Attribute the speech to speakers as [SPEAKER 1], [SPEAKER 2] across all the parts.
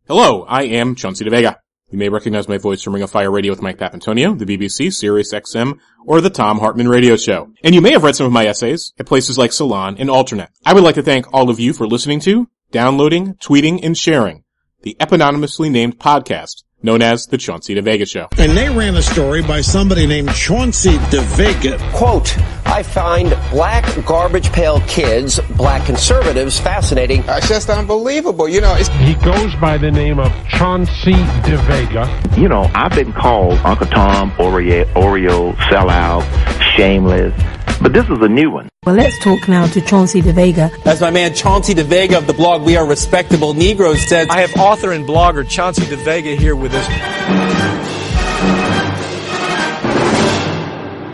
[SPEAKER 1] Hello, I am Chauncey DeVega. You may recognize my voice from Ring of Fire Radio with Mike Papantonio, the BBC, Sirius XM, or the Tom Hartman Radio Show. And you may have read some of my essays at places like Salon and Alternate. I would like to thank all of you for listening to, downloading, tweeting, and sharing the eponymously named podcast known as the Chauncey DeVega Show.
[SPEAKER 2] And they ran a story by somebody named Chauncey DeVega.
[SPEAKER 3] Quote, I find black garbage pail kids, black conservatives, fascinating.
[SPEAKER 4] It's just unbelievable. You know,
[SPEAKER 5] he goes by the name of Chauncey DeVega.
[SPEAKER 6] You know, I've been called Uncle Tom, Oreo, sellout, shameless. But this is a new one.
[SPEAKER 7] Well, let's talk now to Chauncey DeVega.
[SPEAKER 8] As my man Chauncey DeVega of the blog We Are Respectable Negroes said,
[SPEAKER 9] I have author and blogger Chauncey DeVega here with us.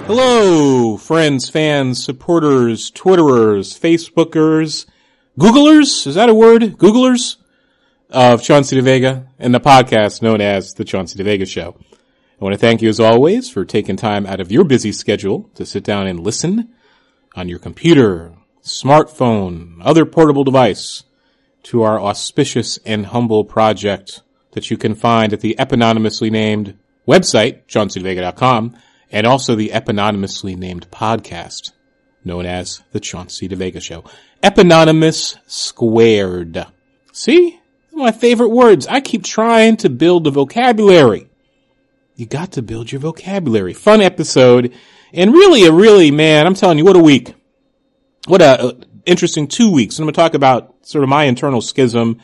[SPEAKER 1] Hello, friends, fans, supporters, Twitterers, Facebookers, Googlers, is that a word? Googlers of Chauncey DeVega and the podcast known as the Chauncey DeVega Show. I want to thank you as always for taking time out of your busy schedule to sit down and listen on your computer, smartphone, other portable device to our auspicious and humble project that you can find at the eponymously named website, chaunceyDeVega.com, and also the eponymously named podcast known as the Chauncey DeVega Show. Eponymous squared. See? My favorite words. I keep trying to build the vocabulary. You got to build your vocabulary. Fun episode. And really, man, I'm telling you, what a week. What a interesting 2 weeks. And I'm going to talk about sort of my internal schism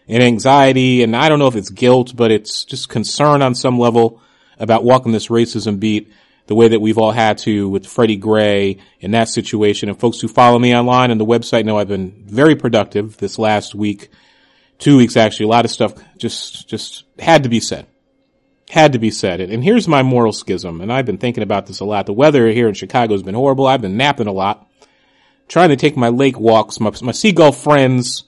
[SPEAKER 1] and anxiety. And I don't know if it's guilt, but it's just concern on some level about walking this racism beat the way that we've all had to with Freddie Gray in that situation. And folks who follow me online and the website know I've been very productive this last week. 2 weeks, actually. A lot of stuff just had to be said. Had to be said. And here's my moral schism, and I've been thinking about this a lot. The weather here in Chicago has been horrible. I've been napping a lot, trying to take my lake walks. My seagull friends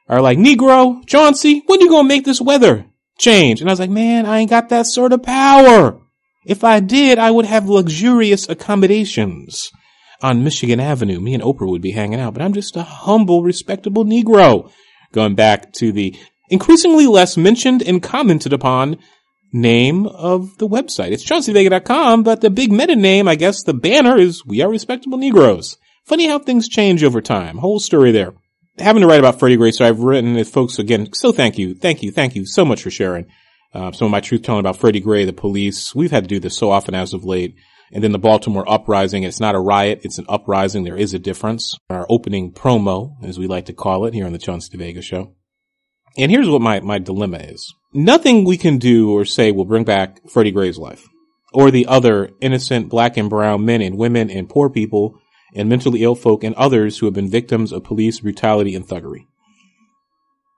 [SPEAKER 1] are like, Negro, Chauncey, when you gonna make this weather change? And I was like, man, I ain't got that sort of power. If I did, I would have luxurious accommodations on Michigan Avenue. Me and Oprah would be hanging out, but I'm just a humble, respectable Negro. Going back to the increasingly less mentioned and commented upon name of the website. It's chaunceyDeVega.com, but the big meta name, I guess the banner is We Are Respectable Negroes. Funny how things change over time. Whole story there. Having to write about Freddie Gray, so I've written with folks again. So thank you so much for sharing some of my truth telling about Freddie Gray, the police. We've had to do this so often as of late. And then the Baltimore uprising. It's not a riot. It's an uprising. There is a difference. Our opening promo, as we like to call it here on the Chauncey DeVega Show. And here's what my dilemma is. Nothing we can do or say will bring back Freddie Gray's life or the other innocent black and brown men and women and poor people and mentally ill folk and others who have been victims of police brutality and thuggery.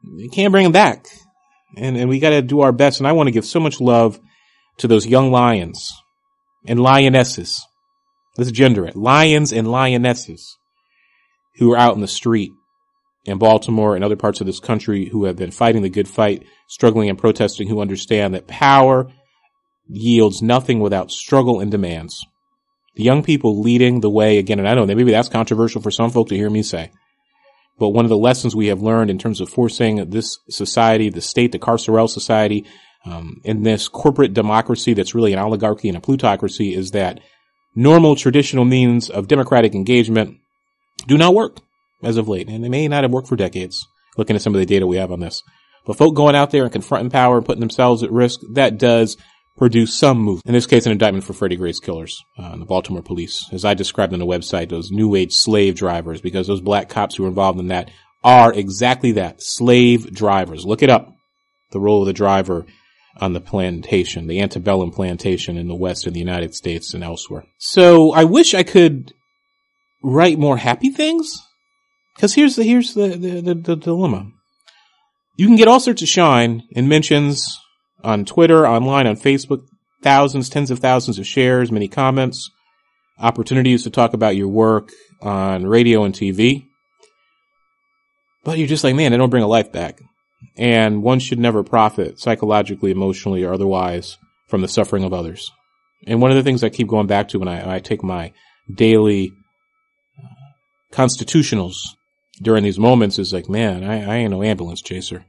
[SPEAKER 1] You can't bring them back. And we got to do our best. And I want to give so much love to those young lions and lionesses. Let's gender it. Lions and lionesses who are out in the street in Baltimore and other parts of this country who have been fighting the good fight, struggling and protesting, who understand that power yields nothing without struggle and demands. The young people leading the way again, and I know that maybe that's controversial for some folk to hear me say, but one of the lessons we have learned in terms of forcing this society, the state, the carceral society, in this corporate democracy that's really an oligarchy and a plutocracy is that normal traditional means of democratic engagement do not work. As of late, and they may not have worked for decades, looking at some of the data we have on this. But folk going out there and confronting power and putting themselves at risk, that does produce some movement. In this case, an indictment for Freddie Gray's killers, the Baltimore police. As I described on the website, those new age slave drivers, because those black cops who were involved in that are exactly that, slave drivers. Look it up. The role of the driver on the plantation, the antebellum plantation in the West of the United States and elsewhere. So I wish I could write more happy things. Because here's the dilemma. You can get all sorts of shine and mentions on Twitter, online, on Facebook, thousands, tens of thousands of shares, many comments, opportunities to talk about your work on radio and TV. But you're just like, man, they don't bring a life back. And one should never profit psychologically, emotionally, or otherwise from the suffering of others. And one of the things I keep going back to when I take my daily constitutionals during these moments is like, man, I ain't no ambulance chaser.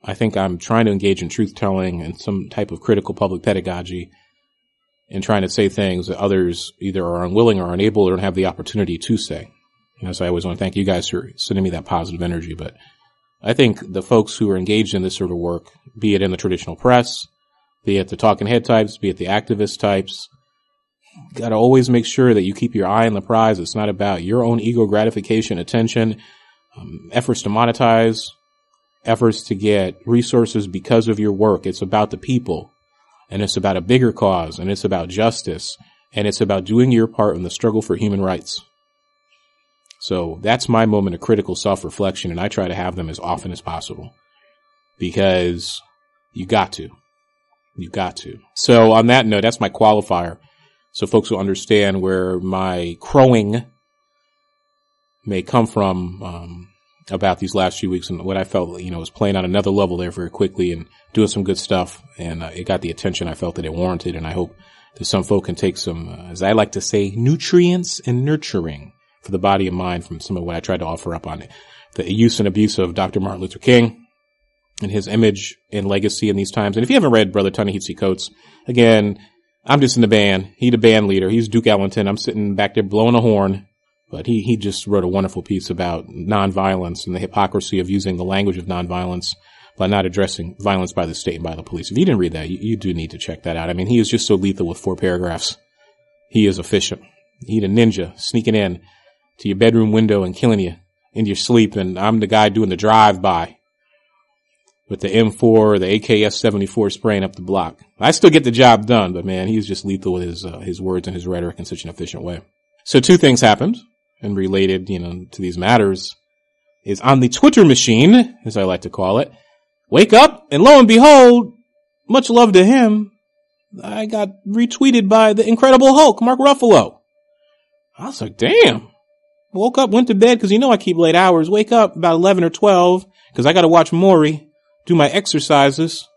[SPEAKER 1] I think I'm trying to engage in truth-telling and some type of critical public pedagogy and trying to say things that others either are unwilling or unable or don't have the opportunity to say. And so I always want to thank you guys for sending me that positive energy. But I think the folks who are engaged in this sort of work, be it in the traditional press, be it the talking head types, be it the activist types, got to always make sure that you keep your eye on the prize. It's not about your own ego gratification, attention, efforts to monetize, efforts to get resources because of your work. It's about the people, and it's about a bigger cause, and it's about justice, and it's about doing your part in the struggle for human rights. So that's my moment of critical self-reflection, and I try to have them as often as possible because you got to. You got to. So on that note, that's my qualifier. So folks will understand where my crowing may come from about these last few weeks and what I felt, was playing on another level there very quickly and doing some good stuff. And it got the attention I felt that it warranted. And I hope that some folk can take some, as I like to say, nutrients and nurturing for the body and mind from some of what I tried to offer up on it. The use and abuse of Dr. Martin Luther King and his image and legacy in these times. And if you haven't read Brother Ta-Nehisi Coates, again, I'm just in the band. He's the band leader. He's Duke Ellington. I'm sitting back there blowing a horn. But he just wrote a wonderful piece about nonviolence and the hypocrisy of using the language of nonviolence by not addressing violence by the state and by the police. If you didn't read that, you do need to check that out. I mean, he is just so lethal with 4 paragraphs. He is efficient. He's a ninja sneaking in to your bedroom window and killing you in your sleep. And I'm the guy doing the drive-by with the M4 or the AKS-74 spraying up the block. I still get the job done, but man, he's just lethal with his words and his rhetoric in such an efficient way. So 2 things happened and related, to these matters is on the Twitter machine, as I like to call it. Wake up and lo and behold, much love to him, I got retweeted by the Incredible Hulk, Mark Ruffalo. I was like, damn. Woke up, went to bed because I keep late hours. Wake up about 11 or 12 because I got to watch Maury do my exercises.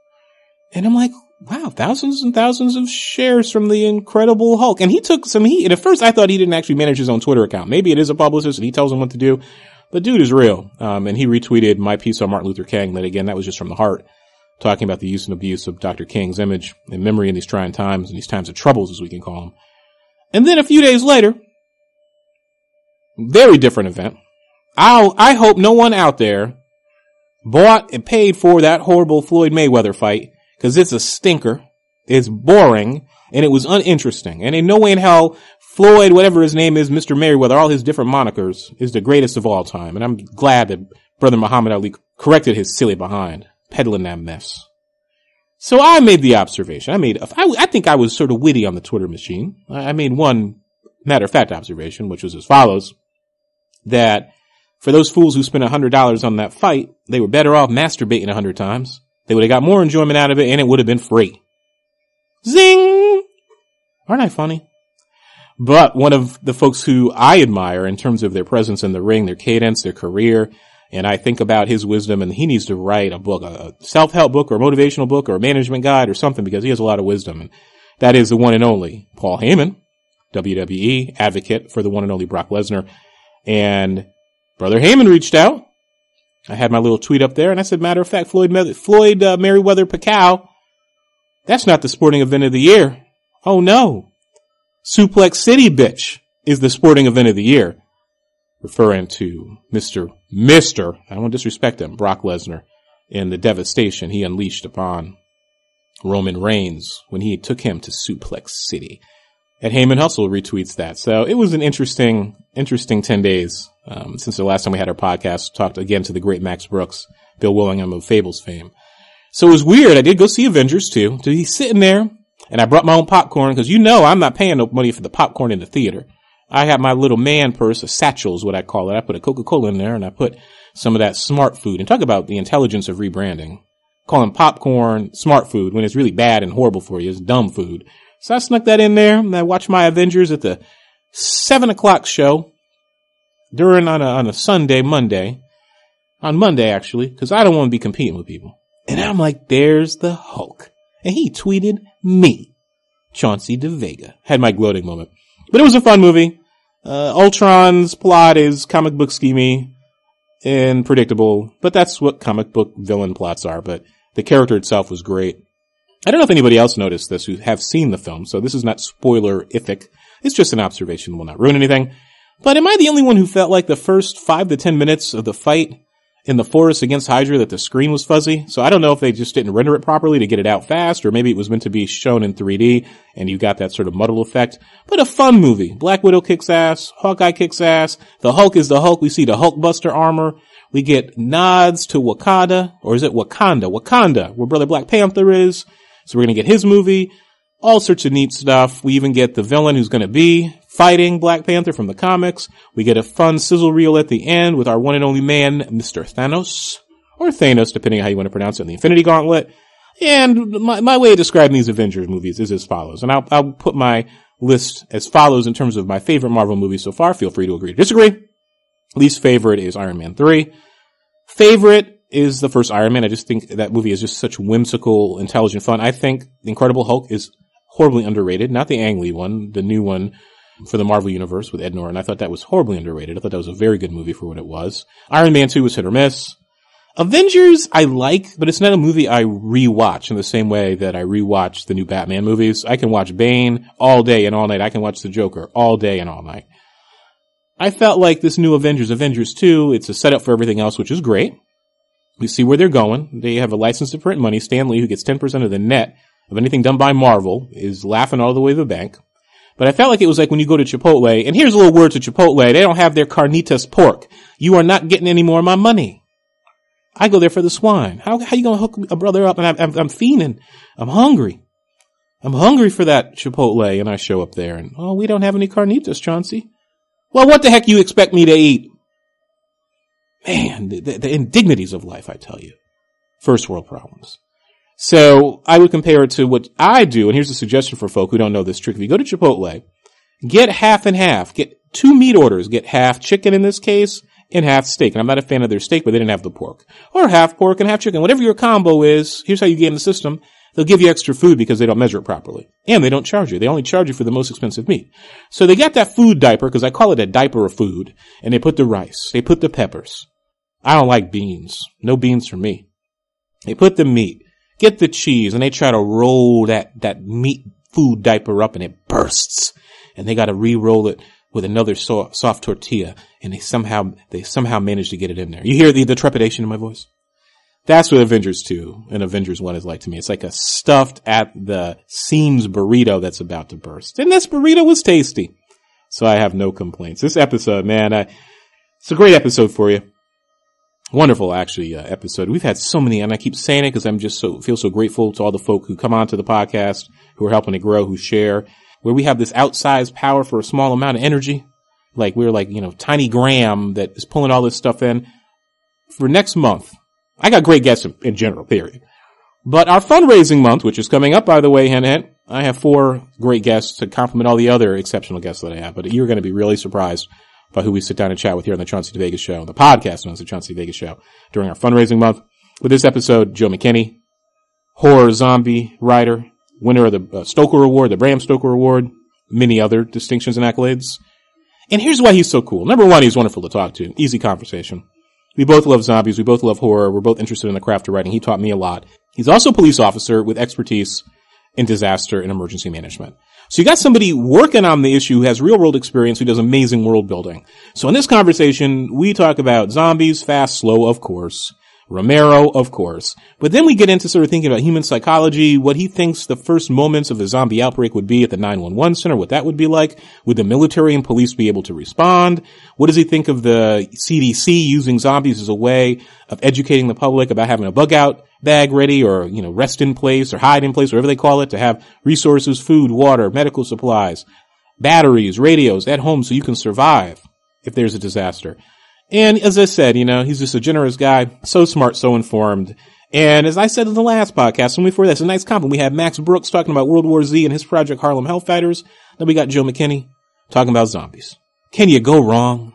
[SPEAKER 1] And I'm like, wow, thousands and thousands of shares from the Incredible Hulk. And he took some heat. And at first I thought he didn't actually manage his own Twitter account. Maybe it is a publicist and he tells him what to do. But dude is real. And he retweeted my piece on Martin Luther King. That again, that was just from the heart, talking about the use and abuse of Dr. King's image and memory in these trying times and these times of troubles, as we can call them. And then a few days later, very different event. I hope no one out there bought and paid for that horrible Floyd Mayweather fight, because it's a stinker, it's boring, and it was uninteresting. And in no way in hell, Floyd, whatever his name is, Mr. Mayweather, all his different monikers, is the greatest of all time. And I'm glad that Brother Muhammad Ali corrected his silly behind, peddling that mess. So I made the observation. I think I was sort of witty on the Twitter machine. I made one matter-of-fact observation, which was as follows, that for those fools who spent $100 on that fight, they were better off masturbating 100 times. They would have got more enjoyment out of it, and it would have been free. Zing! Aren't I funny? But one of the folks who I admire in terms of their presence in the ring, their cadence, their career, and I think about his wisdom, and he needs to write a book, a self-help book or a motivational book or a management guide or something, because he has a lot of wisdom. And that is the one and only Paul Heyman, WWE advocate for the one and only Brock Lesnar. And Brother Heyman reached out. I had my little tweet up there, and I said, matter of fact, Floyd Mayweather Pacquiao, that's not the sporting event of the year. Oh no. Suplex City, bitch, is the sporting event of the year. Referring to Mr. I don't want to disrespect him, Brock Lesnar, and the devastation he unleashed upon Roman Reigns when he took him to Suplex City. And Heyman Hustle retweets that. So it was an interesting 10 days, since the last time we had our podcast, talked again to the great Max Brooks, Bill Willingham of Fables fame. So it was weird. I did go see Avengers 2. So he's sitting there, and I brought my own popcorn, because I'm not paying no money for the popcorn in the theater. I have my little man purse, a satchel is what I call it. I put a Coca-Cola in there, and I put some of that smart food. And talk about the intelligence of rebranding. Calling popcorn smart food when it's really bad and horrible for you. It's dumb food. So I snuck that in there, and I watched my Avengers at the 7:00 show on a Sunday, on Monday actually, because I don't want to be competing with people. And I'm like, there's the Hulk. And he tweeted me, Chauncey DeVega. Had my gloating moment. But it was a fun movie. Ultron's plot is comic book schemy. and predictable, but that's what comic book villain plots are. But the character itself was great. I don't know if anybody else noticed this who have seen the film, so this is not spoiler-ific. It's just an observation, will not ruin anything. But am I the only one who felt like the first 5 to 10 minutes of the fight in the forest against Hydra that the screen was fuzzy? So I don't know if they just didn't render it properly to get it out fast, or maybe it was meant to be shown in 3D and you got that sort of muddle effect. But a fun movie. Black Widow kicks ass. Hawkeye kicks ass. The Hulk is the Hulk. We see the Hulkbuster armor. We get nods to Wakanda, or is it Wakanda? Wakanda, where Brother Black Panther is. So we're going to get his movie. All sorts of neat stuff. We even get the villain who's going to be fighting Black Panther from the comics. We get a fun sizzle reel at the end with our one and only man, Mr. Thanos. Or Thanos, depending on how you want to pronounce it, in the Infinity Gauntlet. And my way of describing these Avengers movies is as follows. And I'll put my list as follows in terms of my favorite Marvel movies so far. Feel free to agree or disagree. Least favorite is Iron Man 3. Favorite is the first Iron Man. I just think that movie is just such whimsical, intelligent fun. I think The Incredible Hulk is horribly underrated. Not the Ang Lee one, the new one for the Marvel Universe with Ed Norton. I thought that was horribly underrated. I thought that was a very good movie for what it was. Iron Man 2 was hit or miss. Avengers I like, but it's not a movie I rewatch in the same way that I rewatch the new Batman movies. I can watch Bane all day and all night. I can watch the Joker all day and all night. I felt like this new Avengers 2, it's a setup for everything else, which is great. We see where they're going. They have a license to print money. Stan Lee, who gets 10% of the net of anything done by Marvel, is laughing all the way to the bank. But I felt like it was like when you go to Chipotle, and here's a little word to Chipotle, they don't have their carnitas pork. You are not getting any more of my money. I go there for the swine. How you gonna hook a brother up? And I'm fiending. I'm hungry. I'm hungry for that Chipotle, and I show up there, and, oh, we don't have any carnitas, Chauncey. Well, what the heck you expect me to eat? Man, the indignities of life, I tell you. First world problems. So I would compare it to what I do, and here's a suggestion for folk who don't know this trick. If you go to Chipotle, get half and half. Get 2 meat orders. Get half chicken in this case, and half steak. And I'm not a fan of their steak, but they didn't have the pork. Or half pork and half chicken. Whatever your combo is, here's how you game the system. They'll give you extra food because they don't measure it properly. And they don't charge you. They only charge you for the most expensive meat. So they got that food diaper, because I call it a diaper of food, and they put the rice. They put the peppers. I don't like beans. No beans for me. They put the meat, get the cheese, and they try to roll that meat food diaper up, and it bursts. And they got to re-roll it with another soft tortilla, and they somehow manage to get it in there. You hear the trepidation in my voice? That's what Avengers 2 and Avengers 1 is like to me. It's like a stuffed at the seams burrito that's about to burst. And this burrito was tasty. So I have no complaints. This episode, man, it's a great episode for you. Wonderful, actually, episode. We've had so many, and I keep saying it because I'm just feel so grateful to all the folk who come onto the podcast, who are helping it grow, who share, where we have this outsized power for a small amount of energy. Like we're like, Tiny Graham that is pulling all this stuff in. For next month, I got great guests in general, period. But our fundraising month, which is coming up, by the way, hint, hint, I have 4 great guests to complement all the other exceptional guests that I have. But you're going to be really surprised by who we sit down and chat with here on the Chauncey DeVega Show, the podcast known as the Chauncey DeVega Show, during our fundraising month. With this episode, Joe McKinney, horror zombie writer, winner of the Stoker Award, the Bram Stoker Award, many other distinctions and accolades. And here's why he's so cool. Number one, he's wonderful to talk to. Easy conversation. We both love zombies. We both love horror. We're both interested in the craft of writing. He taught me a lot. He's also a police officer with expertise in disaster and emergency management. So you got somebody working on the issue who has real world experience, who does amazing world building. So in this conversation, we talk about zombies, fast, slow, of course. Romero, of course. But then we get into sort of thinking about human psychology, what he thinks the first moments of a zombie outbreak would be at the 911 center, what that would be like. Would the military and police be able to respond? What does he think of the CDC using zombies as a way of educating the public about having a bug out bag ready, or, rest in place or hide in place, whatever they call it, to have resources, food, water, medical supplies, batteries, radios at home so you can survive if there's a disaster. And as I said, he's just a generous guy, so smart, so informed. And as I said in the last podcast, and before that's a nice compliment. We had Max Brooks talking about World War Z and his project Harlem Hellfighters. Then we got Joe McKinney talking about zombies. Can you go wrong?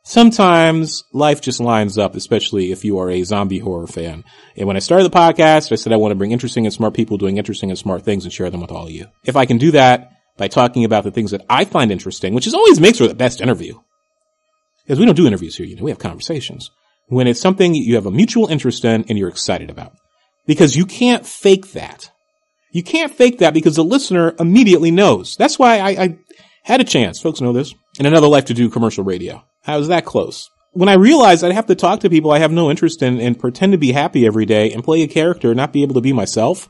[SPEAKER 1] Sometimes life just lines up, especially if you are a zombie horror fan. And when I started the podcast, I said I want to bring interesting and smart people doing interesting and smart things and share them with all of you. If I can do that by talking about the things that I find interesting, which is always makes for the best interview. Because we don't do interviews here, we have conversations. When it's something you have a mutual interest in and you're excited about. Because you can't fake that. You can't fake that because the listener immediately knows. That's why I had a chance, folks know this, in another life to do commercial radio. I was that close. When I realized I'd have to talk to people I have no interest in and pretend to be happy every day and play a character and not be able to be myself.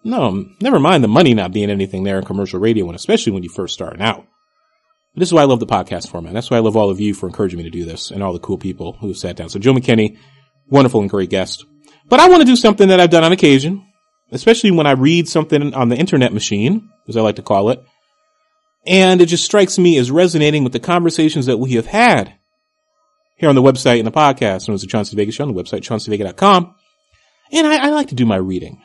[SPEAKER 1] No, never mind the money not being anything there in commercial radio, and especially when you first starting out. This is why I love the podcast format. That's why I love all of you for encouraging me to do this and all the cool people who have sat down. So Joe McKinney, wonderful and great guest. But I want to do something that I've done on occasion, especially when I read something on the internet machine, as I like to call it. And it just strikes me as resonating with the conversations that we have had here on the website and the podcast. Known as the Chauncey DeVega Show on the website, chaunceyDeVega.com. And I like to do my reading.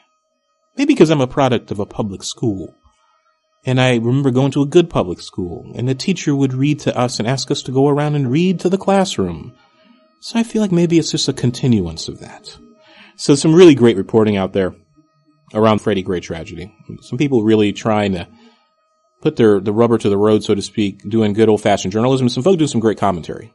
[SPEAKER 1] Maybe because I'm a product of a public school. And I remember going to a good public school, and the teacher would read to us and ask us to go around and read to the classroom. So I feel like maybe it's just a continuance of that. So some really great reporting out there around Freddie Gray tragedy. Some people really trying to put the rubber to the road, so to speak, doing good old-fashioned journalism. Some folks do some great commentary.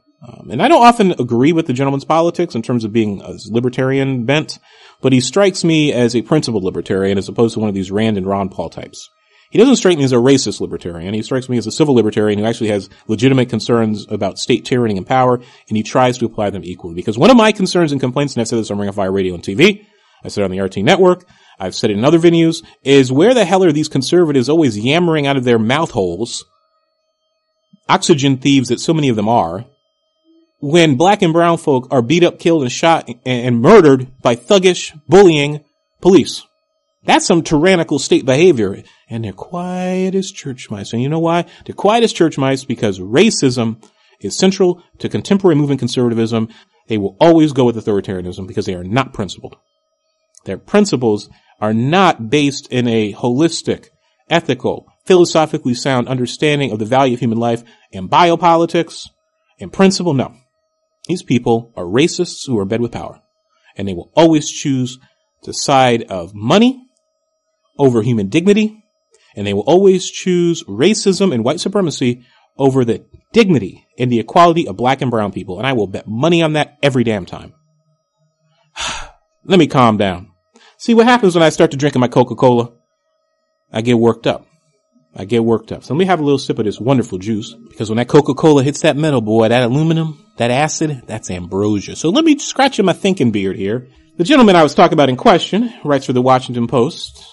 [SPEAKER 1] And I don't often agree with the gentleman's politics in terms of being a libertarian bent, but he strikes me as a principled libertarian as opposed to one of these Rand and Ron Paul types. He doesn't strike me as a racist libertarian. He strikes me as a civil libertarian who actually has legitimate concerns about state tyranny and power, and he tries to apply them equally. Because one of my concerns and complaints, and I've said this on Ring of Fire Radio and TV, I said it on the RT Network, I've said it in other venues, is where the hell are these conservatives always yammering out of their mouth holes, oxygen thieves that so many of them are, when black and brown folk are beat up, killed, and shot and murdered by thuggish, bullying police. That's some tyrannical state behavior. And they're quiet as church mice. And you know why? They're quiet as church mice because racism is central to contemporary movement conservatism. They will always go with authoritarianism because they are not principled. Their principles are not based in a holistic, ethical, philosophically sound understanding of the value of human life and biopolitics and principle. No. These people are racists who are in bed with power. And they will always choose the side of money over human dignity, and they will always choose racism and white supremacy over the dignity and the equality of black and brown people. And I will bet money on that every damn time. Let me calm down. See what happens when I start to drink my Coca-Cola? I get worked up. So let me have a little sip of this wonderful juice, because when that Coca-Cola hits that metal, boy, that aluminum, that acid, that's ambrosia. So let me scratch in my thinking beard here. The gentleman I was talking about in question writes for the Washington Post.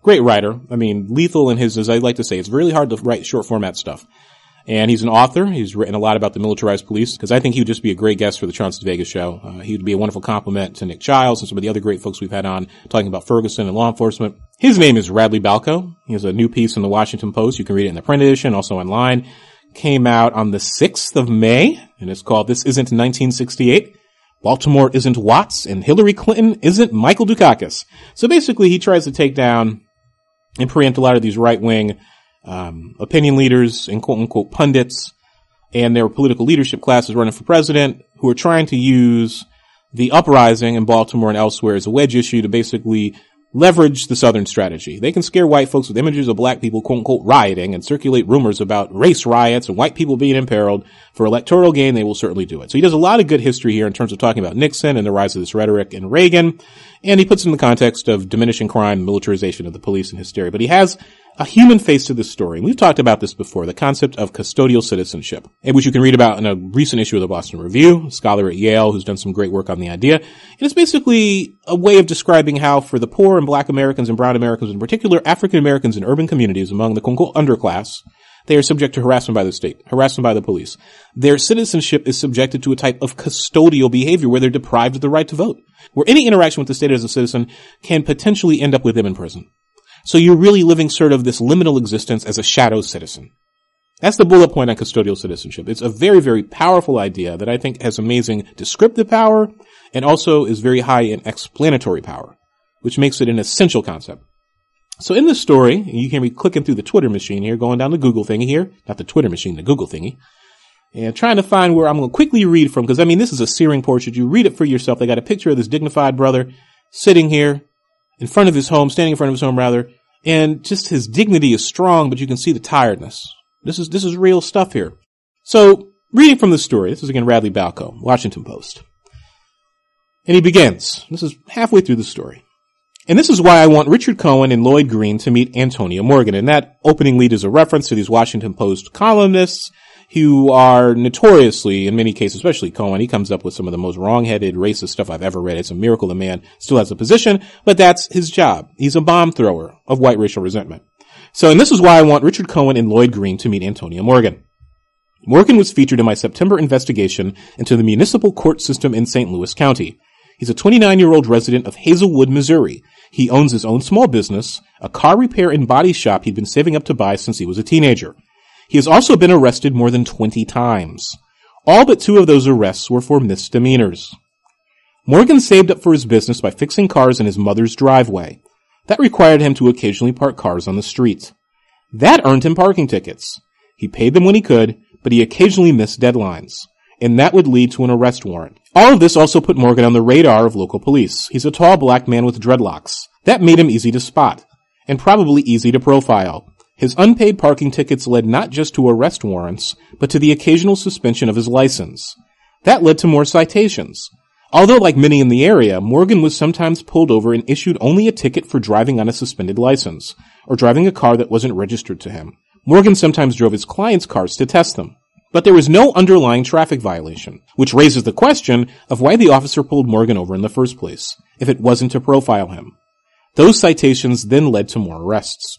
[SPEAKER 1] Great writer. I mean, lethal in his, as I like to say, it's really hard to write short format stuff. And he's an author. He's written a lot about the militarized police, because I think he would just be a great guest for the Chauncey DeVega Show. He would be a wonderful compliment to Nick Childs and some of the other great folks we've had on talking about Ferguson and law enforcement. His name is Radley Balco. He has a new piece in the Washington Post. You can read it in the print edition, also online. Came out on the 6th of May, and it's called This Isn't 1968. Baltimore isn't Watts, and Hillary Clinton isn't Michael Dukakis. So basically, he tries to take down and preempt a lot of these right-wing opinion leaders and quote-unquote pundits and their political leadership classes running for president who are trying to use the uprising in Baltimore and elsewhere as a wedge issue to basically leverage the Southern strategy. They can scare white folks with images of black people, quote-unquote, rioting and circulate rumors about race riots and white people being imperiled. For electoral gain, they will certainly do it. So he does a lot of good history here in terms of talking about Nixon and the rise of this rhetoric and Reagan. And he puts it in the context of diminishing crime, militarization of the police, and hysteria. But he has a human face to this story. And we've talked about this before, the concept of custodial citizenship, which you can read about in a recent issue of the Boston Review, a scholar at Yale who's done some great work on the idea. And it's basically a way of describing how for the poor and black Americans and brown Americans, in particular African Americans in urban communities among the quote-unquote underclass, they are subject to harassment by the state, harassment by the police. Their citizenship is subjected to a type of custodial behavior where they're deprived of the right to vote, where any interaction with the state as a citizen can potentially end up with them in prison. So you're really living sort of this liminal existence as a shadow citizen. That's the bullet point on custodial citizenship. It's a very, very powerful idea that I think has amazing descriptive power and also is very high in explanatory power, which makes it an essential concept. So in this story, you can be clicking through the Twitter machine here, going down the Google thingy here, not the Twitter machine, the Google thingy, and trying to find where I'm going to quickly read from, because I mean, this is a searing portrait. You read it for yourself. They got a picture of this dignified brother sitting here in front of his home, standing in front of his home rather, and just his dignity is strong, but you can see the tiredness. This is real stuff here. So Reading from the story, this is again Radley Balco, Washington Post. And he begins. This is halfway through the story. And this is why I want Richard Cohen and Lloyd Green to meet Antonia Morgan. And that opening lead is a reference to these Washington Post columnists who are notoriously, in many cases, especially Cohen, he comes up with some of the most wrong-headed, racist stuff I've ever read. It's a miracle the man still has a position, but that's his job. He's a bomb thrower of white racial resentment. So, and this is why I want Richard Cohen and Lloyd Green to meet Antonia Morgan. Morgan was featured in my September investigation into the municipal court system in St. Louis County. He's a 29-year-old resident of Hazelwood, Missouri. He owns his own small business, a car repair and body shop he'd been saving up to buy since he was a teenager. He has also been arrested more than 20 times. All but 2 of those arrests were for misdemeanors. Morgan saved up for his business by fixing cars in his mother's driveway. That required him to occasionally park cars on the street. That earned him parking tickets. He paid them when he could, but he occasionally missed deadlines. And that would lead to an arrest warrant. All of this also put Morgan on the radar of local police. He's a tall black man with dreadlocks. That made him easy to spot, and probably easy to profile. His unpaid parking tickets led not just to arrest warrants, but to the occasional suspension of his license. That led to more citations. Although, like many in the area, Morgan was sometimes pulled over and issued only a ticket for driving on a suspended license, or driving a car that wasn't registered to him. Morgan sometimes drove his clients' cars to test them. But there was no underlying traffic violation, which raises the question of why the officer pulled Morgan over in the first place, if it wasn't to profile him. Those citations then led to more arrests.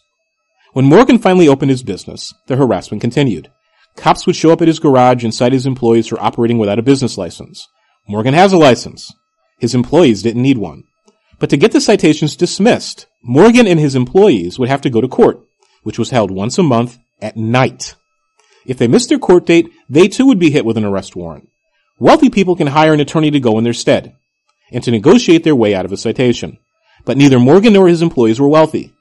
[SPEAKER 1] When Morgan finally opened his business, the harassment continued. Cops would show up at his garage and cite his employees for operating without a business license. Morgan has a license. His employees didn't need one. But to get the citations dismissed, Morgan and his employees would have to go to court, which was held once a month at night. If they missed their court date, they too would be hit with an arrest warrant. Wealthy people can hire an attorney to go in their stead and to negotiate their way out of a citation. But neither Morgan nor his employees were wealthy.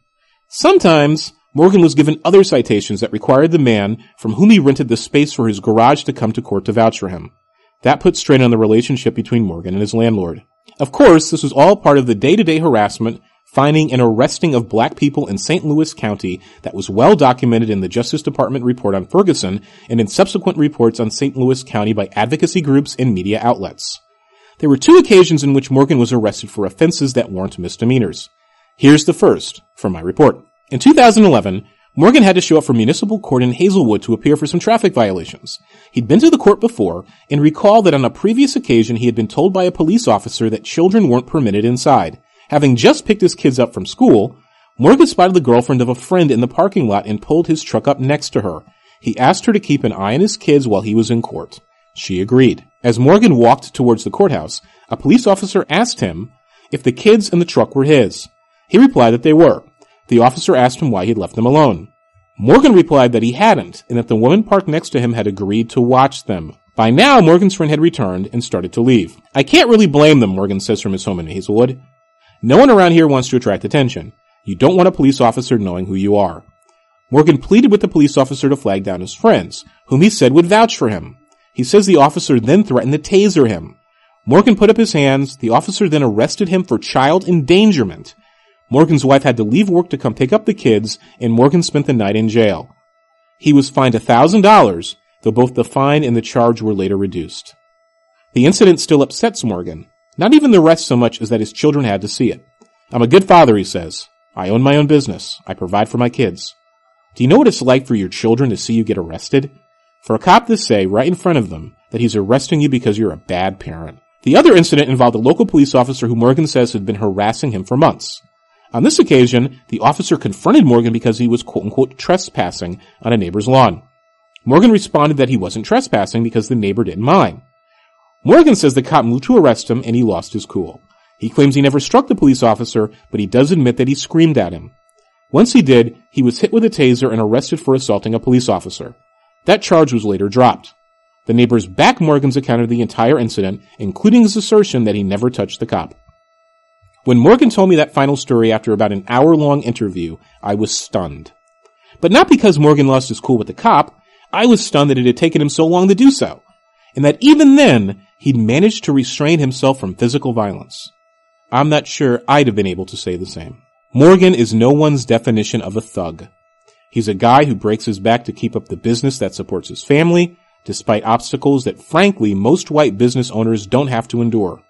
[SPEAKER 1] Sometimes, Morgan was given other citations that required the man from whom he rented the space for his garage to come to court to vouch for him. That put strain on the relationship between Morgan and his landlord. Of course, this was all part of the day-to-day harassment, finding, and arresting of black people in St. Louis County that was well documented in the Justice Department report on Ferguson and in subsequent reports on St. Louis County by advocacy groups and media outlets. There were 2 occasions in which Morgan was arrested for offenses that weren't misdemeanors. Here's the first from my report. In 2011, Morgan had to show up for municipal court in Hazelwood to appear for some traffic violations. He'd been to the court before and recalled that on a previous occasion he had been told by a police officer that children weren't permitted inside. Having just picked his kids up from school, Morgan spotted the girlfriend of a friend in the parking lot and pulled his truck up next to her. He asked her to keep an eye on his kids while he was in court. She agreed. As Morgan walked towards the courthouse, a police officer asked him if the kids in the truck were his. He replied that they were. The officer asked him why he'd left them alone. Morgan replied that he hadn't, and that the woman parked next to him had agreed to watch them. By now, Morgan's friend had returned and started to leave. I can't really blame them, Morgan says from his home in Hazelwood. No one around here wants to attract attention. You don't want a police officer knowing who you are. Morgan pleaded with the police officer to flag down his friends, whom he said would vouch for him. He says the officer then threatened to taser him. Morgan put up his hands. The officer then arrested him for child endangerment. Morgan's wife had to leave work to come pick up the kids, and Morgan spent the night in jail. He was fined $1,000, though both the fine and the charge were later reduced. The incident still upsets Morgan. Not even the arrest so much as that his children had to see it. I'm a good father, he says. I own my own business. I provide for my kids. Do you know what it's like for your children to see you get arrested? For a cop to say right in front of them that he's arresting you because you're a bad parent. The other incident involved a local police officer who Morgan says had been harassing him for months. On this occasion, the officer confronted Morgan because he was quote-unquote trespassing on a neighbor's lawn. Morgan responded that he wasn't trespassing because the neighbor didn't mind. Morgan says the cop moved to arrest him and he lost his cool. He claims he never struck the police officer, but he does admit that he screamed at him. Once he did, he was hit with a taser and arrested for assaulting a police officer. That charge was later dropped. The neighbors backed Morgan's account of the entire incident, including his assertion that he never touched the cop. When Morgan told me that final story after about an hour-long interview, I was stunned. But not because Morgan lost his cool with the cop. I was stunned that it had taken him so long to do so, and that even then, he'd managed to restrain himself from physical violence. I'm not sure I'd have been able to say the same. Morgan is no one's definition of a thug. He's a guy who breaks his back to keep up the business that supports his family, despite obstacles that, frankly, most white business owners don't have to endure.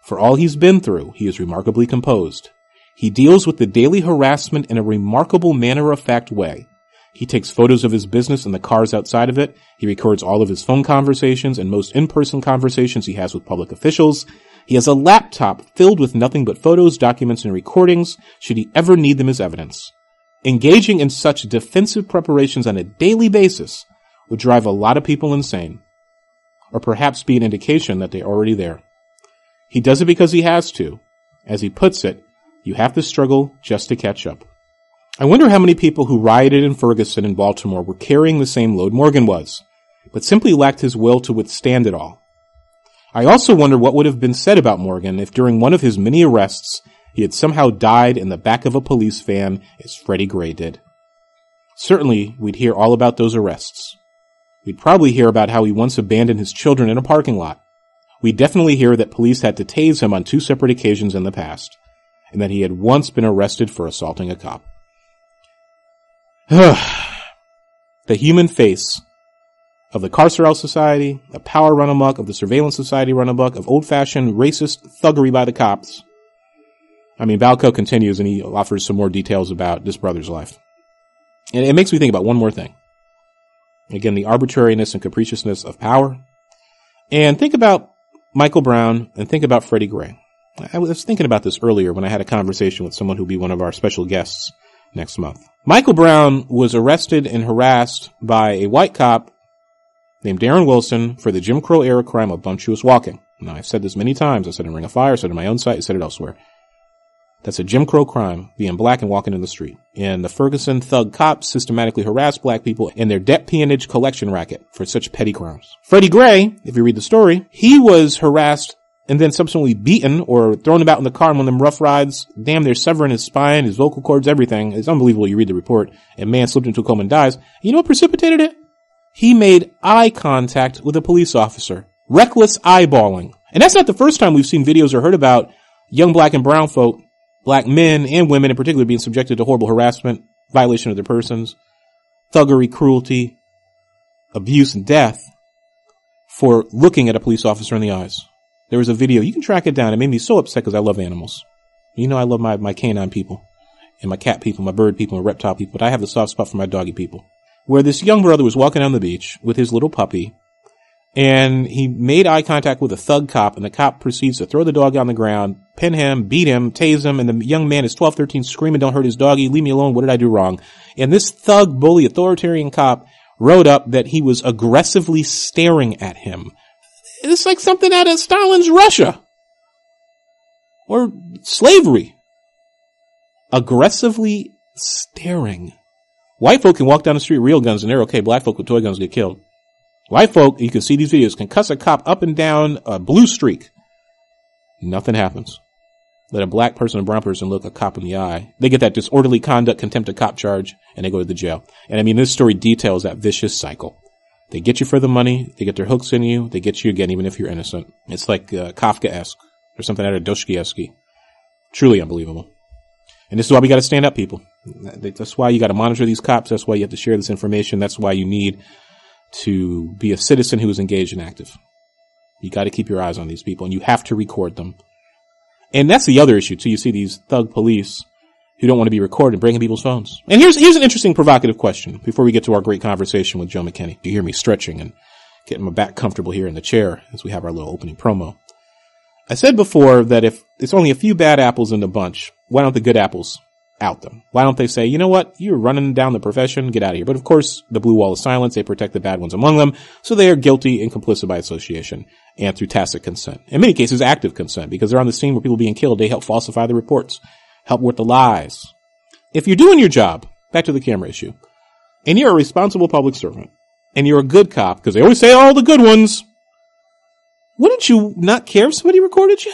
[SPEAKER 1] For all he's been through, he is remarkably composed. He deals with the daily harassment in a remarkable matter-of-fact way. He takes photos of his business and the cars outside of it. He records all of his phone conversations and most in-person conversations he has with public officials. He has a laptop filled with nothing but photos, documents, and recordings, should he ever need them as evidence. Engaging in such defensive preparations on a daily basis would drive a lot of people insane, or perhaps be an indication that they're already there. He does it because he has to. As he puts it, you have to struggle just to catch up. I wonder how many people who rioted in Ferguson and Baltimore were carrying the same load Morgan was, but simply lacked his will to withstand it all. I also wonder what would have been said about Morgan if during one of his many arrests he had somehow died in the back of a police van as Freddie Gray did. Certainly, we'd hear all about those arrests. We'd probably hear about how he once abandoned his children in a parking lot. We'd definitely hear that police had to tase him on 2 separate occasions in the past, and that he had once been arrested for assaulting a cop. The human face of the carceral society, a power run amok, of the surveillance society run amok, of old-fashioned racist thuggery by the cops. I mean, Balco continues and he offers some more details about this brother's life. And it makes me think about one more thing. Again, the arbitrariness and capriciousness of power. And think about Michael Brown and think about Freddie Gray. I was thinking about this earlier when I had a conversation with someone who'll be one of our special guests next month. Michael Brown was arrested and harassed by a white cop named Darren Wilson for the Jim Crow era crime of bumptious walking. Now, I've said this many times. I said it in Ring of Fire, I said it on my own site, I said it elsewhere. That's a Jim Crow crime, being black and walking in the street. And the Ferguson thug cops systematically harassed black people in their debt peonage collection racket for such petty crimes. Freddie Gray, if you read the story, he was harassed and then subsequently beaten or thrown about in the car in one of them rough rides, damn near severing his spine, his vocal cords, everything. It's unbelievable. You read the report, and man slipped into a coma and dies. You know what precipitated it? He made eye contact with a police officer. Reckless eyeballing. And that's not the first time we've seen videos or heard about young black and brown folk, black men and women in particular, being subjected to horrible harassment, violation of their persons, thuggery, cruelty, abuse, and death for looking at a police officer in the eyes. There was a video, you can track it down. It made me so upset because I love animals. You know I love my canine people and my cat people, my bird people, my reptile people, but I have the soft spot for my doggy people. Where this young brother was walking down the beach with his little puppy, and he made eye contact with a thug cop, and the cop proceeds to throw the dog on the ground, pin him, beat him, tase him, and the young man is 12, 13, screaming, "Don't hurt his doggy, leave me alone, what did I do wrong?" And this thug, bully, authoritarian cop wrote up that he was aggressively staring at him. It's like something out of Stalin's Russia. Or slavery. Aggressively staring. White folk can walk down the street with real guns and they're okay. Black folk with toy guns get killed. White folk, you can see these videos, can cuss a cop up and down a blue streak. Nothing happens. Let a black person and brown person look a cop in the eye. They get that disorderly conduct, contempt of cop charge, and they go to the jail. And I mean, this story details that vicious cycle. They get you for the money, they get their hooks in you, they get you again even if you're innocent. It's like Kafka-esque, or something out of Dostoevsky. Truly unbelievable. And this is why we gotta stand up, people. That's why you gotta monitor these cops, that's why you have to share this information, that's why you need to be a citizen who is engaged and active. You gotta keep your eyes on these people, and you have to record them. And that's the other issue, too. You see these thug police who don't want to be recorded breaking people's phones. And here's an interesting provocative question before we get to our great conversation with Joe McKinney. You hear me stretching and getting my back comfortable here in the chair as we have our little opening promo. I said before that if it's only a few bad apples in the bunch, why don't the good apples out them? Why don't they say, you know what, you're running down the profession, get out of here. But of course, the blue wall of silence, they protect the bad ones among them, so they are guilty and complicit by association and through tacit consent. In many cases, active consent, because they're on the scene where people are being killed, they help falsify the reports, help with the lies. If you're doing your job, back to the camera issue, and you're a responsible public servant, and you're a good cop, because they always say all the good ones, wouldn't you not care if somebody recorded you?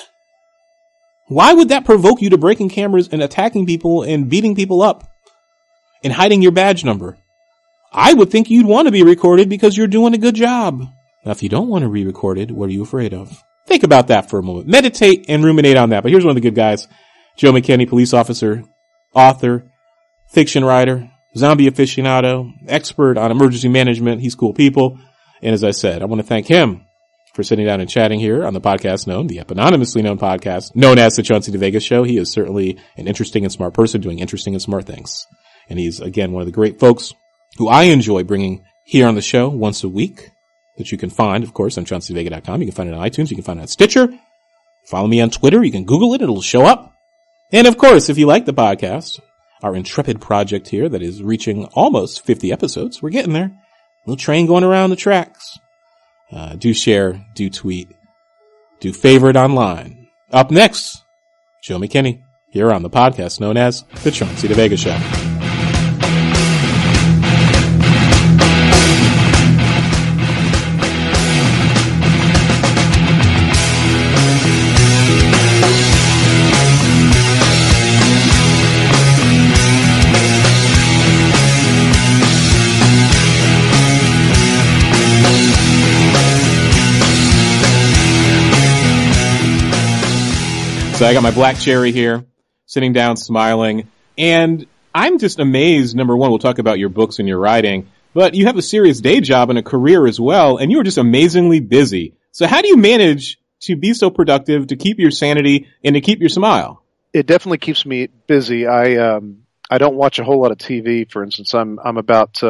[SPEAKER 1] Why would that provoke you to breaking cameras and attacking people and beating people up and hiding your badge number? I would think you'd want to be recorded because you're doing a good job. Now, if you don't want to be recorded, what are you afraid of? Think about that for a moment. Meditate and ruminate on that. But here's one of the good guys. Joe McKinney, police officer, author, fiction writer, zombie aficionado, expert on emergency management. He's cool people. And as I said, I want to thank him for sitting down and chatting here on the podcast the epononymously known podcast, known as the Chauncey DeVega Show. He is certainly an interesting and smart person doing interesting and smart things. And he's, again, one of the great folks who I enjoy bringing here on the show once a week, that you can find, of course, on ChaunceyDeVega.com. You can find it on iTunes. You can find it on Stitcher. Follow me on Twitter. You can Google it. It'll show up. And, of course, if you like the podcast, our intrepid project here that is reaching almost 50 episodes, we're getting there. Little train going around the tracks. Do share, do tweet, do favorite online. Up next, Joe McKinney, here on the podcast known as the Chauncey DeVega Show. So I got my black cherry here, sitting down, smiling, and I'm just amazed. Number one, we'll talk about your books and your writing, but you have a serious day job and a career as well, and you are just amazingly busy. So how do you manage to be so productive, to keep your sanity, and to keep your smile?
[SPEAKER 10] It definitely keeps me busy. I don't watch a whole lot of TV, for instance. I'm about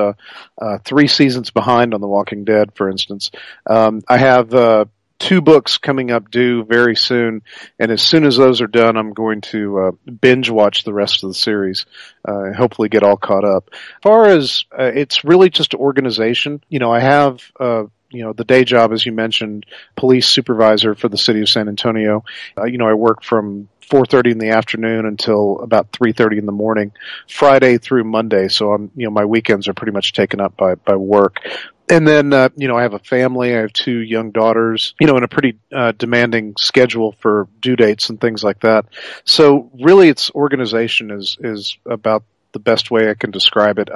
[SPEAKER 10] 3 seasons behind on The Walking Dead, for instance. I have 2 books coming up due very soon, and as soon as those are done, I'm going to binge watch the rest of the series, and hopefully get all caught up. As far as it's really just organization. I have the day job, as you mentioned, police supervisor for the city of San Antonio. I work from 4:30 in the afternoon until about 3:30 in the morning, Friday through Monday. So my weekends are pretty much taken up by work. And then, I have a family. I have 2 young daughters, and a pretty demanding schedule for due dates and things like that. So really, it's organization is about the best way I can describe it.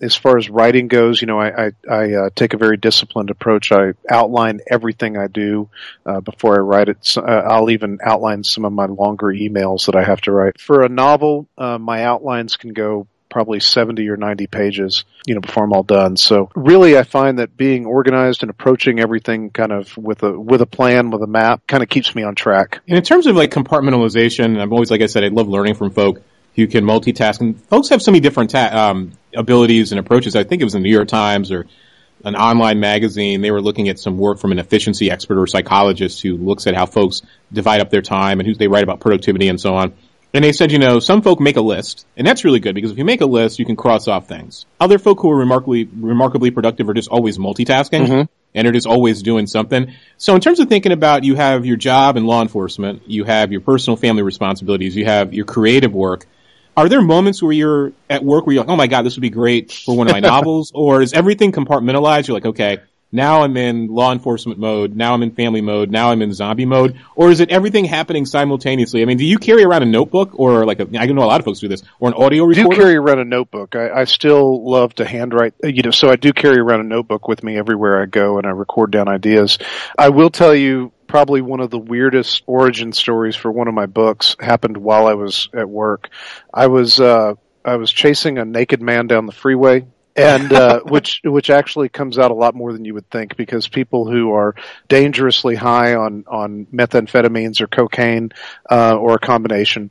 [SPEAKER 10] As far as writing goes, I take a very disciplined approach. I outline everything I do before I write it. I'll even outline some of my longer emails that I have to write. For a novel, my outlines can go probably 70 or 90 pages, before I'm all done. So really, I find that being organized and approaching everything kind of with a plan, with a map, kind of keeps me on track.
[SPEAKER 1] And in terms of like compartmentalization, I'm always, like I said, I love learning from folk who can multitask. And folks have so many different abilities and approaches. I think it was the New York Times or an online magazine. They were looking at some work from an efficiency expert or psychologist who looks at how folks divide up their time and who they write about productivity and so on. And they said, some folk make a list, and that's really good because if you make a list, you can cross off things. Other folk who are remarkably productive are just always multitasking, and are just always doing something. So in terms of thinking about, you have your job in law enforcement, you have your personal family responsibilities, you have your creative work. Are there moments where you're at work where you're like, oh my God, this would be great for one of my novels? Or is everything compartmentalized? You're like, okay, now I'm in law enforcement mode, now I'm in family mode, now I'm in zombie mode? Or is it everything happening simultaneously? I mean, do you carry around a notebook or I know a lot of folks do this, or an audio recorder?
[SPEAKER 10] I do carry around a notebook. I still love to handwrite, so I do carry around a notebook with me everywhere I go, and I record down ideas. I will tell you, probably one of the weirdest origin stories for one of my books happened while I was at work. I was chasing a naked man down the freeway. And which actually comes out a lot more than you would think, because people who are dangerously high on methamphetamines or cocaine or a combination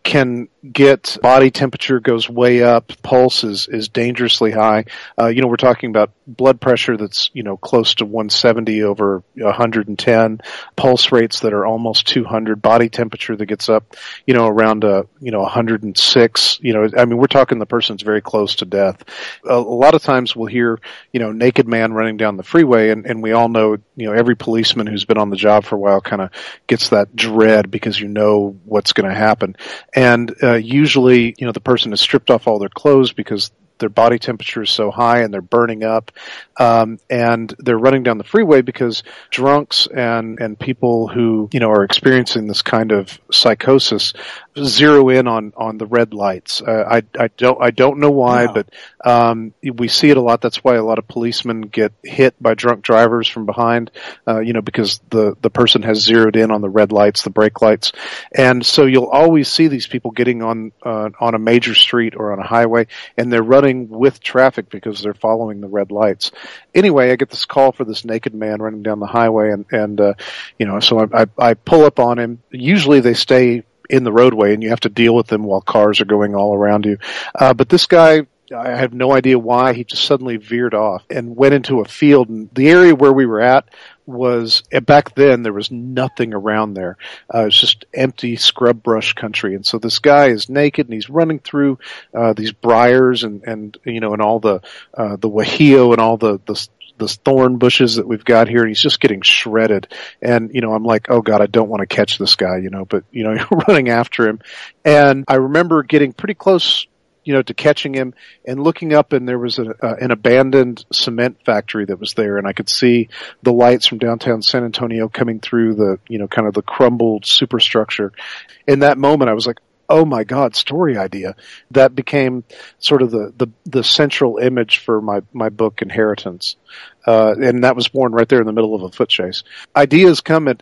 [SPEAKER 10] can get body temperature goes way up, pulse is dangerously high. We're talking about blood pressure that's close to 170 over 110, pulse rates that are almost 200, body temperature that gets up around 106. We're talking the person's very close to death. A lot of times we'll hear naked man running down the freeway, and we all know every policeman who's been on the job for a while kind of gets that dread because what's going to happen. And usually, the person has stripped off all their clothes because their body temperature is so high and they're burning up, and they're running down the freeway because drunks and people who are experiencing this kind of psychosis zero in on the red lights. I don't know why, but we see it a lot. That's why a lot of policemen get hit by drunk drivers from behind, because the person has zeroed in on the red lights, the brake lights, and so you'll always see these people getting on a major street or on a highway, and they're running going with traffic because they're following the red lights. Anyway, I get this call for this naked man running down the highway, and so I pull up on him. Usually they stay in the roadway and you have to deal with them while cars are going all around you. But this guy, I have no idea why, he just suddenly veered off and went into a field. And the area where we were at was, back then, there was nothing around there. It was just empty scrub brush country. And so this guy is naked and he's running through these briars and all the wahio and all the thorn bushes that we've got here, and he's just getting shredded. And, I'm like, oh God, I don't want to catch this guy, but, you're running after him. And I remember getting pretty close, to catching him and looking up, and there was an abandoned cement factory that was there, and I could see the lights from downtown San Antonio coming through the, kind of the crumbled superstructure. In that moment, I was like, oh my God, story idea. That became sort of the central image for my book, Inheritance. And that was born right there in the middle of a foot chase. Ideas come at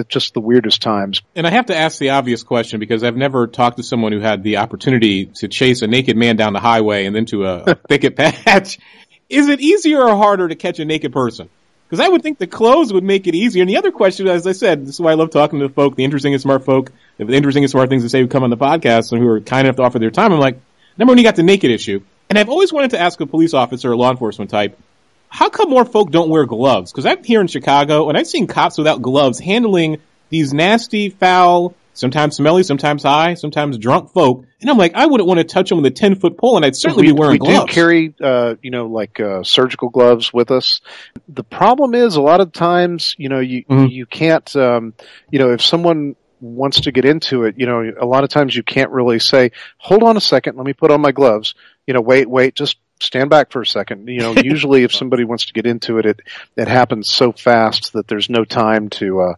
[SPEAKER 10] just the weirdest times.
[SPEAKER 1] And I have to ask the obvious question, because I've never talked to someone who had the opportunity to chase a naked man down the highway and then to a thicket patch. Is it easier or harder to catch a naked person? Because I would think the clothes would make it easier. And the other question, as I said, this is why I love talking to folk, the interesting and smart folk, the interesting and smart things to say who come on the podcast and who are kind enough to offer their time. I'm like, number one, you got the naked issue. And I've always wanted to ask a police officer or law enforcement type, how come more folk don't wear gloves? Because I'm here in Chicago, and I've seen cops without gloves handling these nasty, foul, sometimes smelly, sometimes high, sometimes drunk folk. And I'm like, I wouldn't want to touch them with a 10-foot pole, and I'd certainly be wearing gloves.
[SPEAKER 10] We do carry, surgical gloves with us. The problem is, a lot of times, you can't, if someone wants to get into it, a lot of times you can't really say, hold on a second, let me put on my gloves. Wait, just stand back for a second. Usually if somebody wants to get into it, it happens so fast that there's no time to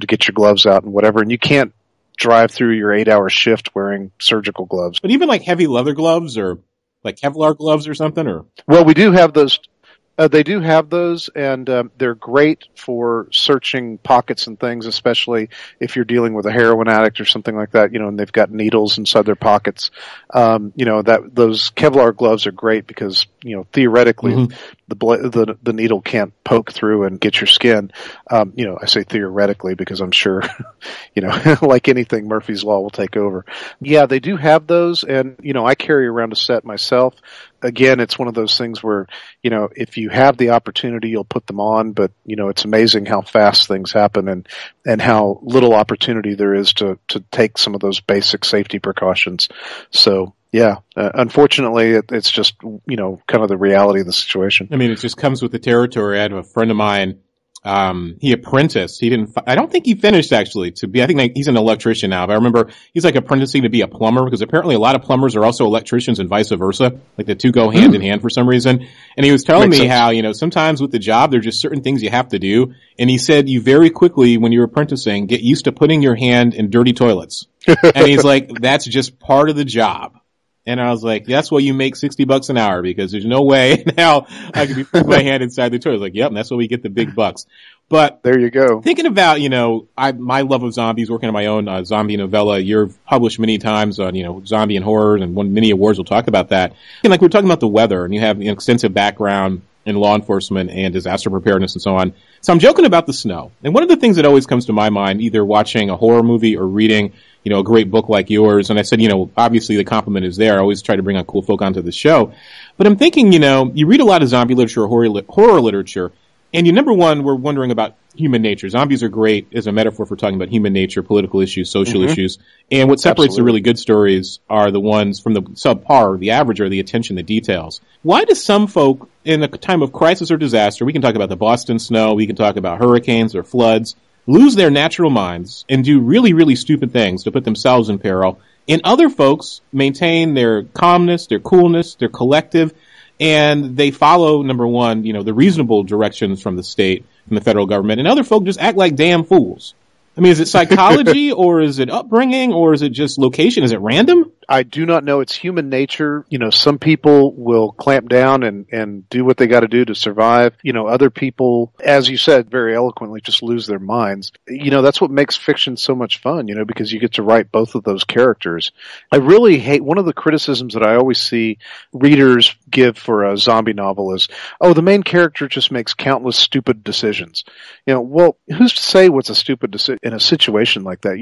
[SPEAKER 10] get your gloves out and whatever. And you can't drive through your 8-hour shift wearing surgical gloves.
[SPEAKER 1] But even like heavy leather gloves or like Kevlar gloves or something, or?
[SPEAKER 10] Well, we do have those. They do have those, and they're great for searching pockets and things, especially if you're dealing with a heroin addict or something like that, and they've got needles inside their pockets. Those Kevlar gloves are great because, theoretically, the needle can't poke through and get your skin. I say theoretically because I'm sure, like anything, Murphy's Law will take over. Yeah, they do have those, and, I carry around a set myself. Again, it's one of those things where, if you have the opportunity, you'll put them on, but, it's amazing how fast things happen and how little opportunity there is to take some of those basic safety precautions. So, yeah, unfortunately, it's just, kind of the reality of the situation.
[SPEAKER 1] I mean, it just comes with the territory. I had a friend of mine, he apprenticed. I don't think he finished actually I think he's an electrician now, but I remember he's like apprenticing to be a plumber, because apparently a lot of plumbers are also electricians and vice versa. Like the two go hand in hand for some reason. And he was telling me how, sometimes with the job, there's just certain things you have to do. And he said you very quickly, when you're apprenticing, get used to putting your hand in dirty toilets. And he's like, that's just part of the job. And I was like, that's why you make $60 an hour, because there's no way now I could be putting my hand inside the toilet. I was like, yep, and that's why we get the big bucks. But
[SPEAKER 10] there you go.
[SPEAKER 1] Thinking about, my love of zombies, working on my own zombie novella. You've published many times on, zombie and horror, and won many awards. We'll talk about that. And like we were talking about the weather, and you have an extensive background in law enforcement and disaster preparedness and so on. So I'm joking about the snow. And one of the things that always comes to my mind, either watching a horror movie or reading, a great book like yours, and I said, obviously the compliment is there. I always try to bring on cool folk onto the show. But I'm thinking, you read a lot of zombie literature or horror literature, and number one, we're wondering about human nature. Zombies are great as a metaphor for talking about human nature, political issues, social issues. And what separates the really good stories are the ones from the subpar, the average, or the attention to details. Why do some folk, in a time of crisis or disaster, we can talk about the Boston snow, we can talk about hurricanes or floods, lose their natural minds and do really, really stupid things to put themselves in peril, and other folks maintain their calmness, their coolness, their collective, and they follow, number one, the reasonable directions from the state, from the federal government, and other folk just act like damn fools. I mean, is it psychology, or is it upbringing, or is it just location? Is it random?
[SPEAKER 10] I do not know. It's human nature. Some people will clamp down and do what they got to do to survive. Other people, as you said very eloquently, just lose their minds. That's what makes fiction so much fun, because you get to write both of those characters. I really hate, one of the criticisms that I always see readers give for a zombie novel is, the main character just makes countless stupid decisions. Well, who's to say what's a stupid decision in a situation like that?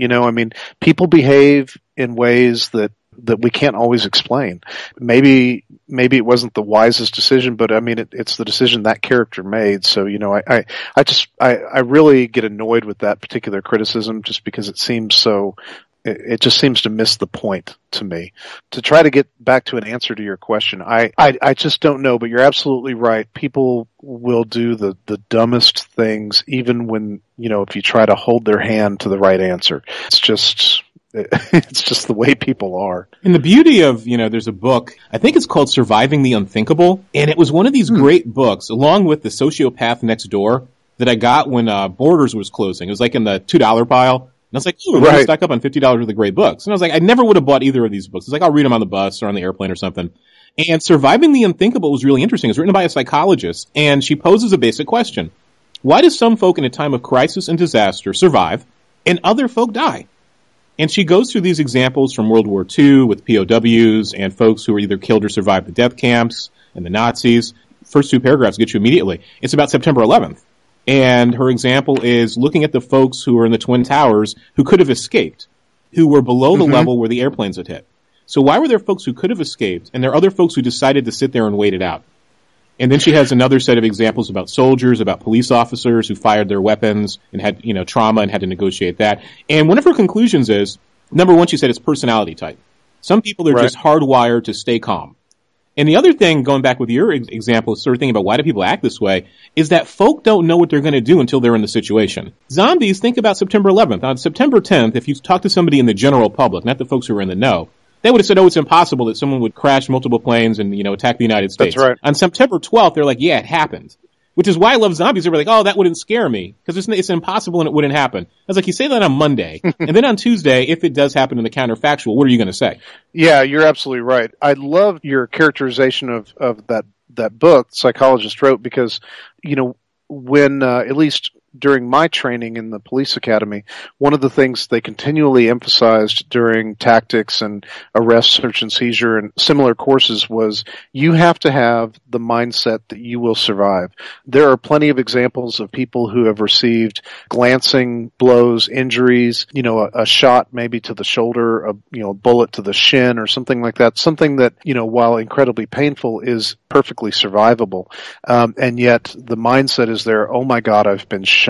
[SPEAKER 10] People behave in ways that we can't always explain. Maybe it wasn't the wisest decision, but it's the decision that character made. So, I really get annoyed with that particular criticism just because it just seems to miss the point to me. To try to get back to an answer to your question, I just don't know, but you're absolutely right. People will do the dumbest things even when, if you try to hold their hand to the right answer. It's just the way people are.
[SPEAKER 1] And the beauty of, there's a book, I think it's called Surviving the Unthinkable, and it was one of these great books, along with The Sociopath Next Door, that I got when Borders was closing. It was like in the $2 pile. And I was like, I'm going to stock up on $50 worth of great books. And I was like, I never would have bought either of these books. It's like, I'll read them on the bus or on the airplane or something. And Surviving the Unthinkable was really interesting. It's written by a psychologist, and she poses a basic question. Why do some folk in a time of crisis and disaster survive, and other folk die? And she goes through these examples from World War II with POWs and folks who were either killed or survived the death camps and the Nazis. First two paragraphs get you immediately. It's about September 11th. And her example is looking at the folks who were in the Twin Towers who could have escaped, who were below the level where the airplanes had hit. So why were there folks who could have escaped, and there are other folks who decided to sit there and wait it out? And then she has another set of examples about soldiers, about police officers who fired their weapons and had, trauma and had to negotiate that. And one of her conclusions is, number one, she said it's personality type. Some people are just hardwired to stay calm. And the other thing, going back with your example, sort of thinking about why do people act this way, is that folk don't know what they're going to do until they're in the situation. Zombies, think about September 11th. On September 10th, if you talk to somebody in the general public, not the folks who are in the know, they would have said, it's impossible that someone would crash multiple planes and, attack the United States.
[SPEAKER 10] That's right.
[SPEAKER 1] On September 12th, they're like, yeah, it happened. Which is why I love zombies. They were like, that wouldn't scare me because it's impossible and it wouldn't happen. I was like, you say that on Monday, and then on Tuesday, if it does happen in the counterfactual, what are you going to say?
[SPEAKER 10] Yeah, you're absolutely right. I love your characterization of that book the psychologist wrote because, when at least during my training in the police academy, one of the things they continually emphasized during tactics and arrest, search and seizure and similar courses was you have to have the mindset that you will survive. There are plenty of examples of people who have received glancing blows, injuries, a shot maybe to the shoulder, a bullet to the shin or something like that. Something that, while incredibly painful is perfectly survivable. And yet the mindset is there, oh my God, I've been shot.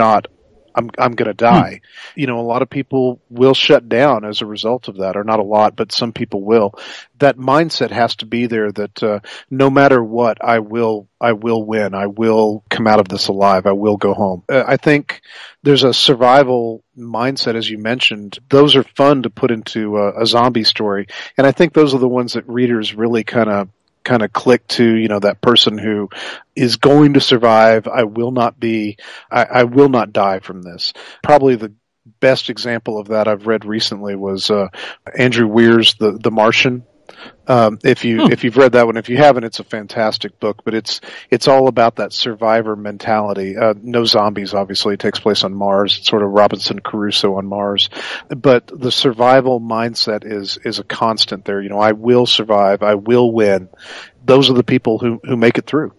[SPEAKER 10] I'm going to die. A lot of people will shut down as a result of that, or not a lot, but some people will. That mindset has to be there that no matter what, I will win. I will come out of this alive. I will go home. I think there's a survival mindset, as you mentioned. Those are fun to put into a zombie story, and I think those are the ones that readers really kind of click to, that person who is going to survive. I will not die from this. Probably the best example of that I've read recently was Andrew Weir's The Martian. If you've read that one, if you haven't, it's a fantastic book, but it's all about that survivor mentality. No zombies, obviously. It takes place on Mars. It's sort of Robinson Crusoe on Mars. But the survival mindset is a constant there. I will survive. I will win. Those are the people who make it through.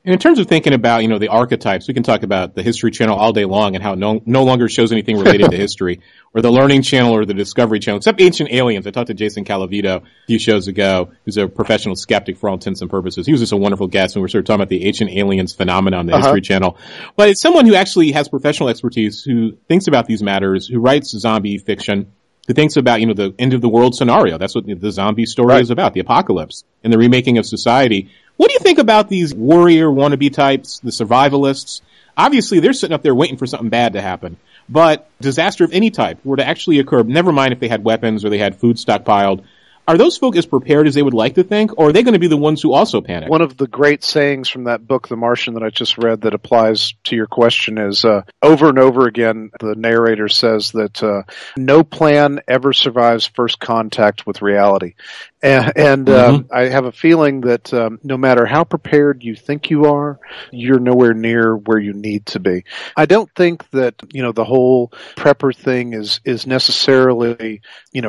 [SPEAKER 1] And in terms of thinking about, the archetypes, we can talk about the History Channel all day long and how no longer shows anything related to history, or the Learning Channel or the Discovery Channel, except Ancient Aliens. I talked to Jason Calavito a few shows ago, who's a professional skeptic for all intents and purposes. He was just a wonderful guest when we were sort of talking about the Ancient Aliens phenomenon on the History Channel. But it's someone who actually has professional expertise, who thinks about these matters, who writes zombie fiction, who thinks about, the end of the world scenario. That's what the zombie story is about, the apocalypse and the remaking of society. What do you think about these warrior wannabe types, the survivalists? Obviously, they're sitting up there waiting for something bad to happen. But disaster of any type were to actually occur, never mind if they had weapons or they had food stockpiled, are those folk as prepared as they would like to think, or are they going to be the ones who also panic?
[SPEAKER 10] One of the great sayings from that book, The Martian, that I just read that applies to your question is, over and over again, the narrator says that no plan ever survives first contact with reality. And I have a feeling that no matter how prepared you think you are, you're nowhere near where you need to be. I don't think that, the whole prepper thing is necessarily,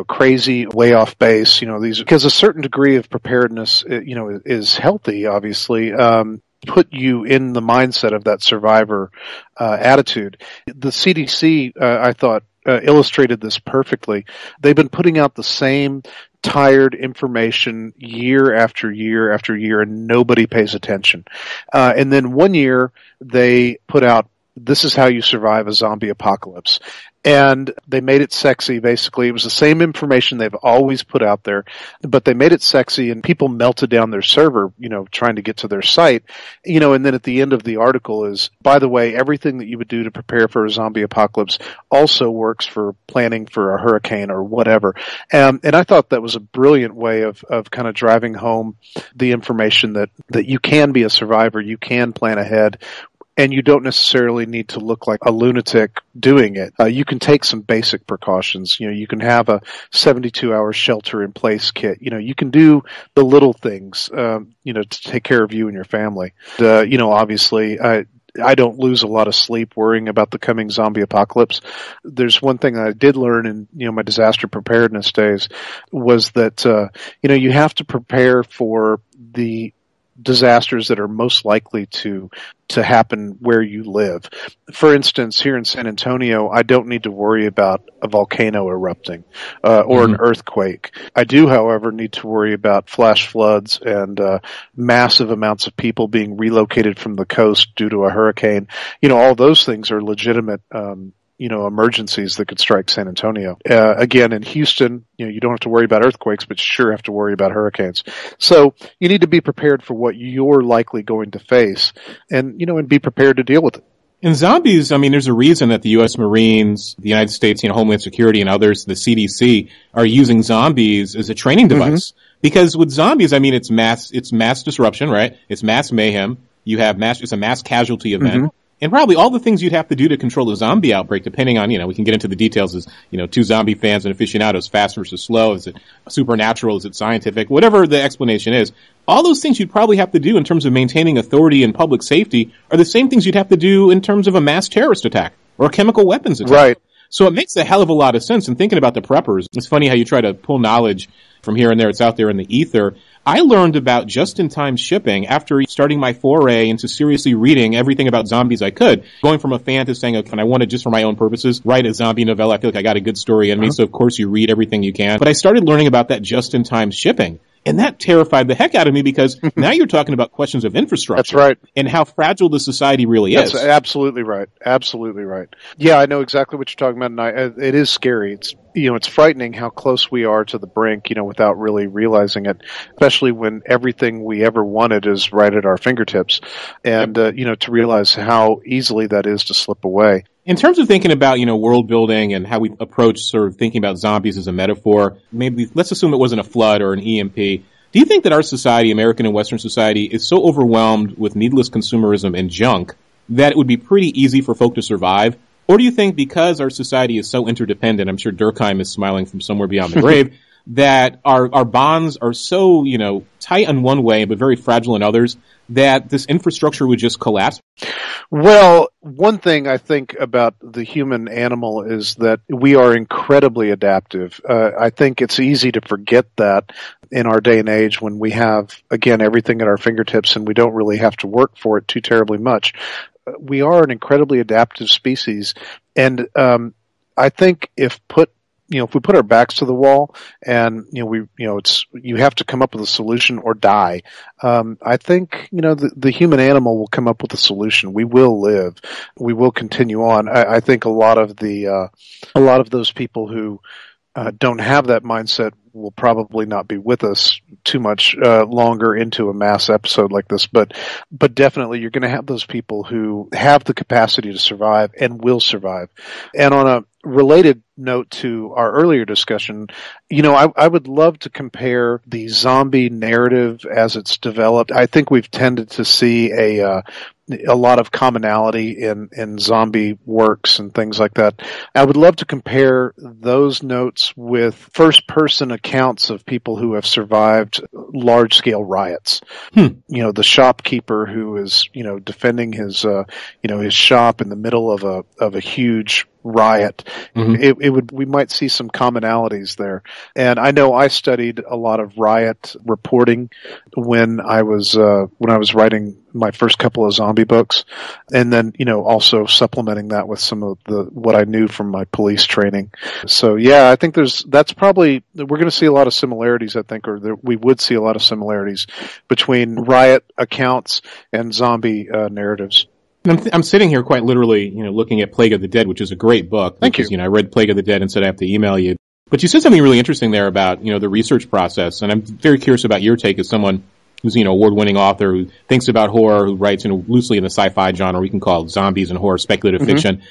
[SPEAKER 10] crazy, way off base, because a certain degree of preparedness, is healthy, obviously. Put you in the mindset of that survivor attitude. The CDC, I thought, illustrated this perfectly. They've been putting out the same tired information year after year after year, and nobody pays attention. And then one year they put out, this is how you survive a zombie apocalypse. And they made it sexy, basically. It was the same information they've always put out there, but they made it sexy, and people melted down their server, trying to get to their site. And then at the end of the article is, by the way, everything that you would do to prepare for a zombie apocalypse also works for planning for a hurricane or whatever. And I thought that was a brilliant way of kind of driving home the information that you can be a survivor, you can plan ahead, and you don't necessarily need to look like a lunatic doing it. You can take some basic precautions. You can have a 72-hour shelter-in-place kit. You can do the little things, to take care of you and your family. Obviously, I don't lose a lot of sleep worrying about the coming zombie apocalypse. There's one thing that I did learn in, my disaster preparedness days was that, you have to prepare for the disasters that are most likely to happen where you live. For instance, here in San Antonio, I don't need to worry about a volcano erupting or an earthquake. I do, however, need to worry about flash floods and massive amounts of people being relocated from the coast due to a hurricane. All those things are legitimate emergencies that could strike San Antonio. Again, in Houston, you don't have to worry about earthquakes, but you sure have to worry about hurricanes. So you need to be prepared for what you're likely going to face and be prepared to deal with it.
[SPEAKER 1] In zombies, there's a reason that the U.S. Marines, the United States, Homeland Security, and others, the CDC, are using zombies as a training device. Because with zombies, it's mass disruption, right? It's mass mayhem. It's a mass casualty event. And probably all the things you'd have to do to control a zombie outbreak, depending on, we can get into the details as, two zombie fans and aficionados, fast versus slow, is it supernatural, is it scientific, whatever the explanation is. All those things you'd probably have to do in terms of maintaining authority and public safety are the same things you'd have to do in terms of a mass terrorist attack or a chemical weapons attack.
[SPEAKER 10] Right.
[SPEAKER 1] So it makes a hell of a lot of sense. And thinking about the preppers, it's funny how you try to pull knowledge from here and there. It's out there in the ether. I learned about just-in-time shipping after starting my foray into seriously reading everything about zombies I could. Going from a fan to saying, okay, I want to, just for my own purposes, write a zombie novella. I feel like I got a good story in me, so of course you read everything you can. But I started learning about that just-in-time shipping. And that terrified the heck out of me because now you're talking about questions of infrastructure.
[SPEAKER 10] That's right.
[SPEAKER 1] And how fragile the society really is.
[SPEAKER 10] That's absolutely right. Absolutely right. Yeah, I know exactly what you're talking about, and it is scary. It's frightening how close we are to the brink, without really realizing it, especially when everything we ever wanted is right at our fingertips. And, to realize how easily that is to slip away.
[SPEAKER 1] In terms of thinking about, world building and how we approach sort of thinking about zombies as a metaphor, maybe let's assume it wasn't a flood or an EMP. Do you think that our society, American and Western society, is so overwhelmed with needless consumerism and junk that it would be pretty easy for folk to survive? Or do you think because our society is so interdependent, I'm sure Durkheim is smiling from somewhere beyond the grave, that our bonds are so, tight in one way but very fragile in others, that this infrastructure would just collapse?
[SPEAKER 10] Well, one thing I think about the human animal is that we are incredibly adaptive. I think it's easy to forget that in our day and age when we have, again, everything at our fingertips and we don't really have to work for it too terribly much. We are an incredibly adaptive species, and I think if we put our backs to the wall and, you have to come up with a solution or die. I think, the human animal will come up with a solution. We will live. We will continue on. I think a lot of those people who don't have that mindset will probably not be with us too much longer into a mass episode like this, but definitely you're going to have those people who have the capacity to survive and will survive. And on related note to our earlier discussion, I would love to compare the zombie narrative as it's developed. I think we've tended to see a lot of commonality in zombie works and things like that. I would love to compare those notes with first-person accounts of people who have survived large-scale riots. The shopkeeper who is, defending his shop in the middle of a huge riot. We might see some commonalities there. And I know I studied a lot of riot reporting when I was writing my first couple of zombie books, and then also supplementing that with some of what I knew from my police training. So yeah, I think that's probably, we're going to see a lot of similarities, I think, we would see a lot of similarities between riot accounts and zombie narratives.
[SPEAKER 1] I'm sitting here quite literally, looking at Plague of the Dead, which is a great book.
[SPEAKER 10] Thank you.
[SPEAKER 1] I read Plague of the Dead and said I have to email you. But you said something really interesting there about, the research process. And I'm very curious about your take as someone who's, award-winning author who thinks about horror, who writes, loosely in the sci-fi genre. We can call it zombies and horror, speculative fiction.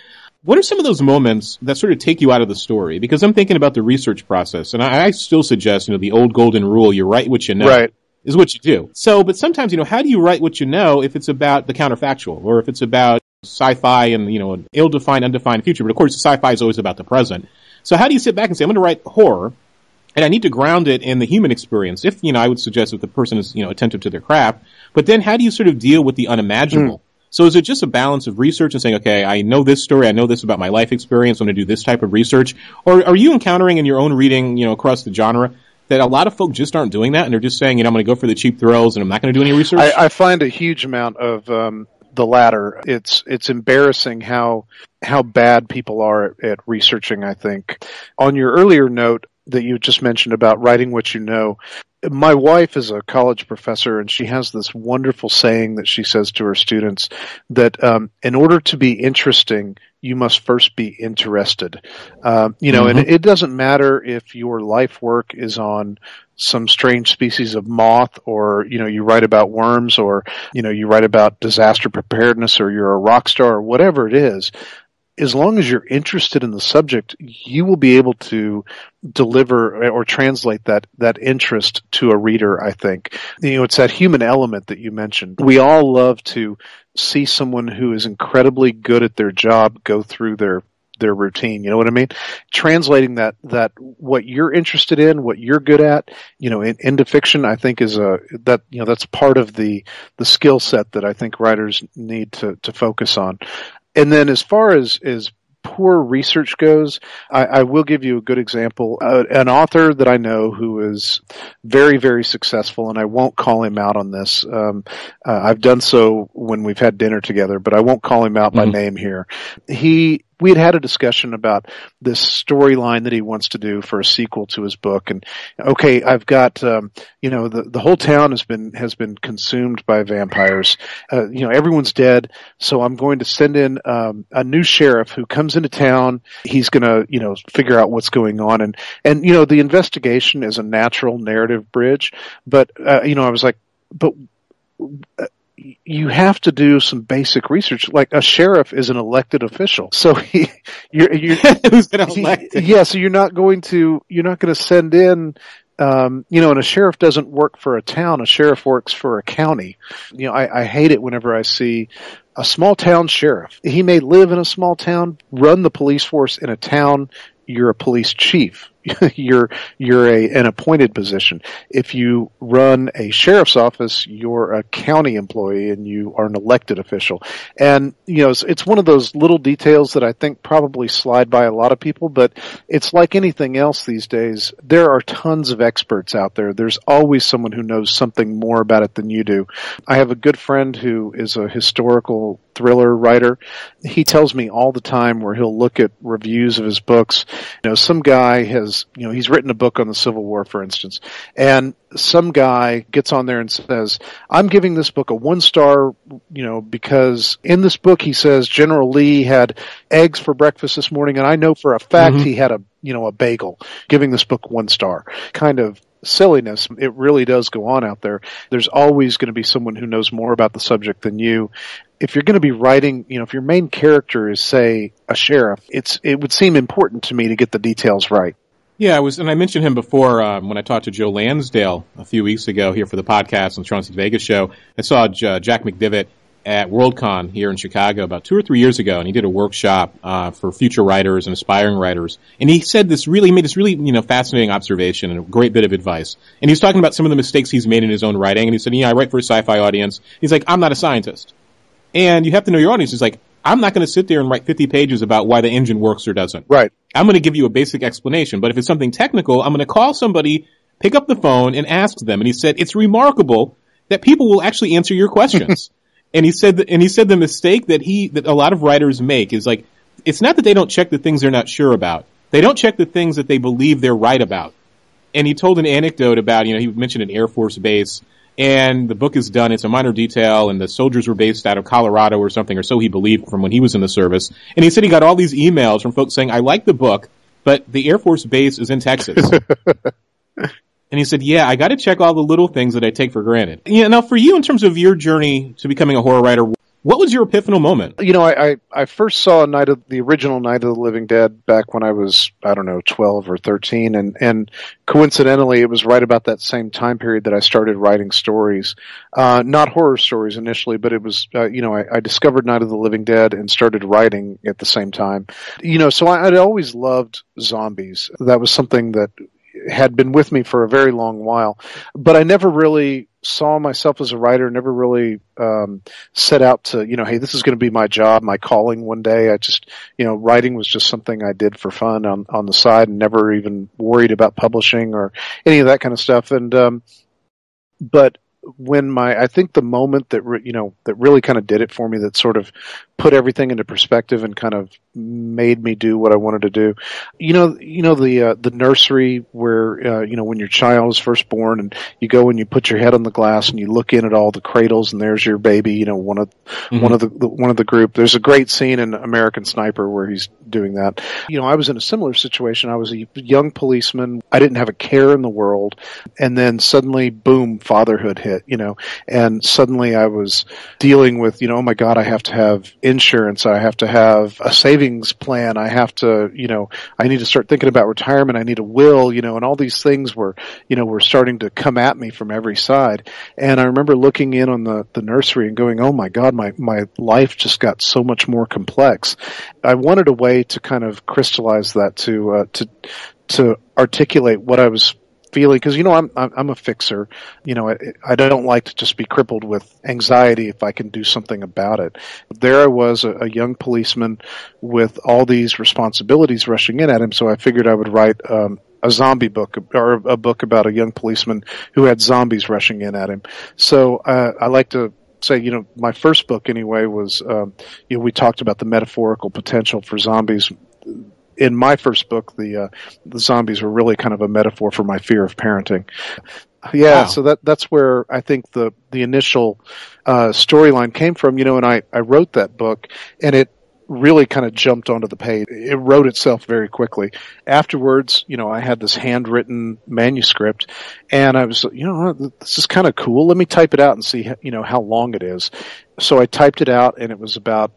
[SPEAKER 1] What are some of those moments that sort of take you out of the story? Because I'm thinking about the research process. And I still suggest, the old golden rule, you write what you know.
[SPEAKER 10] Right.
[SPEAKER 1] Is what you do. So, but sometimes, how do you write what you know if it's about the counterfactual or if it's about sci-fi and, an ill-defined, undefined future? But of course, sci-fi is always about the present. So how do you sit back and say, I'm going to write horror and I need to ground it in the human experience? If, I would suggest if the person is, attentive to their craft, but then how do you sort of deal with the unimaginable? So is it just a balance of research and saying, okay, I know this story, I know this about my life experience, I'm going to do this type of research? Or are you encountering in your own reading, across the genre, that a lot of folk just aren't doing that, and they're just saying, I'm going to go for the cheap thrills, and I'm not going to do any research?
[SPEAKER 10] I find a huge amount of the latter. It's embarrassing how bad people are at researching, I think. On your earlier note that you just mentioned about writing what you know, my wife is a college professor, and she has this wonderful saying that she says to her students that in order to be interesting, you must first be interested. And it doesn't matter if your life work is on some strange species of moth, or, you write about worms, or, you write about disaster preparedness, or you're a rock star, or whatever it is. As long as you're interested in the subject, you will be able to deliver or translate that interest to a reader, I think. It's that human element that you mentioned. We all love to see someone who is incredibly good at their job go through their routine. You know what I mean? Translating that what you're interested in, what you're good at, into fiction, I think is that's part of the skill set that I think writers need to focus on. And then as far as poor research goes, I will give you a good example. An author that I know who is very, very successful, and I won't call him out on this. I've done so when we've had dinner together, but I won't call him out by name here. We had a discussion about this storyline that he wants to do for a sequel to his book. And okay, I've got, the whole town has been consumed by vampires. Everyone's dead. So I'm going to send in, a new sheriff who comes into town. He's going to, figure out what's going on. And, the investigation is a natural narrative bridge. But, I was like, but, you have to do some basic research. Like a sheriff is an elected official, so you're
[SPEAKER 1] who's been elected.
[SPEAKER 10] Yeah, so you're not going to send in, and a sheriff doesn't work for a town. A sheriff works for a county. I hate it whenever I see a small town sheriff. He may live in a small town, run the police force in a town. You're a police chief. You're an appointed position. If you run a sheriff's office, you're a county employee and you are an elected official. And, it's one of those little details that I think probably slide by a lot of people, but it's like anything else these days. There are tons of experts out there. There's always someone who knows something more about it than you do. I have a good friend who is a historical thriller writer. He tells me all the time where he'll look at reviews of his books. Some guy has, he's written a book on the Civil War, for instance, and some guy gets on there and says, I'm giving this book a 1-star, because in this book he says General Lee had eggs for breakfast this morning, and I know for a fact he had a bagel, giving this book 1 star. Kind of silliness. It really does go on out there. There's always going to be someone who knows more about the subject than you. if you're going to be writing, if your main character is, say, a sheriff, it would seem important to me to get the details right.
[SPEAKER 1] Yeah, and I mentioned him before when I talked to Joe Lansdale a few weeks ago here for the podcast on the Chauncey DeVega Show. I saw Jack McDivitt at Worldcon here in Chicago about 2 or 3 years ago, and he did a workshop for future writers and aspiring writers. And he said made this really fascinating observation and a great bit of advice. And he's talking about some of the mistakes he's made in his own writing. And he said, I write for a sci-fi audience. He's like, I'm not a scientist. And you have to know your audience. He's like, I'm not going to sit there and write 50 pages about why the engine works or doesn't.
[SPEAKER 10] Right.
[SPEAKER 1] I'm going to give you a basic explanation. But if it's something technical, I'm going to call somebody, pick up the phone, and ask them. And he said, it's remarkable that people will actually answer your questions. And he said the mistake that a lot of writers make is like, it's not that they don't check the things they're not sure about. They don't check the things that they believe they're right about. And he told an anecdote about, he mentioned an Air Force base, and the book is done. It's a minor detail, and the soldiers were based out of Colorado or something, or so he believed from when he was in the service. And he said he got all these emails from folks saying, I like the book, but the Air Force base is in Texas. And he said, I got to check all the little things that I take for granted. Now for you, in terms of your journey to becoming a horror writer, what was your epiphanal moment?
[SPEAKER 10] I first saw the original Night of the Living Dead back when I was, 12 or 13. And coincidentally, it was right about that same time period that I started writing stories. Not horror stories initially, but it was, I discovered Night of the Living Dead and started writing at the same time. So I'd always loved zombies. That was something that had been with me for a very long while, but I never really saw myself as a writer, never really set out to, hey, this is going to be my job, my calling one day. I just, writing was just something I did for fun on the side and never even worried about publishing or any of that kind of stuff. And, but when I think the moment that really kind of did it for me, that sort of put everything into perspective and kind of made me do what I wanted to do. The nursery where, when your child is first born and you go and you put your head on the glass and you look in at all the cradles and there's your baby, one of the group. There's a great scene in American Sniper where he's doing that. I was in a similar situation. I was a young policeman. I didn't have a care in the world. And then suddenly, boom, fatherhood hit, and suddenly I was dealing with, oh my God, I have to have insurance. I have to have a savings plan. I have to, I need to start thinking about retirement. I need a will, and all these things were starting to come at me from every side. And I remember looking in on the nursery and going, oh my God, my life just got so much more complex. I wanted a way to kind of crystallize that to articulate what I was feeling, because I'm a fixer. I don't like to just be crippled with anxiety if I can do something about it. There I was, a young policeman with all these responsibilities rushing in at him, so I figured I would write a zombie book, or a book about a young policeman who had zombies rushing in at him. So I like to say, my first book anyway was, we talked about the metaphorical potential for zombies. In my first book, the zombies were really kind of a metaphor for my fear of parenting. Yeah, wow. So that's where I think the initial storyline came from, and I wrote that book, and it really kind of jumped onto the page. It wrote itself very quickly. Afterwards, I had this handwritten manuscript, and I was, this is kind of cool. Let me type it out and see, how long it is. So I typed it out, and it was about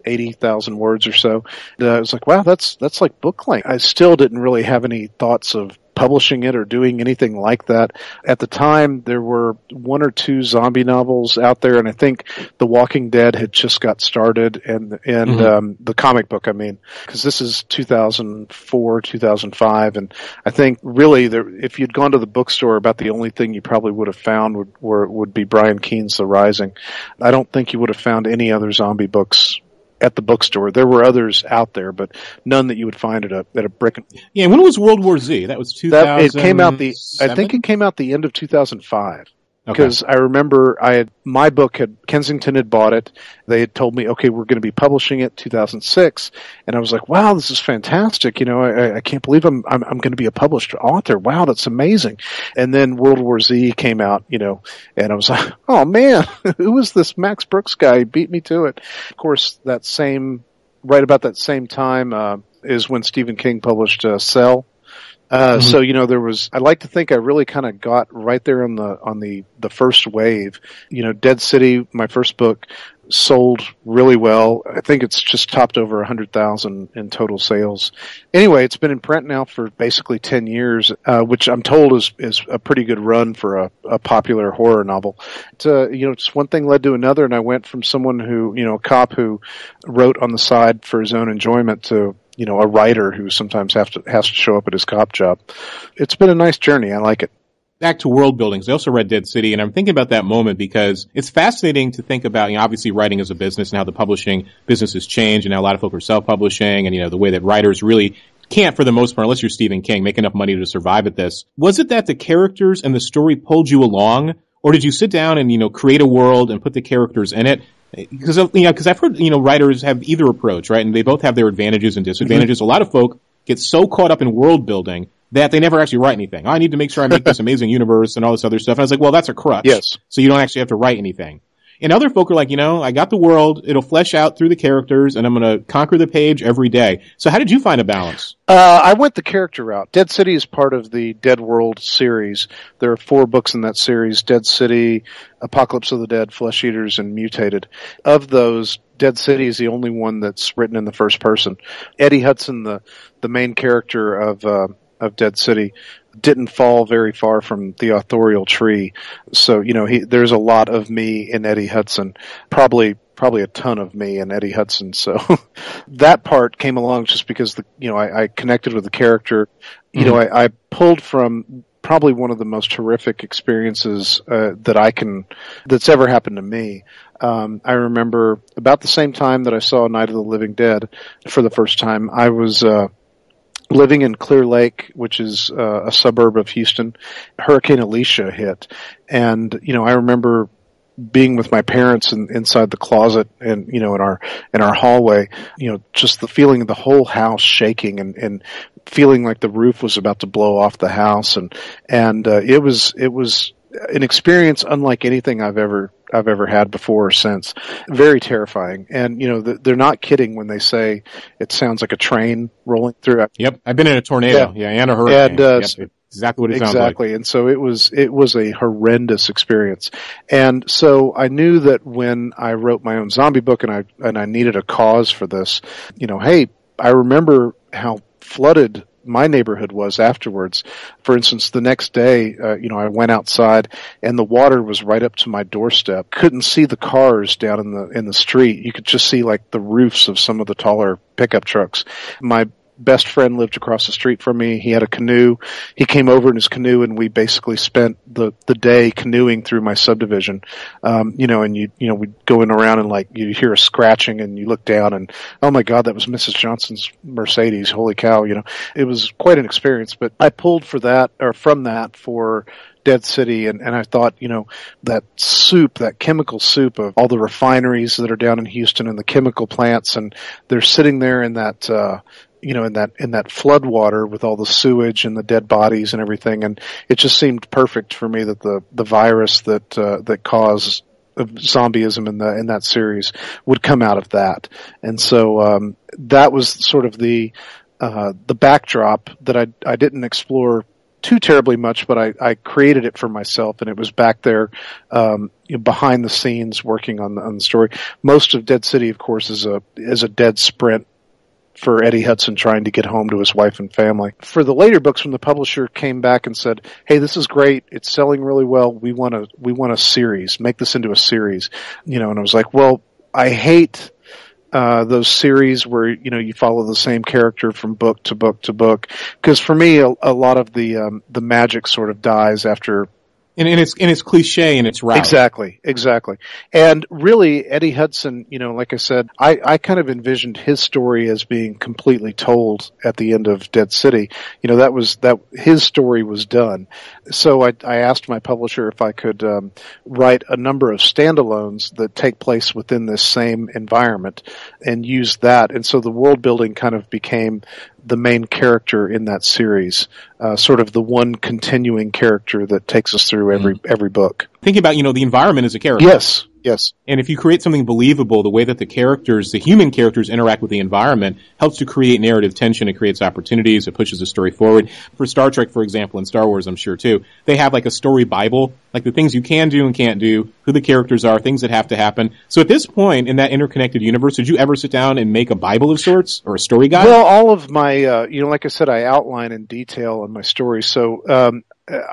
[SPEAKER 10] 80,000 words or so. I was like, wow, that's like book length. I still didn't really have any thoughts of publishing it or doing anything like that. At the time, there were 1 or 2 zombie novels out there, and I think The Walking Dead had just got started, and the comic book, because this is 2004, 2005, and I think really if you'd gone to the bookstore, about the only thing you probably would have found would be Brian Keene's The Rising. I don't think you would have found any other zombie books at the bookstore. There were others out there, but none that you would find at a brick.
[SPEAKER 1] Yeah, when was World War Z? That was 2000.
[SPEAKER 10] It came out I think it came out the end of 2005. Because I remember my book Kensington had bought it. They had told me, okay, we're going to be publishing it 2006. And I was like, wow, this is fantastic. I can't believe I'm going to be a published author. Wow, that's amazing. And then World War Z came out, and I was like, oh man, who is this Max Brooks guy? He beat me to it. Of course, right about that same time, is when Stephen King published Cell. So, I'd like to think I really kind of got right there on the first wave. Dead City, my first book, sold really well. I think it's just topped over 100,000 in total sales. Anyway, it's been in print now for basically 10 years, which I'm told is a pretty good run for a popular horror novel. Just one thing led to another, and I went from someone who, a cop who wrote on the side for his own enjoyment to, a writer who sometimes has to show up at his cop job. It's been a nice journey. I like it.
[SPEAKER 1] Back to world buildings. I also read Dead City, and I'm thinking about that moment because it's fascinating to think about, obviously writing as a business and how the publishing business has changed, and how a lot of folk are self-publishing, and, the way that writers really can't, for the most part, unless you're Stephen King, make enough money to survive at this. Was it that the characters and the story pulled you along, or did you sit down and, create a world and put the characters in it? Because I've heard, writers have either approach, right? And they both have their advantages and disadvantages. Mm-hmm. A lot of folk get so caught up in world building that they never actually write anything. I need to make sure I make this amazing universe and all this other stuff. And I was like, well, that's a crutch.
[SPEAKER 10] Yes.
[SPEAKER 1] So you don't actually have to write anything. And other folk are like, I got the world. It'll flesh out through the characters, and I'm going to conquer the page every day. So how did you find a balance?
[SPEAKER 10] I went the character route. Dead City is part of the Dead World series. There are 4 books in that series: Dead City, Apocalypse of the Dead, Flesh Eaters, and Mutated. Of those, Dead City is the only one that's written in the first person. Eddie Hudson, the main character of Dead City, didn't fall very far from the authorial tree. So, there's a lot of me in Eddie Hudson. Probably a ton of me in Eddie Hudson. So that part came along just because I connected with the character. Mm-hmm. I pulled from probably one of the most horrific experiences that's ever happened to me. I remember about the same time that I saw Night of the Living Dead for the first time, I was living in Clear Lake, which is a suburb of Houston. Hurricane Alicia hit, and I remember being with my parents inside the closet and in our hallway, just the feeling of the whole house shaking and feeling like the roof was about to blow off the house, and it was an experience unlike anything I've ever had before or since. Very terrifying. And, they're not kidding when they say it sounds like a train rolling through.
[SPEAKER 1] Yep. I've been in a tornado. Yeah. And a hurricane.
[SPEAKER 10] And,
[SPEAKER 1] exactly what it sounds like.
[SPEAKER 10] Exactly. And so it was a horrendous experience. And so I knew that when I wrote my own zombie book and I needed a cause for this, hey, I remember how flooded my neighborhood was afterwards. For instance, the next day, I went outside and the water was right up to my doorstep. Couldn't see the cars down in the street. You could just see like the roofs of some of the taller pickup trucks. My best friend lived across the street from me. He had a canoe. He came over in his canoe and we basically spent the day canoeing through my subdivision. And we'd go in around and like you hear a scratching and you look down and, oh my God, that was Mrs. Johnson's Mercedes. Holy cow. It was quite an experience, but I pulled from that for Dead City, and I thought, that soup, that chemical soup of all the refineries that are down in Houston and the chemical plants, and they're sitting there in that, in that flood water with all the sewage and the dead bodies and everything, and it just seemed perfect for me that the virus that caused zombieism in that series would come out of that, and so that was sort of the backdrop that I didn't explore too terribly much, but I created it for myself, and it was back there behind the scenes working on the story. Most of Dead City, of course, is a dead sprint for Eddie Hudson trying to get home to his wife and family. For the later books, when the publisher came back and said, "Hey, this is great. It's selling really well. We want a series. Make this into a series." And I was like, "Well, I hate those series where you follow the same character from book to book to book, because for me a lot of the magic sort of dies after."
[SPEAKER 1] And it's cliche and it's route.
[SPEAKER 10] Exactly. And really, Eddie Hudson, like I said, I kind of envisioned his story as being completely told at the end of Dead City. That his story was done. So I asked my publisher if I could write a number of standalones that take place within this same environment and use that. And so the world building kind of became the main character in that series, sort of the one continuing character that takes us through every book.
[SPEAKER 1] Thinking about, the environment as a character.
[SPEAKER 10] Yes. Yes.
[SPEAKER 1] And if you create something believable, the way that the human characters interact with the environment helps to create narrative tension. It creates opportunities. It pushes the story forward. For Star Trek, for example, and Star Wars, I'm sure too, they have like a story Bible, like the things you can do and can't do, who the characters are, things that have to happen. So at this point in that interconnected universe, did you ever sit down and make a Bible of sorts or a story guide?
[SPEAKER 10] Well, all of my, like I said, I outline in detail in my story. So,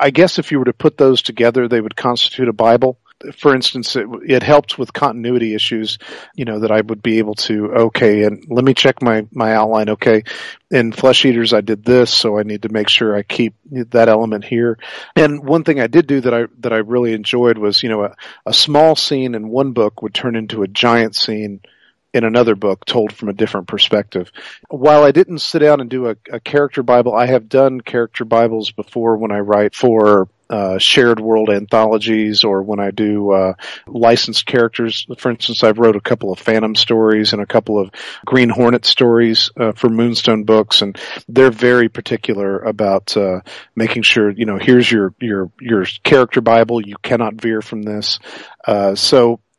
[SPEAKER 10] I guess if you were to put those together, they would constitute a Bible. For instance, it helped with continuity issues, that I would be able to, okay, and let me check my outline. Okay, in Flesh Eaters, I did this, so I need to make sure I keep that element here. And one thing I did do that I really enjoyed was, a small scene in one book would turn into a giant scene in another book told from a different perspective. While I didn't sit down and do a character Bible, I have done character Bibles before when I write for shared world anthologies or when I do licensed characters. For instance, I've wrote a couple of Phantom stories and a couple of Green Hornet stories for Moonstone Books, and they're very particular about making sure, here's your character Bible. You cannot veer from this.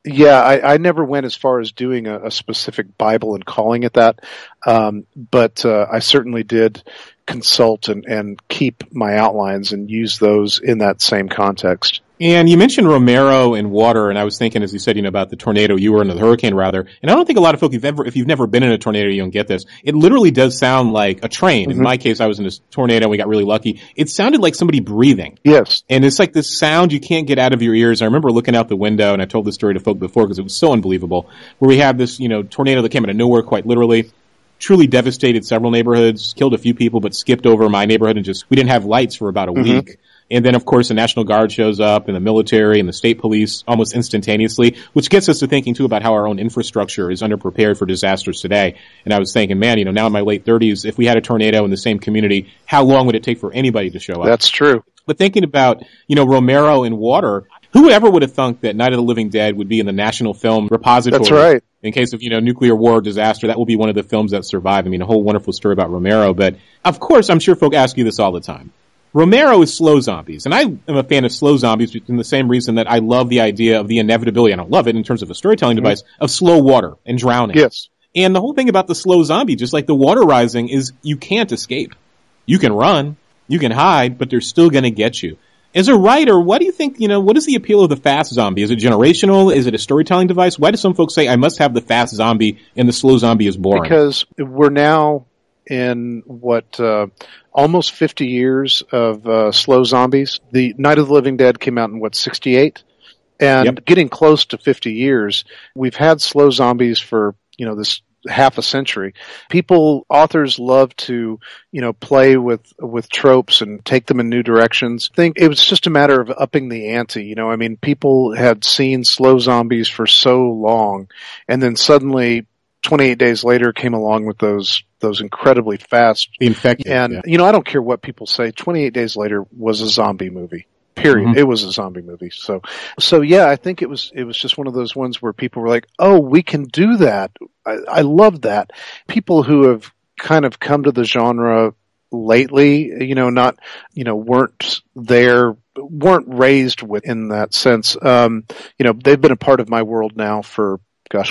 [SPEAKER 10] Yeah, I never went as far as doing a specific Bible and calling it that, but I certainly did consult and keep my outlines and use those in that same context.
[SPEAKER 1] And you mentioned Romero and water, and I was thinking, as you said, about the tornado. You were in the hurricane, rather. And I don't think a lot of folk, if you've never been in a tornado, you don't get this. It literally does sound like a train. Mm-hmm. In my case, I was in a tornado, and we got really lucky. It sounded like somebody breathing.
[SPEAKER 10] Yes.
[SPEAKER 1] And it's like this sound you can't get out of your ears. I remember looking out the window, and I told this story to folk before because it was so unbelievable, where we had this, tornado that came out of nowhere, quite literally. Truly devastated several neighborhoods, killed a few people, but skipped over my neighborhood and we didn't have lights for about a week. And then, of course, the National Guard shows up and the military and the state police almost instantaneously, which gets us to thinking, too, about how our own infrastructure is underprepared for disasters today. And I was thinking, man, now in my late 30s, if we had a tornado in the same community, how long would it take for anybody to show up?
[SPEAKER 10] That's true.
[SPEAKER 1] But thinking about, Romero and water, whoever would have thunk that Night of the Living Dead would be in the National Film Repository?
[SPEAKER 10] That's right.
[SPEAKER 1] In case of, nuclear war or disaster, that will be one of the films that survive. I mean, a whole wonderful story about Romero. But, of course, I'm sure folk ask you this all the time. Romero is slow zombies, and I am a fan of slow zombies in the same reason that I love the idea of the inevitability, I don't love it in terms of a storytelling device, of slow water and drowning.
[SPEAKER 10] Yes.
[SPEAKER 1] And the whole thing about the slow zombie, just like the water rising, is you can't escape. You can run, you can hide, but they're still going to get you. As a writer, what do you think, what is the appeal of the fast zombie? Is it generational? Is it a storytelling device? Why do some folks say I must have the fast zombie and the slow zombie is boring?
[SPEAKER 10] Because we're now in almost 50 years of slow zombies. The Night of the Living Dead came out in 68? And getting close to 50 years, we've had slow zombies for, this half a century. Authors love to, play with tropes and take them in new directions. I think it was just a matter of upping the ante. People had seen slow zombies for so long, and then suddenly 28 days later came along with those incredibly fast.
[SPEAKER 1] The Infected.
[SPEAKER 10] And, I don't care what people say. 28 days later was a zombie movie. Period. Mm-hmm. It was a zombie movie. So yeah, I think it was just one of those ones where people were like, oh, we can do that. I love that. People who have kind of come to the genre lately, weren't raised in that sense. They've been a part of my world now for,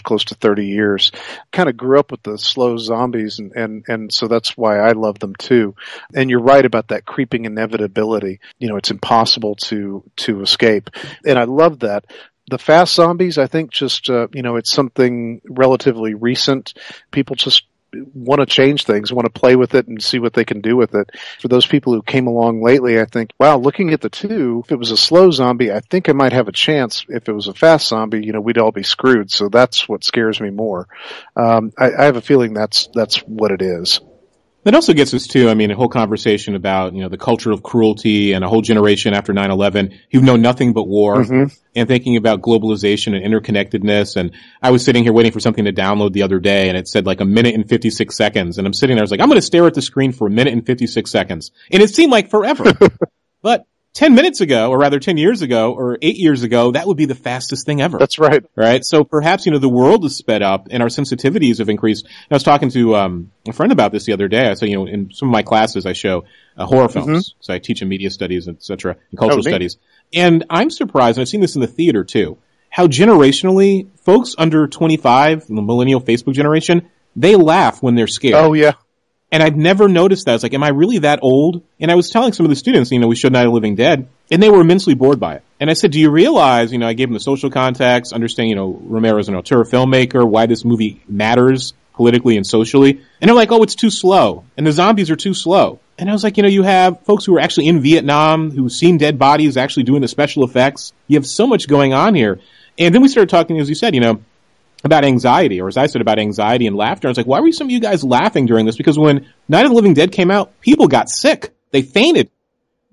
[SPEAKER 10] close to 30 years. Kind of grew up with the slow zombies, and so that's why I love them too. And you're right about that creeping inevitability. It's impossible to escape. And I love that. The fast zombies, I think it's something relatively recent. People just want to change things, want to play with it and see what they can do with it. For those people who came along lately, I think, wow, looking at the two, if it was a slow zombie, I think I might have a chance. If it was a fast zombie, we'd all be screwed. So that's what scares me more. I have a feeling that's what it is.
[SPEAKER 1] That also gets us to, a whole conversation about, the culture of cruelty and a whole generation after 9/11 who've known nothing but war, and thinking about globalization and interconnectedness. And I was sitting here waiting for something to download the other day, and it said like 1 minute and 56 seconds. And I'm sitting there, I was like, I'm going to stare at the screen for 1 minute and 56 seconds. And it seemed like forever. But 10 minutes ago, or rather 10 years ago, or 8 years ago, that would be the fastest thing ever.
[SPEAKER 10] That's right.
[SPEAKER 1] Right? So perhaps, the world has sped up and our sensitivities have increased. And I was talking to a friend about this the other day. I said, in some of my classes, I show horror films. So I teach in media studies, et cetera, and cultural studies. And I'm surprised, and I've seen this in the theater too, how generationally folks under 25, the millennial Facebook generation, they laugh when they're scared.
[SPEAKER 10] Oh, yeah.
[SPEAKER 1] And I've never noticed that. I was like, am I really that old? And I was telling some of the students, we showed Night of the Living Dead, and they were immensely bored by it. And I said, do you realize, I gave them the social context, understand, Romero's an auteur filmmaker, why this movie matters politically and socially. And they're like, oh, it's too slow. And the zombies are too slow. And I was like, you have folks who are actually in Vietnam, who've seen dead bodies actually doing the special effects. You have so much going on here. And then we started talking, as you said, about anxiety, or as I said, about anxiety and laughter. I was like, why were some of you guys laughing during this? Because when Night of the Living Dead came out, people got sick. They fainted.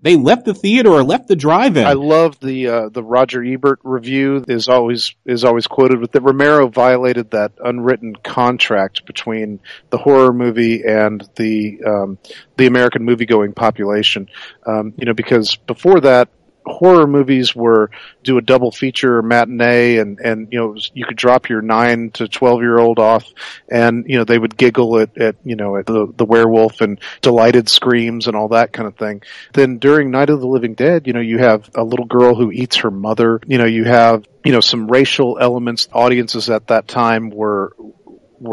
[SPEAKER 1] They left the theater or left the drive-in.
[SPEAKER 10] I love the Roger Ebert review is always quoted with that Romero violated that unwritten contract between the horror movie and the American movie-going population. Because before that, horror movies were do a double feature matinee and you could drop your 9 to 12-year-old off and they would giggle at the werewolf and delighted screams and all that kind of thing. Then during Night of the Living Dead, you have a little girl who eats her mother. You have some racial elements. Audiences at that time were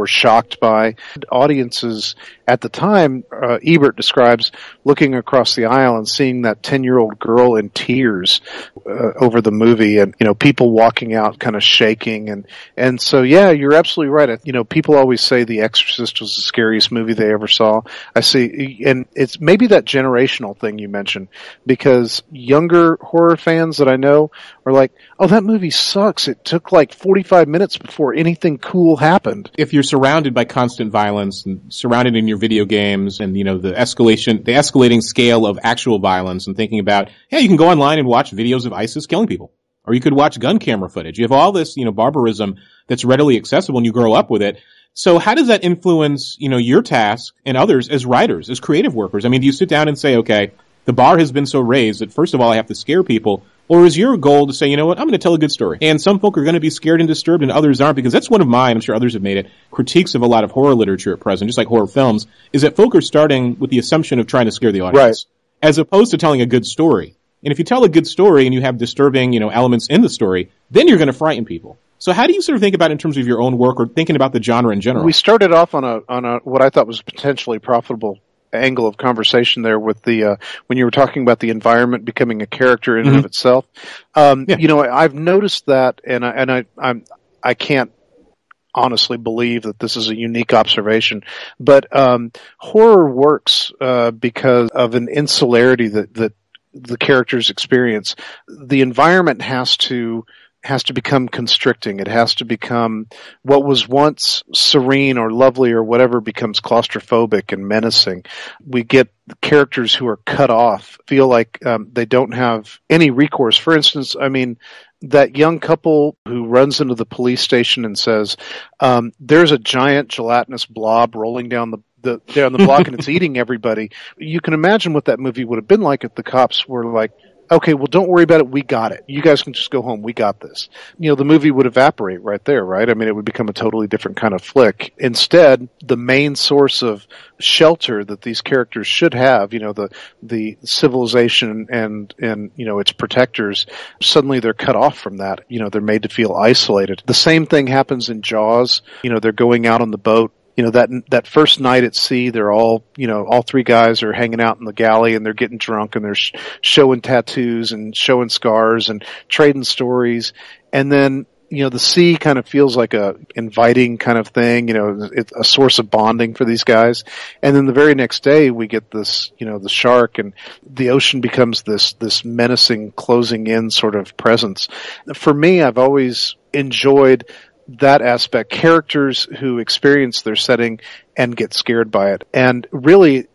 [SPEAKER 10] shocked by. Audiences at the time, Ebert describes looking across the aisle and seeing that 10-year-old girl in tears over the movie, and people walking out kind of shaking, and so yeah, you're absolutely right. People always say The Exorcist was the scariest movie they ever saw. I see, and it's maybe that generational thing you mentioned, because younger horror fans that I know are like, oh, that movie sucks. It took like 45 minutes before anything cool happened.
[SPEAKER 1] If you're surrounded by constant violence and surrounded in your video games and, the escalating scale of actual violence, and thinking about, you can go online and watch videos of ISIS killing people. Or you could watch gun camera footage. You have all this, barbarism that's readily accessible and you grow up with it. So how does that influence, your task and others as writers, as creative workers? I mean, do you sit down and say, okay, the bar has been so raised that first of all I have to scare people? Or is your goal to say, you know what, I'm going to tell a good story? And some folk are going to be scared and disturbed and others aren't, because that's one of mine, I'm sure others have made it, critiques of a lot of horror literature at present, just like horror films, is that folk are starting with the assumption of trying to scare the audience. Right. As opposed to telling a good story. And if you tell a good story and you have disturbing, elements in the story, then you're going to frighten people. So how do you sort of think about it in terms of your own work or thinking about the genre in general?
[SPEAKER 10] We started off on a what I thought was potentially profitable angle of conversation there with the when you were talking about the environment becoming a character in and of itself. I've noticed that, and I can't honestly believe that this is a unique observation, but horror works because of an insularity that the characters experience. The environment has to become constricting. It has to become what was once serene or lovely or whatever becomes claustrophobic and menacing. We get characters who are cut off, feel like they don't have any recourse. For instance, that young couple who runs into the police station and says, there's a giant gelatinous blob rolling down the block and it's eating everybody. You can imagine what that movie would have been like if the cops were like, okay, well, don't worry about it. We got it. You guys can just go home. We got this. The movie would evaporate right there, right? It would become a totally different kind of flick. Instead, the main source of shelter that these characters should have, the civilization and its protectors, suddenly they're cut off from that. They're made to feel isolated. The same thing happens in Jaws. They're going out on the boat. That first night at sea, they're all three guys are hanging out in the galley and they're getting drunk and they're showing tattoos and showing scars and trading stories. And then, the sea kind of feels like a inviting kind of thing, it's a source of bonding for these guys. And then the very next day we get this, the shark, and the ocean becomes this menacing closing in sort of presence. For me, I've always enjoyed that aspect, characters who experience their setting and get scared by it. And really,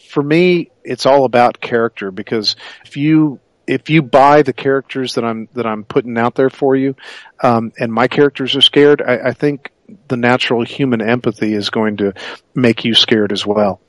[SPEAKER 10] for me, it's all about character, because if you buy the characters that I'm putting out there for you, and my characters are scared, I think the natural human empathy is going to make you scared as well.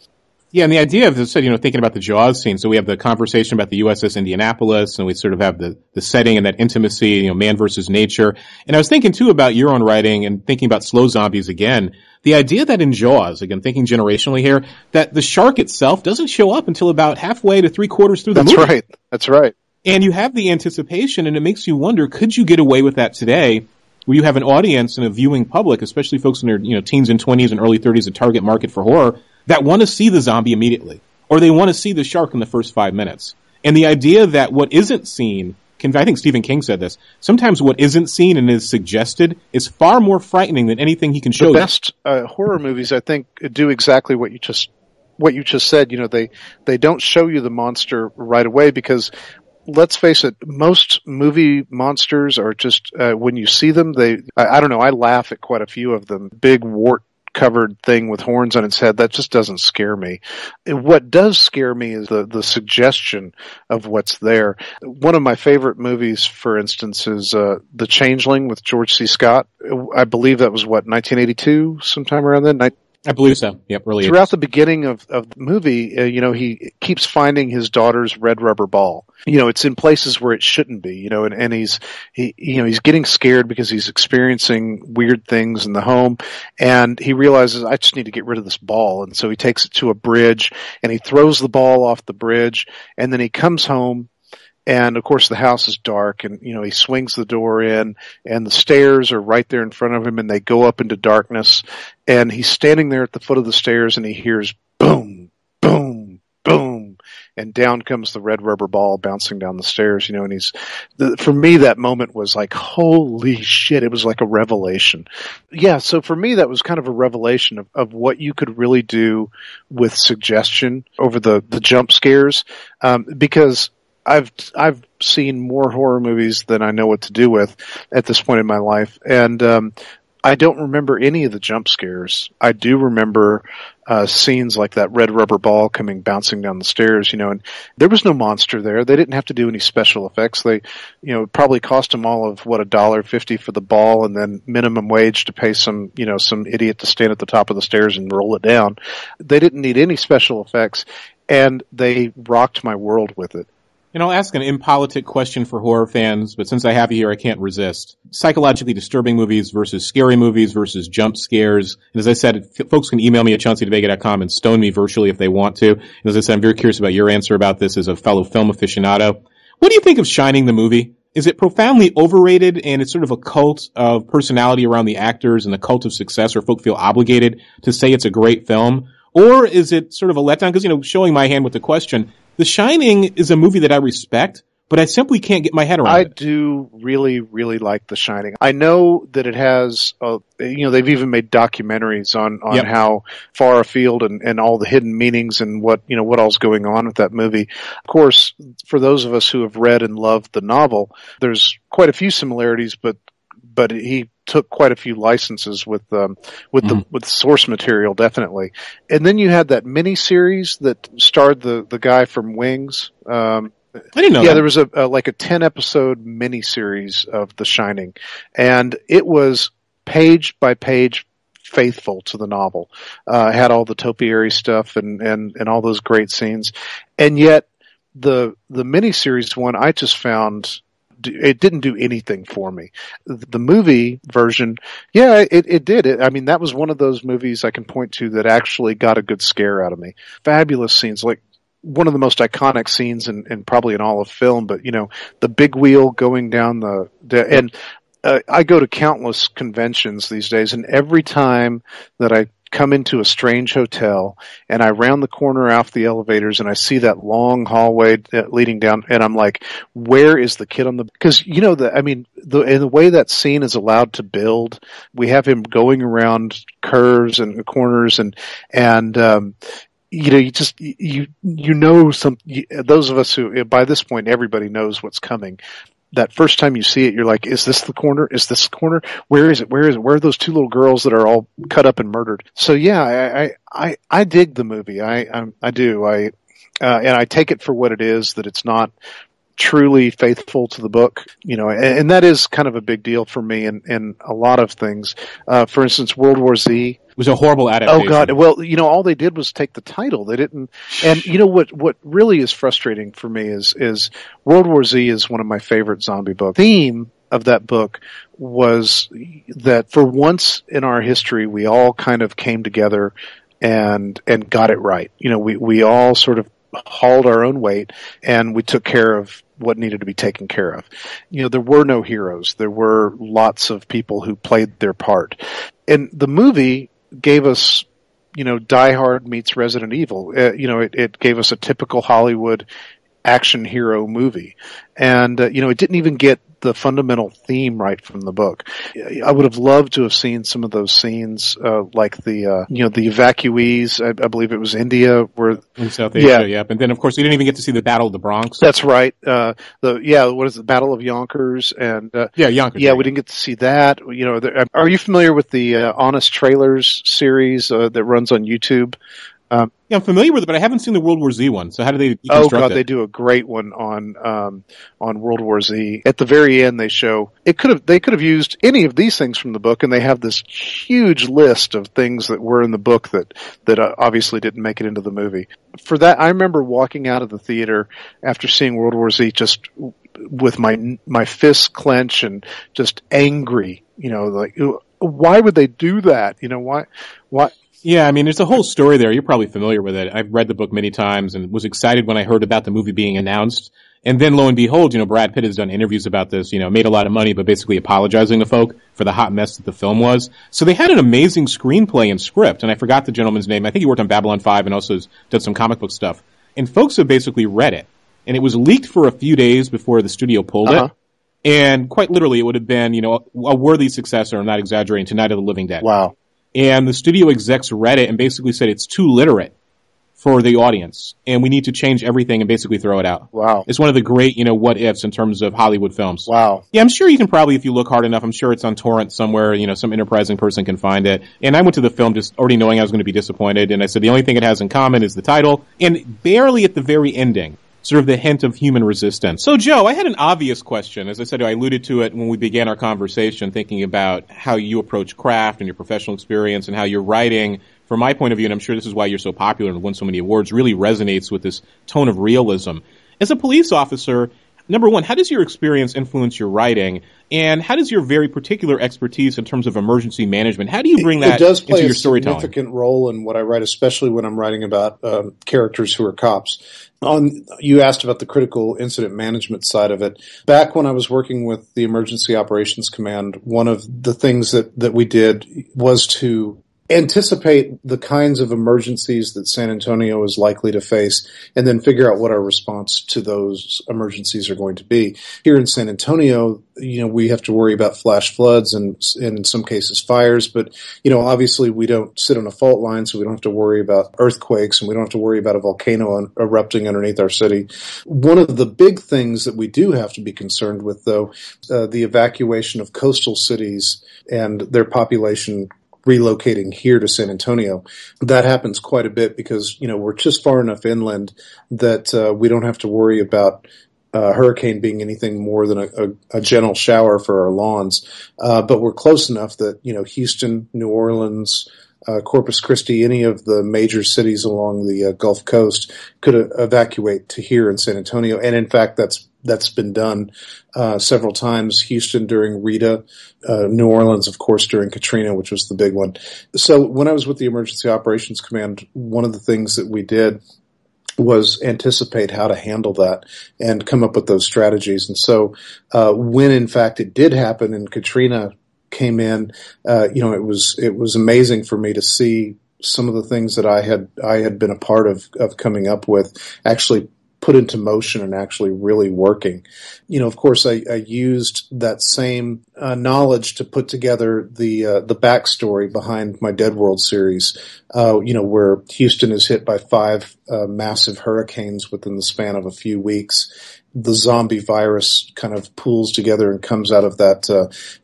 [SPEAKER 1] Yeah, and the idea of this, thinking about the Jaws scene, so we have the conversation about the USS Indianapolis, and we sort of have the setting and that intimacy, man versus nature. And I was thinking, too, about your own writing and thinking about slow zombies again. The idea that in Jaws, again, thinking generationally here, that the shark itself doesn't show up until about halfway to 3/4 through the movie.
[SPEAKER 10] That's right.
[SPEAKER 1] And you have the anticipation, and it makes you wonder, could you get away with that today, where you have an audience and a viewing public, especially folks in their teens and 20s and early 30s, a target market for horror, that want to see the zombie immediately, or they want to see the shark in the first 5 minutes. And the idea that what isn't seen, I think Stephen King said this, sometimes what isn't seen and is suggested is far more frightening than anything he can show you.
[SPEAKER 10] The best horror movies, I think, do exactly what you just said. They don't show you the monster right away because, let's face it, most movie monsters are just, when you see them, I don't know, I laugh at quite a few of them. Big wart-covered thing with horns on its head, that just doesn't scare me. What does scare me is the suggestion of what's there. One of my favorite movies, for instance, is The Changeling with George C. Scott. I believe that was, 1982, sometime around then?
[SPEAKER 1] I believe so. Yep, really.
[SPEAKER 10] Throughout the beginning of the movie, he keeps finding his daughter's red rubber ball. It's in places where it shouldn't be. And he's getting scared because he's experiencing weird things in the home, and he realizes, I just need to get rid of this ball. And so he takes it to a bridge, and he throws the ball off the bridge, and then he comes home. And of course the house is dark, and he swings the door in, and the stairs are right there in front of him, and they go up into darkness, and he's standing there at the foot of the stairs, and he hears boom, boom, boom, and down comes the red rubber ball bouncing down the stairs, and for me that moment was like, holy shit, it was like a revelation. Yeah, so for me that was kind of a revelation of what you could really do with suggestion over the jump scares, because I've seen more horror movies than I know what to do with at this point in my life, and I don't remember any of the jump scares. I do remember scenes like that red rubber ball coming bouncing down the stairs, and there was no monster there. They didn't have to do any special effects. They, probably cost them all of $1.50 for the ball, and then minimum wage to pay some idiot to stand at the top of the stairs and roll it down. They didn't need any special effects, and they rocked my world with it.
[SPEAKER 1] I'll ask an impolitic question for horror fans, but since I have you here, I can't resist. Psychologically disturbing movies versus scary movies versus jump scares. And as I said, folks can email me at chaunceyDeVega.com and stone me virtually if they want to. And as I said, I'm very curious about your answer about this as a fellow film aficionado. What do you think of Shining the movie? Is it profoundly overrated and it's sort of a cult of personality around the actors and the cult of success, or folk feel obligated to say it's a great film? Or is it sort of a letdown? Because, showing my hand with the question, The Shining is a movie that I respect, but I simply can't get my head around it.
[SPEAKER 10] I do really, really like The Shining. I know that it has, they've even made documentaries on
[SPEAKER 1] Yep.
[SPEAKER 10] how far afield and all the hidden meanings and what all's going on with that movie. Of course, for those of us who have read and loved the novel, there's quite a few similarities, but he took quite a few licenses with the source material, definitely. And then you had that mini-series that starred the guy from Wings.
[SPEAKER 1] I didn't know that.
[SPEAKER 10] There was a 10-episode mini-series of The Shining, and it was page by page faithful to the novel. Had all the topiary stuff and all those great scenes, and yet the mini-series one I just found, it didn't do anything for me. The movie version, it did. That was one of those movies I can point to that actually got a good scare out of me. Fabulous scenes, like one of the most iconic scenes in probably in all of film, but the big wheel going down I go to countless conventions these days, and every time that I come into a strange hotel and I round the corner off the elevators and I see that long hallway leading down, and I'm like, where is the kid on the, because the way that scene is allowed to build, we have him going around curves and corners and those of us who, by this point, everybody knows what's coming. That first time you see it, you're like, is this the corner? Is this the corner? Where is it? Where is it? Where are those two little girls that are all cut up and murdered? So I dig the movie. I do. And I take it for what it is, that it's not truly faithful to the book, and that is kind of a big deal for me in a lot of things. For instance, World War Z
[SPEAKER 1] was a horrible adaptation.
[SPEAKER 10] Oh God! Well, all they did was take the title. They didn't. And what really is frustrating for me is World War Z is one of my favorite zombie books. The theme of that book was that for once in our history, we all kind of came together and got it right. We all sort of hauled our own weight, and we took care of what needed to be taken care of. There were no heroes. There were lots of people who played their part. And the movie gave us, Die Hard meets Resident Evil. It gave us a typical Hollywood action hero movie. And, it didn't even get the fundamental theme right from the book. I would have loved to have seen some of those scenes, like the evacuees. I believe it was India, where
[SPEAKER 1] in South Asia, yeah. And then, of course, we didn't even get to see the Battle of the Bronx.
[SPEAKER 10] That's right. What is the Battle of Yonkers? And
[SPEAKER 1] Yonkers.
[SPEAKER 10] Yeah, we didn't get to see that. Are you familiar with the Honest Trailers series that runs on YouTube?
[SPEAKER 1] Yeah, I'm familiar with it, but I haven't seen the World War Z one. So how do they deconstruct
[SPEAKER 10] Oh God,
[SPEAKER 1] it?
[SPEAKER 10] they do a great one on World War Z. At the very end, they show they could have used any of these things from the book, and they have this huge list of things that were in the book that obviously didn't make it into the movie. For that, I remember walking out of the theater after seeing World War Z just with my fists clenched and just angry. Like, why would they do that? Why?
[SPEAKER 1] Yeah, I mean, there's a whole story there. You're probably familiar with it. I've read the book many times and was excited when I heard about the movie being announced. And then lo and behold, Brad Pitt has done interviews about this, made a lot of money, but basically apologizing to folk for the hot mess that the film was. So they had an amazing screenplay and script, and I forgot the gentleman's name. I think he worked on Babylon 5 and also did some comic book stuff. And folks have basically read it. And it was leaked for a few days before the studio pulled it. And quite literally, it would have been, a worthy successor, I'm not exaggerating, to Night of the Living Dead.
[SPEAKER 10] Wow.
[SPEAKER 1] And the studio execs read it and basically said it's too literate for the audience, and we need to change everything and basically throw it out.
[SPEAKER 10] Wow.
[SPEAKER 1] It's one of the great, what ifs in terms of Hollywood films.
[SPEAKER 10] Wow.
[SPEAKER 1] Yeah, I'm sure you can probably, if you look hard enough, I'm sure it's on torrent somewhere, some enterprising person can find it. And I went to the film just already knowing I was going to be disappointed, and I said the only thing it has in common is the title, and barely at the very ending, sort of the hint of human resistance. So, Joe, I had an obvious question. As I said, I alluded to it when we began our conversation, thinking about how you approach craft and your professional experience and how your writing, from my point of view, and I'm sure this is why you're so popular and won so many awards, really resonates with this tone of realism. As a police officer, number one, how does your experience influence your writing? And how does your very particular expertise in terms of emergency management, how do you bring that into your storytelling?
[SPEAKER 11] It does play a significant role in what I write, especially when I'm writing about characters who are cops. You asked about the critical incident management side of it. Back when I was working with the Emergency Operations Command, one of the things that we did was to anticipate the kinds of emergencies that San Antonio is likely to face and then figure out what our response to those emergencies are going to be. Here in San Antonio, we have to worry about flash floods and in some cases fires, but, obviously we don't sit on a fault line, so we don't have to worry about earthquakes and we don't have to worry about a volcano erupting underneath our city. One of the big things that we do have to be concerned with, though, the evacuation of coastal cities and their population relocating here to San Antonio. That happens quite a bit because, we're just far enough inland that we don't have to worry about a hurricane being anything more than a gentle shower for our lawns. But we're close enough that, Houston, New Orleans, Corpus Christi, any of the major cities along the Gulf Coast could evacuate to here in San Antonio. And in fact, that's been done several times. Houston during Rita, New Orleans, of course, during Katrina, which was the big one. So when I was with the Emergency Operations Command, one of the things that we did was anticipate how to handle that and come up with those strategies. And so when, in fact, it did happen and Katrina came in, it was amazing for me to see some of the things that I had been a part of coming up with actually put into motion and actually really working. Of course, I used that same knowledge to put together the backstory behind my Dead World series, where Houston is hit by 5 massive hurricanes within the span of a few weeks. The zombie virus kind of pools together and comes out of that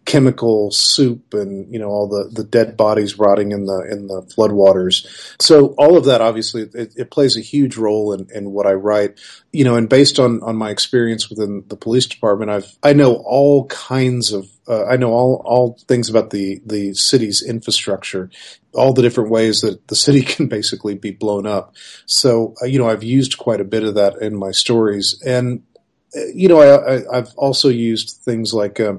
[SPEAKER 11] chemical soup and all the dead bodies rotting in the floodwaters. So all of that, obviously, it plays a huge role in what I write. And based on my experience within the police department, I know all kinds of I know all things about the city's infrastructure, all the different ways that the city can basically be blown up. So I've used quite a bit of that in my stories. And I've also used things like, I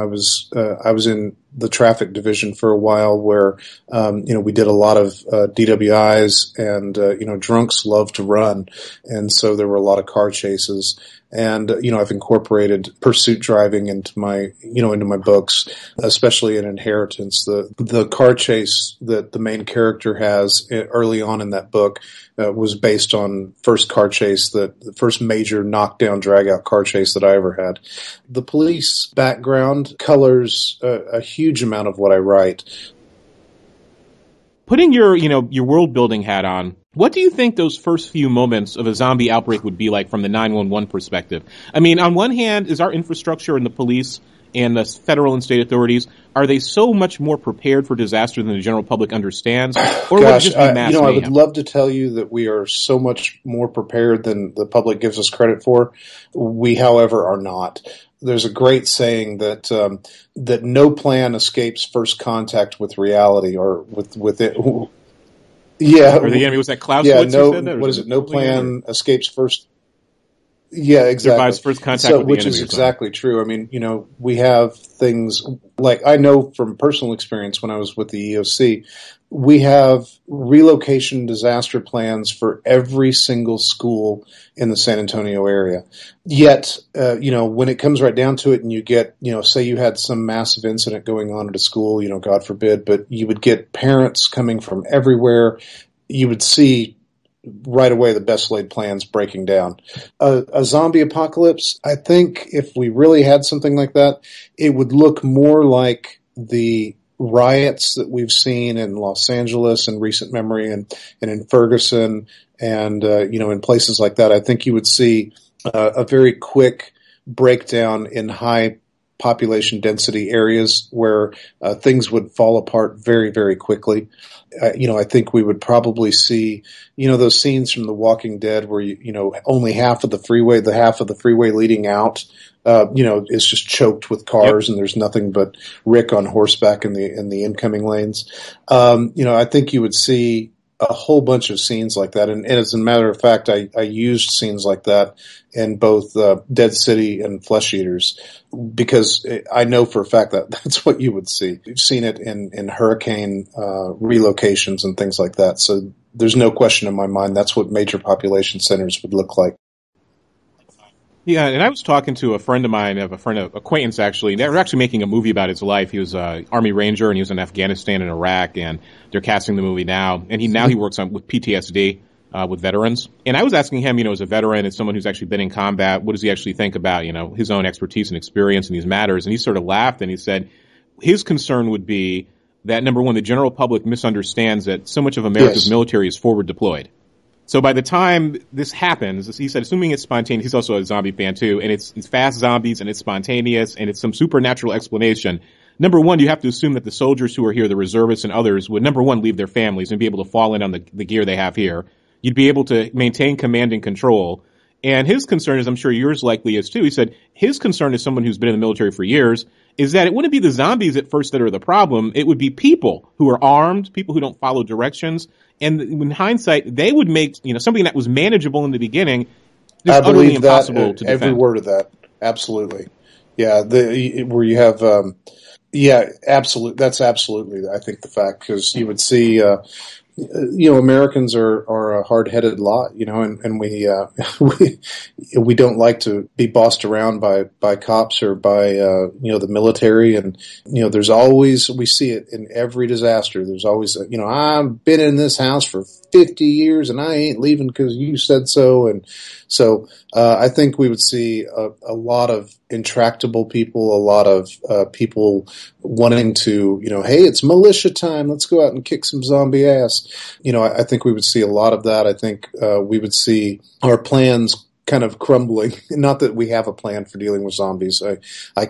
[SPEAKER 11] was in the traffic division for a while where, we did a lot of DWIs and, drunks love to run. And so there were a lot of car chases. And, I've incorporated pursuit driving into my books, especially in Inheritance. The car chase that the main character has early on in that book was based on the first major knockdown, drag-out car chase that I ever had. The police background colors a huge amount of what I write.
[SPEAKER 1] Putting your world building hat on, what do you think those first few moments of a zombie outbreak would be like from the 911 perspective? I mean, on one hand, is our infrastructure and the police and the federal and state authorities, are they so much more prepared for disaster than the general public understands? Or would it just be mass mayhem?
[SPEAKER 11] I would love to tell you that we are so much more prepared than the public gives us credit for. We, however, are not. There's a great saying that that no plan escapes first contact with reality, or with it. Yeah,
[SPEAKER 1] or the enemy. Was that Clausewitz?
[SPEAKER 11] Yeah,
[SPEAKER 1] who said that,
[SPEAKER 11] what is it? No plan escapes first. Yeah, exactly.
[SPEAKER 1] Survives first contact with the
[SPEAKER 11] which
[SPEAKER 1] enemy.
[SPEAKER 11] Is exactly true. I mean, we have things like, I know from personal experience when I was with the EOC, we have relocation disaster plans for every single school in the San Antonio area. Yet, when it comes right down to it and you get, say you had some massive incident going on at a school, God forbid, but you would get parents coming from everywhere. You would see right away the best laid plans breaking down. A zombie apocalypse, I think if we really had something like that, it would look more like the riots that we've seen in Los Angeles in recent memory and in Ferguson and, in places like that. I think you would see a very quick breakdown in high population density areas where things would fall apart very, very quickly. I think we would probably see, those scenes from The Walking Dead where, only half of the freeway leading out, is just choked with cars. Yep. And there's nothing but Rick on horseback in the incoming lanes. I think you would see a whole bunch of scenes like that. And as a matter of fact, I used scenes like that in both Dead City and Flesh Eaters because I know for a fact that that's what you would see. You've seen it in hurricane relocations and things like that. So there's no question in my mind that's what major population centers would look like.
[SPEAKER 1] Yeah, and I was talking to a friend of mine, acquaintance actually. They were actually making a movie about his life. He was an Army Ranger and he was in Afghanistan and Iraq, and they're casting the movie now. And he works with PTSD with veterans. And I was asking him, as a veteran, as someone who's actually been in combat, what does he actually think about, his own expertise and experience in these matters? And he sort of laughed and he said his concern would be that, number one, the general public misunderstands that so much of America's military is forward deployed. So by the time this happens, he said, assuming it's spontaneous, he's also a zombie fan too, and it's fast zombies and it's spontaneous and it's some supernatural explanation. Number one, you have to assume that the soldiers who are here, the reservists and others, would, number one, leave their families and be able to fall in on the gear they have here. You'd be able to maintain command and control. And his concern is, I'm sure yours likely is too, he said his concern as someone who's been in the military for years is that it wouldn't be the zombies at first that are the problem. It would be people who are armed, people who don't follow directions. And in hindsight, they would make, something that was manageable in the beginning just utterly impossible to defend.
[SPEAKER 11] Every word of that. Absolutely. Yeah. Where you have, absolutely. That's absolutely, I think, the fact, because you would see, Americans are a hard-headed lot, and we don't like to be bossed around by cops or by, the military. And, there's always, we see it in every disaster. There's always, I've been in this house for 50 years and I ain't leaving because you said so. And so, I think we would see a lot of intractable people, a lot of people wanting to, hey, it's militia time. Let's go out and kick some zombie ass. I think we would see a lot of that. I think we would see our plans kind of crumbling. Not that we have a plan for dealing with zombies. I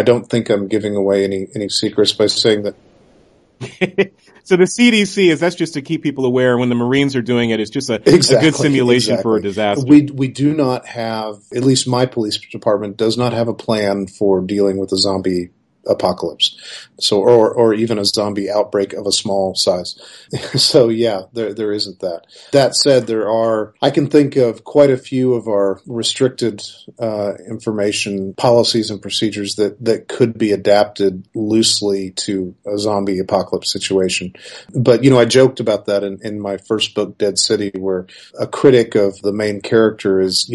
[SPEAKER 11] don't think I'm giving away any secrets by saying that.
[SPEAKER 1] So the CDC that's just to keep people aware. When the Marines are doing it, it's just a good simulation for a disaster.
[SPEAKER 11] We do not have, at least my police department does not have a plan for dealing with a zombie apocalypse. So, or even a zombie outbreak of a small size. So yeah, there isn't that. That said, I can think of quite a few of our restricted, information policies and procedures that could be adapted loosely to a zombie apocalypse situation. But, I joked about that in my first book, Dead City, where a critic of the main character is,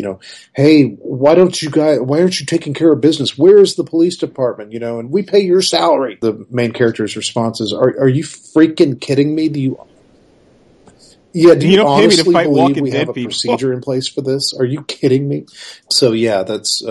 [SPEAKER 11] hey, why aren't you taking care of business? Where is the police department? And we pay your salary. The main character's response is, are you freaking kidding me? Do you honestly believe we have a procedure in place for this? Are you kidding me? So yeah, that's,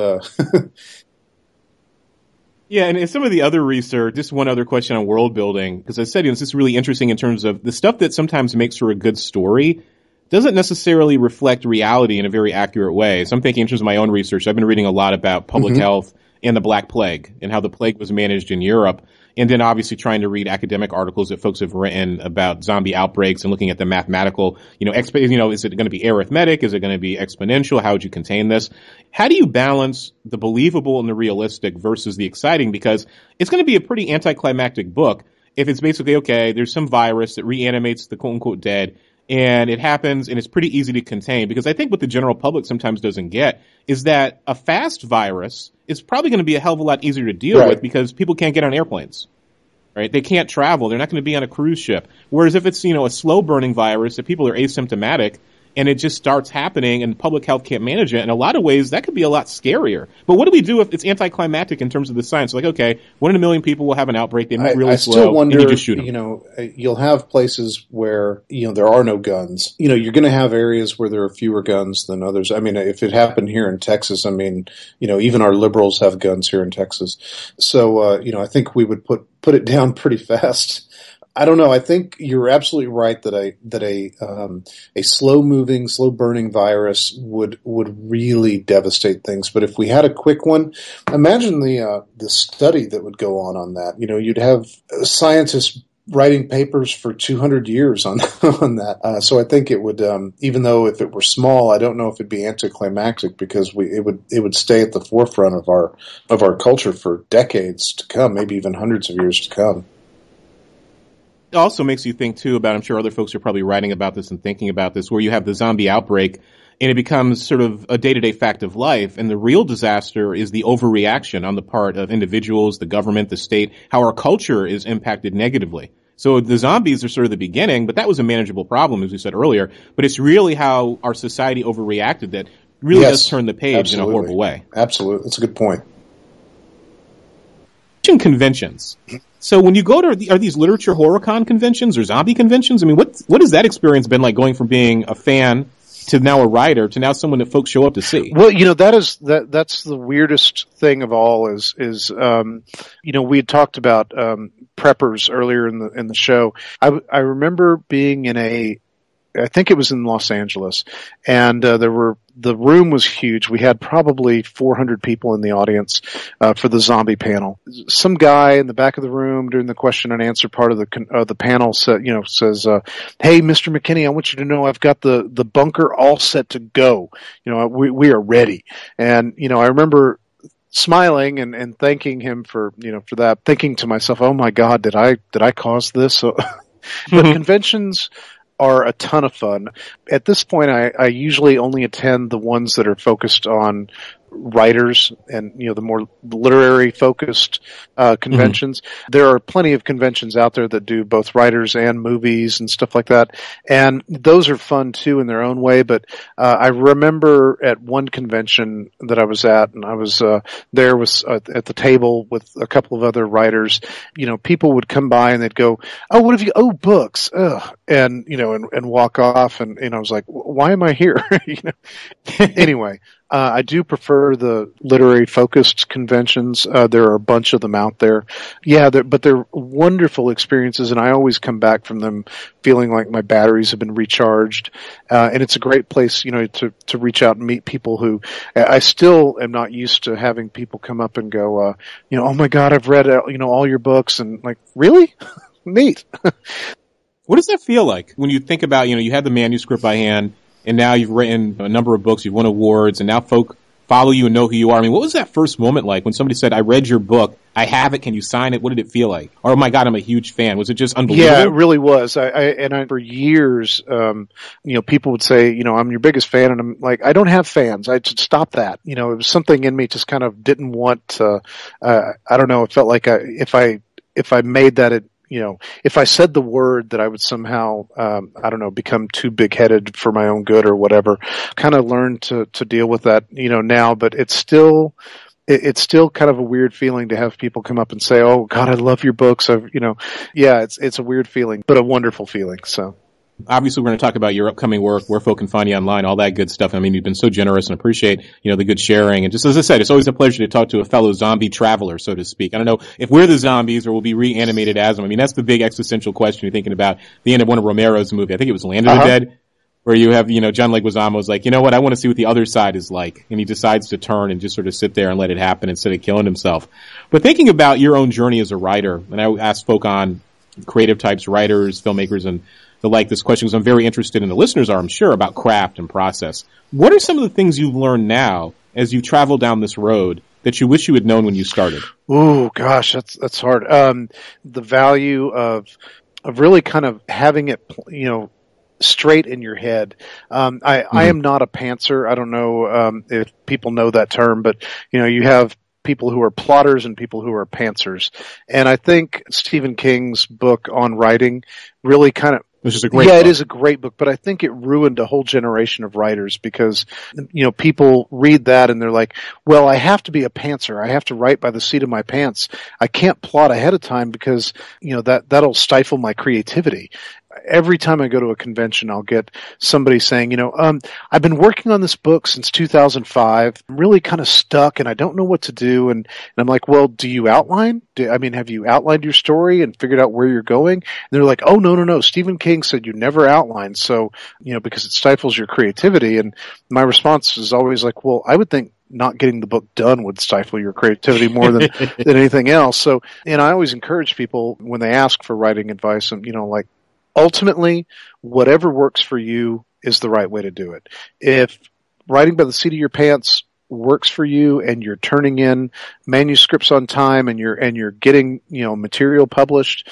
[SPEAKER 1] Yeah, and in some of the other research, just one other question on world building, because I said, this is really interesting in terms of the stuff that sometimes makes for a good story doesn't necessarily reflect reality in a very accurate way. So I'm thinking in terms of my own research, I've been reading a lot about public health and the Black Plague and how the plague was managed in Europe. And then obviously trying to read academic articles that folks have written about zombie outbreaks and looking at the mathematical, is it going to be arithmetic? Is it going to be exponential? How would you contain this? How do you balance the believable and the realistic versus the exciting? Because it's going to be a pretty anticlimactic book if it's basically, okay, there's some virus that reanimates the quote unquote dead. And it happens, and it's pretty easy to contain. Because I think what the general public sometimes doesn't get is that a fast virus is probably going to be a hell of a lot easier to deal with because people can't get on airplanes, right? They can't travel. They're not going to be on a cruise ship. Whereas if it's, a slow-burning virus that people are asymptomatic, and it just starts happening and public health can't manage it. In a lot of ways, that could be a lot scarier. But what do we do if it's anticlimactic in terms of the science? Like, okay, 1 in a million people will have an outbreak. They move really slow.
[SPEAKER 11] I still wonder,
[SPEAKER 1] and you just shoot them.
[SPEAKER 11] You'll have places where, there are no guns. You're going to have areas where there are fewer guns than others. I mean, if it happened here in Texas, even our liberals have guns here in Texas. So, I think we would put it down pretty fast. I don't know. I think you're absolutely right that a slow-moving, slow-burning virus would really devastate things. But if we had a quick one, imagine the study that would go on that. You'd have scientists writing papers for 200 years on that. So I think it would, even though if it were small, I don't know if it'd be anticlimactic because it would stay at the forefront of our culture for decades to come, maybe even hundreds of years to come.
[SPEAKER 1] It also makes you think, too, about, I'm sure other folks are probably writing about this and thinking about this, where you have the zombie outbreak and it becomes sort of a day-to-day fact of life. And the real disaster is the overreaction on the part of individuals, the government, the state, how our culture is impacted negatively. So the zombies are sort of the beginning, but that was a manageable problem, as we said earlier. But it's really how our society overreacted that really does turn the page in a horrible way.
[SPEAKER 11] Absolutely. That's a good point.
[SPEAKER 1] Conventions. So when you go to, are these literature horror-con conventions or zombie conventions? I mean, what has that experience been like, going from being a fan to now a writer to now someone that folks show up to see?
[SPEAKER 10] Well, that's the weirdest thing of all is we had talked about preppers earlier in the show. I remember being I think it was in Los Angeles, and the room was huge. We had probably 400 people in the audience for the zombie panel. Some guy in the back of the room during the question and answer part of the panel says, "Hey, Mr. McKinney, I want you to know I've got the bunker all set to go. We are ready." And I remember smiling and thanking him for that. Thinking to myself, "Oh my God, did I cause this?" But conventions are a ton of fun. At this point, I usually only attend the ones that are focused on writers and the more literary focused conventions. There are plenty of conventions out there that do both writers and movies and stuff like that, and those are fun too in their own way. But I remember at one convention that I was at, and I was there was at the table with a couple of other writers. People would come by and they'd go, "Oh, what have you? Oh, books." Ugh. And walk off, and I was like, "Why am I here?" Anyway. I do prefer the literary focused conventions. There are a bunch of them out there. Yeah, but they're wonderful experiences, and I always come back from them feeling like my batteries have been recharged. And it's a great place, to reach out and meet people who I still am not used to having people come up and go, "Oh my God, I've read, all your books," and like, really? Neat.
[SPEAKER 1] What does that feel like when you think about, you had the manuscript by hand, and now you've written a number of books, you've won awards, and now folk follow you and know who you are. I mean, what was that first moment like when somebody said, I read your book, I have it, can you sign it? What did it feel like? Or, oh my God, I'm a huge fan. Was it just unbelievable?
[SPEAKER 10] Yeah, it really was. I for years, people would say, I'm your biggest fan, and I'm like, I don't have fans. I should stop that. It was something in me just kind of didn't want to, I don't know, it felt like if I made that, if I said the word that I would somehow, become too big-headed for my own good or whatever. Kind of learned to deal with that, now, but it's still kind of a weird feeling to have people come up and say, "Oh God, I love your books." It's a weird feeling, but a wonderful feeling. So.
[SPEAKER 1] Obviously, we're going to talk about your upcoming work, where folk can find you online, all that good stuff. I mean, you've been so generous and appreciate, the good sharing. And just as I said, it's always a pleasure to talk to a fellow zombie traveler, so to speak. I don't know if we're the zombies or we'll be reanimated as them. I mean, that's the big existential question you're thinking about. The end of one of Romero's movie, I think it was Land of the Dead, where you have, John Leguizamo's like, you know what, I want to see what the other side is like. And he decides to turn and just sort of sit there and let it happen instead of killing himself. But thinking about your own journey as a writer, and I ask folk on creative types, writers, filmmakers, and the like this question, because I'm very interested in the listeners are, I'm sure, about craft and process. What are some of the things you've learned now as you travel down this road that you wish you had known when you started?
[SPEAKER 10] Oh gosh, that's hard. The value of really kind of having it, straight in your head. I am not a pantser. I don't know if people know that term, but you have people who are plotters and people who are pantsers. And I think Stephen King's book on writing really kind of,
[SPEAKER 1] which is a great book.
[SPEAKER 10] It is a great book, but I think it ruined a whole generation of writers because, people read that and they're like, well, I have to be a pantser. I have to write by the seat of my pants. I can't plot ahead of time because, that'll stifle my creativity. Every time I go to a convention, I'll get somebody saying, I've been working on this book since 2005. I'm really kind of stuck and I don't know what to do. And I'm like, well, do you outline? Have you outlined your story and figured out where you're going? And they're like, oh, no. Stephen King said you never outline. So, because it stifles your creativity. And my response is always like, well, I would think not getting the book done would stifle your creativity more than anything else. So, and I always encourage people when they ask for writing advice and, ultimately, whatever works for you is the right way to do it. If writing by the seat of your pants works for you and you're turning in manuscripts on time and you're getting, material published,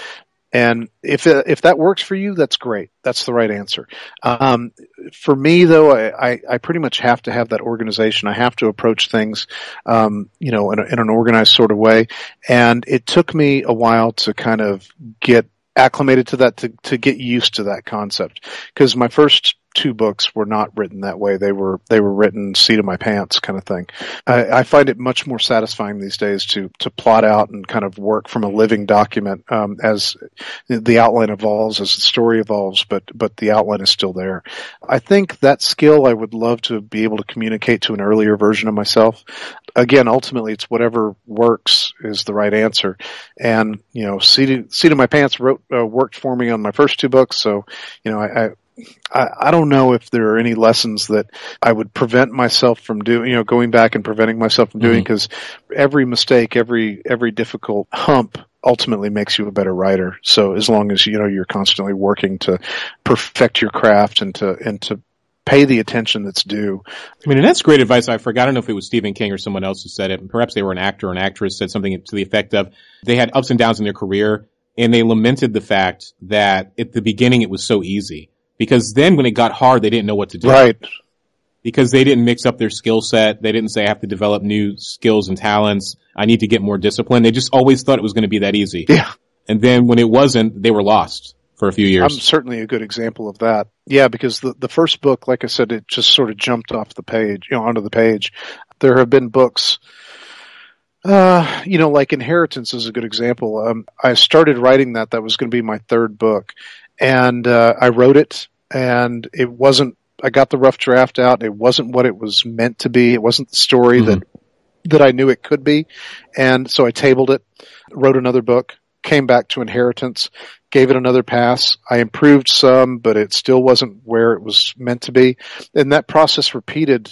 [SPEAKER 10] and if that works for you, that's great. That's the right answer. For me though, I pretty much have to have that organization. I have to approach things, in an organized sort of way. And it took me a while to kind of get acclimated to that, to get used to that concept. Because my first two books were not written that way. They were written seat of my pants kind of thing. I find it much more satisfying these days to plot out and kind of work from a living document, as the outline evolves, as the story evolves, but the outline is still there. I think that skill I would love to be able to communicate to an earlier version of myself. Again, ultimately, it's whatever works is the right answer. And, seat of my pants worked for me on my first two books. So, I don't know if there are any lessons that I would prevent myself from doing, going back and preventing myself from doing, because every mistake, every difficult hump ultimately makes you a better writer. So as long as, you're constantly working to perfect your craft and to pay the attention that's due.
[SPEAKER 1] And that's great advice. I don't know if it was Stephen King or someone else who said it. Perhaps they were an actor or an actress, said something to the effect of they had ups and downs in their career and they lamented the fact that at the beginning it was so easy. Because then when it got hard, they didn't know what to do.
[SPEAKER 10] Right.
[SPEAKER 1] Because they didn't mix up their skill set. They didn't say I have to develop new skills and talents. I need to get more discipline. They just always thought it was going to be that easy.
[SPEAKER 10] Yeah.
[SPEAKER 1] And then when it wasn't, they were lost for a few years.
[SPEAKER 10] I'm certainly a good example of that. Yeah, because the first book, like I said, it just sort of jumped off the page, onto the page. There have been books, like Inheritance is a good example. I started writing that was going to be my third book. And I wrote it, and it wasn't. I got the rough draft out. It wasn't what it was meant to be. It wasn't the story that I knew it could be. And so I tabled it, wrote another book, came back to Inheritance, gave it another pass. I improved some, but it still wasn't where it was meant to be. And that process repeated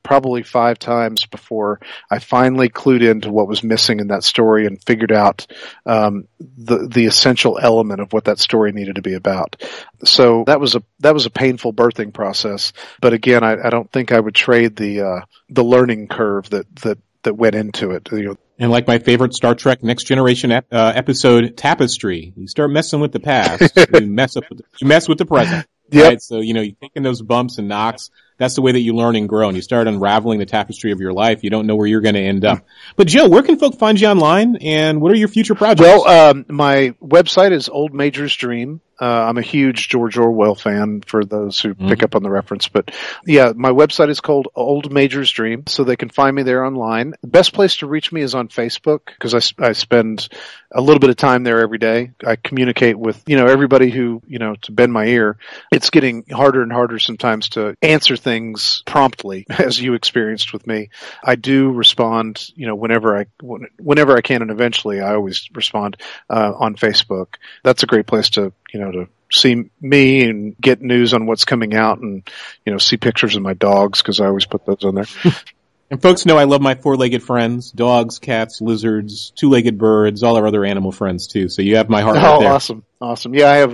[SPEAKER 10] probably 5 times before I finally clued into what was missing in that story and figured out the essential element of what that story needed to be about. So that was a painful birthing process. But again, I don't think I would trade the learning curve that went into it.
[SPEAKER 1] And like my favorite Star Trek Next Generation episode, Tapestry, you start messing with the past, you mess with the present.
[SPEAKER 10] Yep.
[SPEAKER 1] Right? So, you're taking those bumps and knocks. That's the way that you learn and grow, and you start unraveling the tapestry of your life. You don't know where you're going to end up. But Joe, where can folk find you online, and what are your future projects?
[SPEAKER 10] Well, my website is Old Major's Dream. I'm a huge George Orwell fan, for those who pick up on the reference. But yeah, my website is called Old Major's Dream, so they can find me there online. The best place to reach me is on Facebook, because I spend a little bit of time there every day. I communicate with, everybody who, to bend my ear. It's getting harder and harder sometimes to answer things promptly, as you experienced with me. I do respond, whenever I can, and eventually I always respond on Facebook. That's a great place to see me and get news on what's coming out, and see pictures of my dogs, because I always put those on there.
[SPEAKER 1] And folks know I love my 4-legged friends: dogs, cats, lizards, 2-legged birds, all our other animal friends too. So you have my heart right there.
[SPEAKER 10] Awesome. Yeah, I have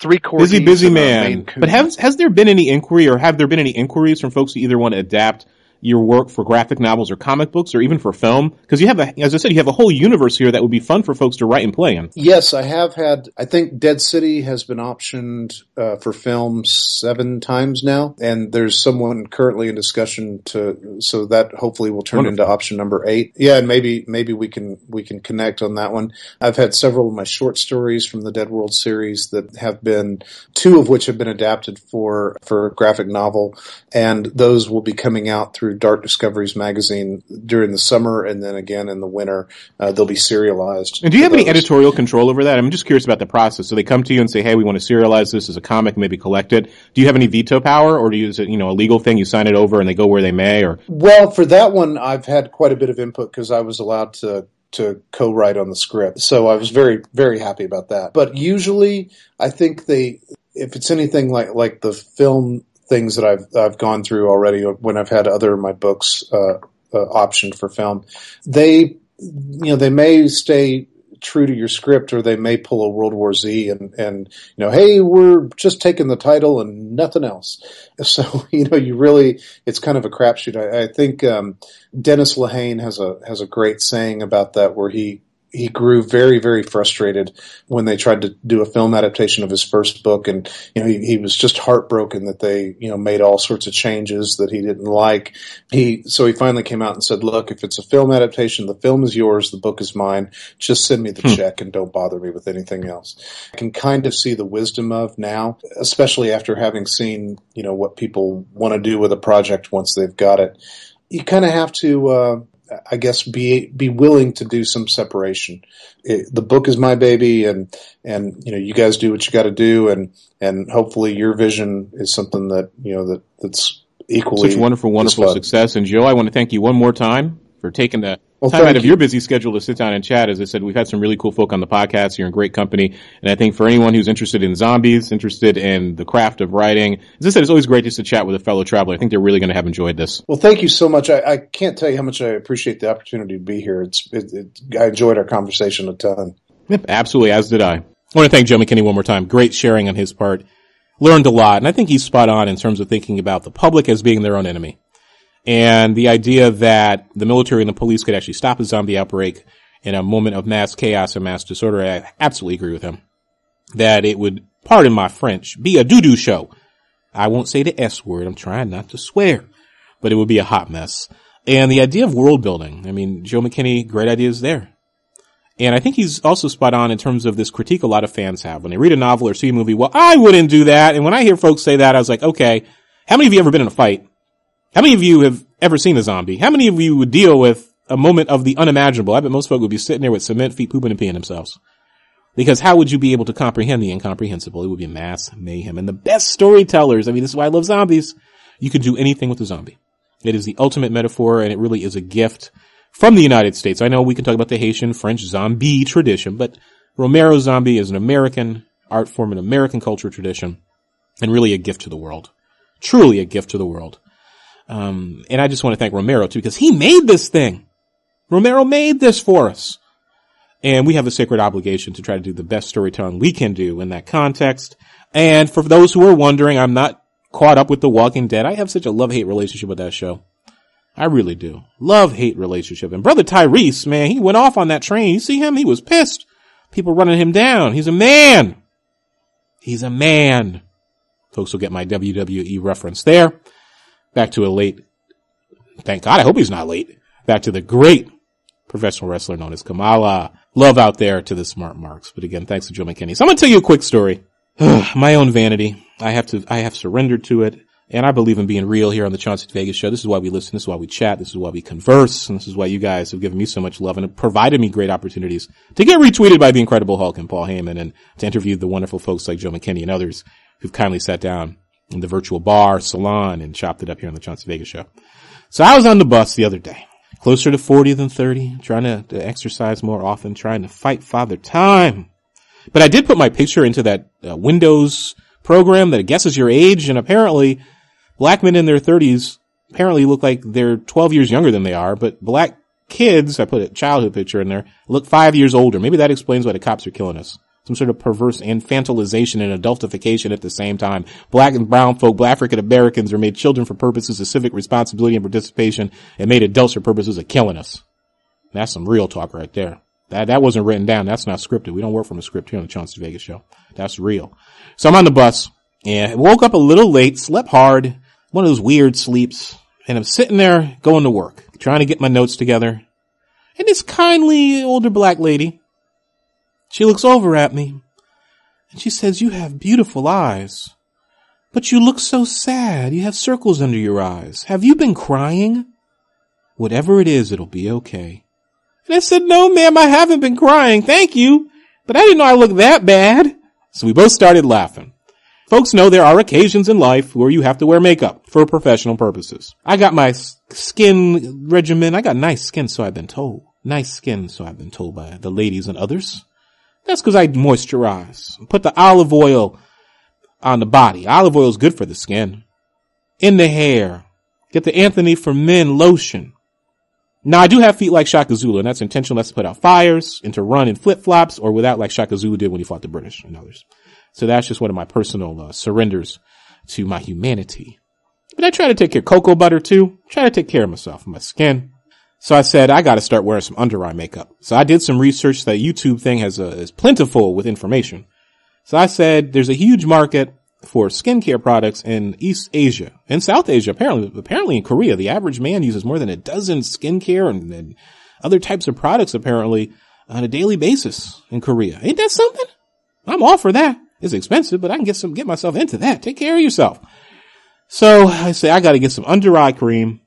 [SPEAKER 10] 3 corgis.
[SPEAKER 1] Busy man. But has there been any inquiry, or have there been any inquiries from folks who either want to adapt your work for graphic novels or comic books, or even for film? Because you have as I said, you have a whole universe here that would be fun for folks to write and play in.
[SPEAKER 11] Yes, I have had, I think Dead City has been optioned for film 7 times now, and there's someone currently in discussion so that hopefully will turn into option number 8. Yeah, and maybe we can connect on that one. I've had several of my short stories from the Dead World series that have been, 2 of which have been adapted for a graphic novel, and those will be coming out through Dark Discoveries magazine during the summer, and then again in the winter. They'll be serialized.
[SPEAKER 1] And do you have any editorial control over that? I'm just curious about the process. So they come to you and say, hey, we want to serialize this as a comic, maybe collect it. Do you have any veto power, or is it a legal thing? You sign it over and they go where they may? Or
[SPEAKER 11] Well, for that one, I've had quite a bit of input, because I was allowed to co-write on the script. So I was very, very happy about that. But usually, I think if it's anything like the film things that I've gone through already, when I've had other of my books optioned for film, they may stay true to your script, or they may pull a World War Z and hey, we're just taking the title and nothing else. So it's kind of a crapshoot. I think Dennis Lehane has a great saying about that, where he grew very, very frustrated when they tried to do a film adaptation of his first book, and he was just heartbroken that they made all sorts of changes that he didn't like. So he finally came out and said, "Look, if it's a film adaptation, the film is yours, the book is mine. Just send me the check and don't bother me with anything else." I can kind of see the wisdom of now, especially after having seen what people want to do with a project once they've got it. You kind of have to. I guess be willing to do some separation. The book is my baby, and you guys do what you got to do, and hopefully your vision is something that that's equally
[SPEAKER 1] such wonderful success. And Joe, I want to thank you one more time for taking the time out of your busy schedule to sit down and chat. As I said, we've had some really cool folk on the podcast. You're in great company. And I think for anyone who's interested in zombies, interested in the craft of writing, as I said, it's always great just to chat with a fellow traveler. I think they're really going to have enjoyed this.
[SPEAKER 11] Well, thank you so much. I can't tell you how much I appreciate the opportunity to be here. I enjoyed our conversation a ton.
[SPEAKER 1] Yep, absolutely, as did I. I want to thank Joe McKinney one more time. Great sharing on his part. Learned a lot. And I think he's spot on in terms of thinking about the public as being their own enemy. And the idea that the military and the police could actually stop a zombie outbreak in a moment of mass chaos and mass disorder, I absolutely agree with him. That it would, pardon my French, be a doo-doo show. I won't say the S word. I'm trying not to swear. But it would be a hot mess. And the idea of world building. I mean, Joe McKinney, great ideas there. And I think he's also spot on in terms of this critique a lot of fans have. When they read a novel or see a movie, well, I wouldn't do that. And when I hear folks say that, I was like, okay, how many of you ever been in a fight? How many of you have ever seen a zombie? How many of you would deal with a moment of the unimaginable? I bet most folk would be sitting there with cement feet pooping and peeing themselves. Because how would you be able to comprehend the incomprehensible? It would be mass mayhem. And the best storytellers, I mean, this is why I love zombies. You could do anything with a zombie. It is the ultimate metaphor, and it really is a gift from the United States. I know we can talk about the Haitian, French zombie tradition, but Romero zombie is an American art form, an American culture tradition, and really a gift to the world. Truly a gift to the world. And I just want to thank Romero too, because he made this thing. Romero made this for us. And we have a sacred obligation to try to do the best storytelling we can do in that context. And for those who are wondering, I'm not caught up with The Walking Dead. I have such a love-hate relationship with that show. I really do. Love-hate relationship. And Brother Tyrese, man, he went off on that train. You see him? He was pissed. People running him down. He's a man. He's a man. Folks will get my WWE reference there. Back to a late, thank God, I hope he's not late. Back to the great professional wrestler known as Kamala. Love out there to the smart marks. But again, thanks to Joe McKinney. So I'm going to tell you a quick story. My own vanity. I have surrendered to it. And I believe in being real here on the Chauncey DeVega Show. This is why we listen. This is why we chat. This is why we converse. And this is why you guys have given me so much love and have provided me great opportunities to get retweeted by the Incredible Hulk and Paul Heyman, and to interview the wonderful folks like Joe McKinney and others who've kindly sat down in the virtual bar, salon, and chopped it up here on the Chauncey DeVega Show. So I was on the bus the other day, closer to 40 than 30, trying to exercise more often, trying to fight Father Time. But I did put my picture into that Windows program that guesses your age, and apparently black men in their 30s apparently look like they're 12 years younger than they are, but black kids, I put a childhood picture in there, look 5 years older. Maybe that explains why the cops are killing us. Some sort of perverse infantilization and adultification at the same time. Black and brown folk, Black African Americans, are made children for purposes of civic responsibility and participation, and made adults for purposes of killing us. That's some real talk right there. That wasn't written down. That's not scripted. We don't work from a script here on the Chauncey DeVega Show. That's real. So I'm on the bus, and woke up a little late, slept hard, one of those weird sleeps, and I'm sitting there going to work, trying to get my notes together. And this kindly older black lady, she looks over at me, and she says, "You have beautiful eyes, but you look so sad. You have circles under your eyes. Have you been crying? Whatever it is, it'll be okay." And I said, "No, ma'am, I haven't been crying. Thank you. But I didn't know I looked that bad." So we both started laughing. Folks know there are occasions in life where you have to wear makeup for professional purposes. I got my skin regimen. I got nice skin, so I've been told. Nice skin, so I've been told by the ladies and others. That's because I moisturize. Put the olive oil on the body. Olive oil is good for the skin. In the hair. Get the Anthony for Men lotion. Now, I do have feet like Shaka Zulu, and that's intentional. That's to put out fires and to run in flip-flops or without, like Shaka Zulu did when he fought the British and others. So that's just one of my personal surrenders to my humanity. But I try to take care of cocoa butter too. Try to take care of myself, my skin. So I said, I got to start wearing some under eye makeup. So I did some research. That YouTube thing is plentiful with information. So I said, there's a huge market for skincare products in East Asia and South Asia. Apparently in Korea, the average man uses more than a dozen skincare and other types of products apparently on a daily basis in Korea. Ain't that something? I'm all for that. It's expensive, but I can get myself into that. Take care of yourself. So I say, I got to get some under eye cream,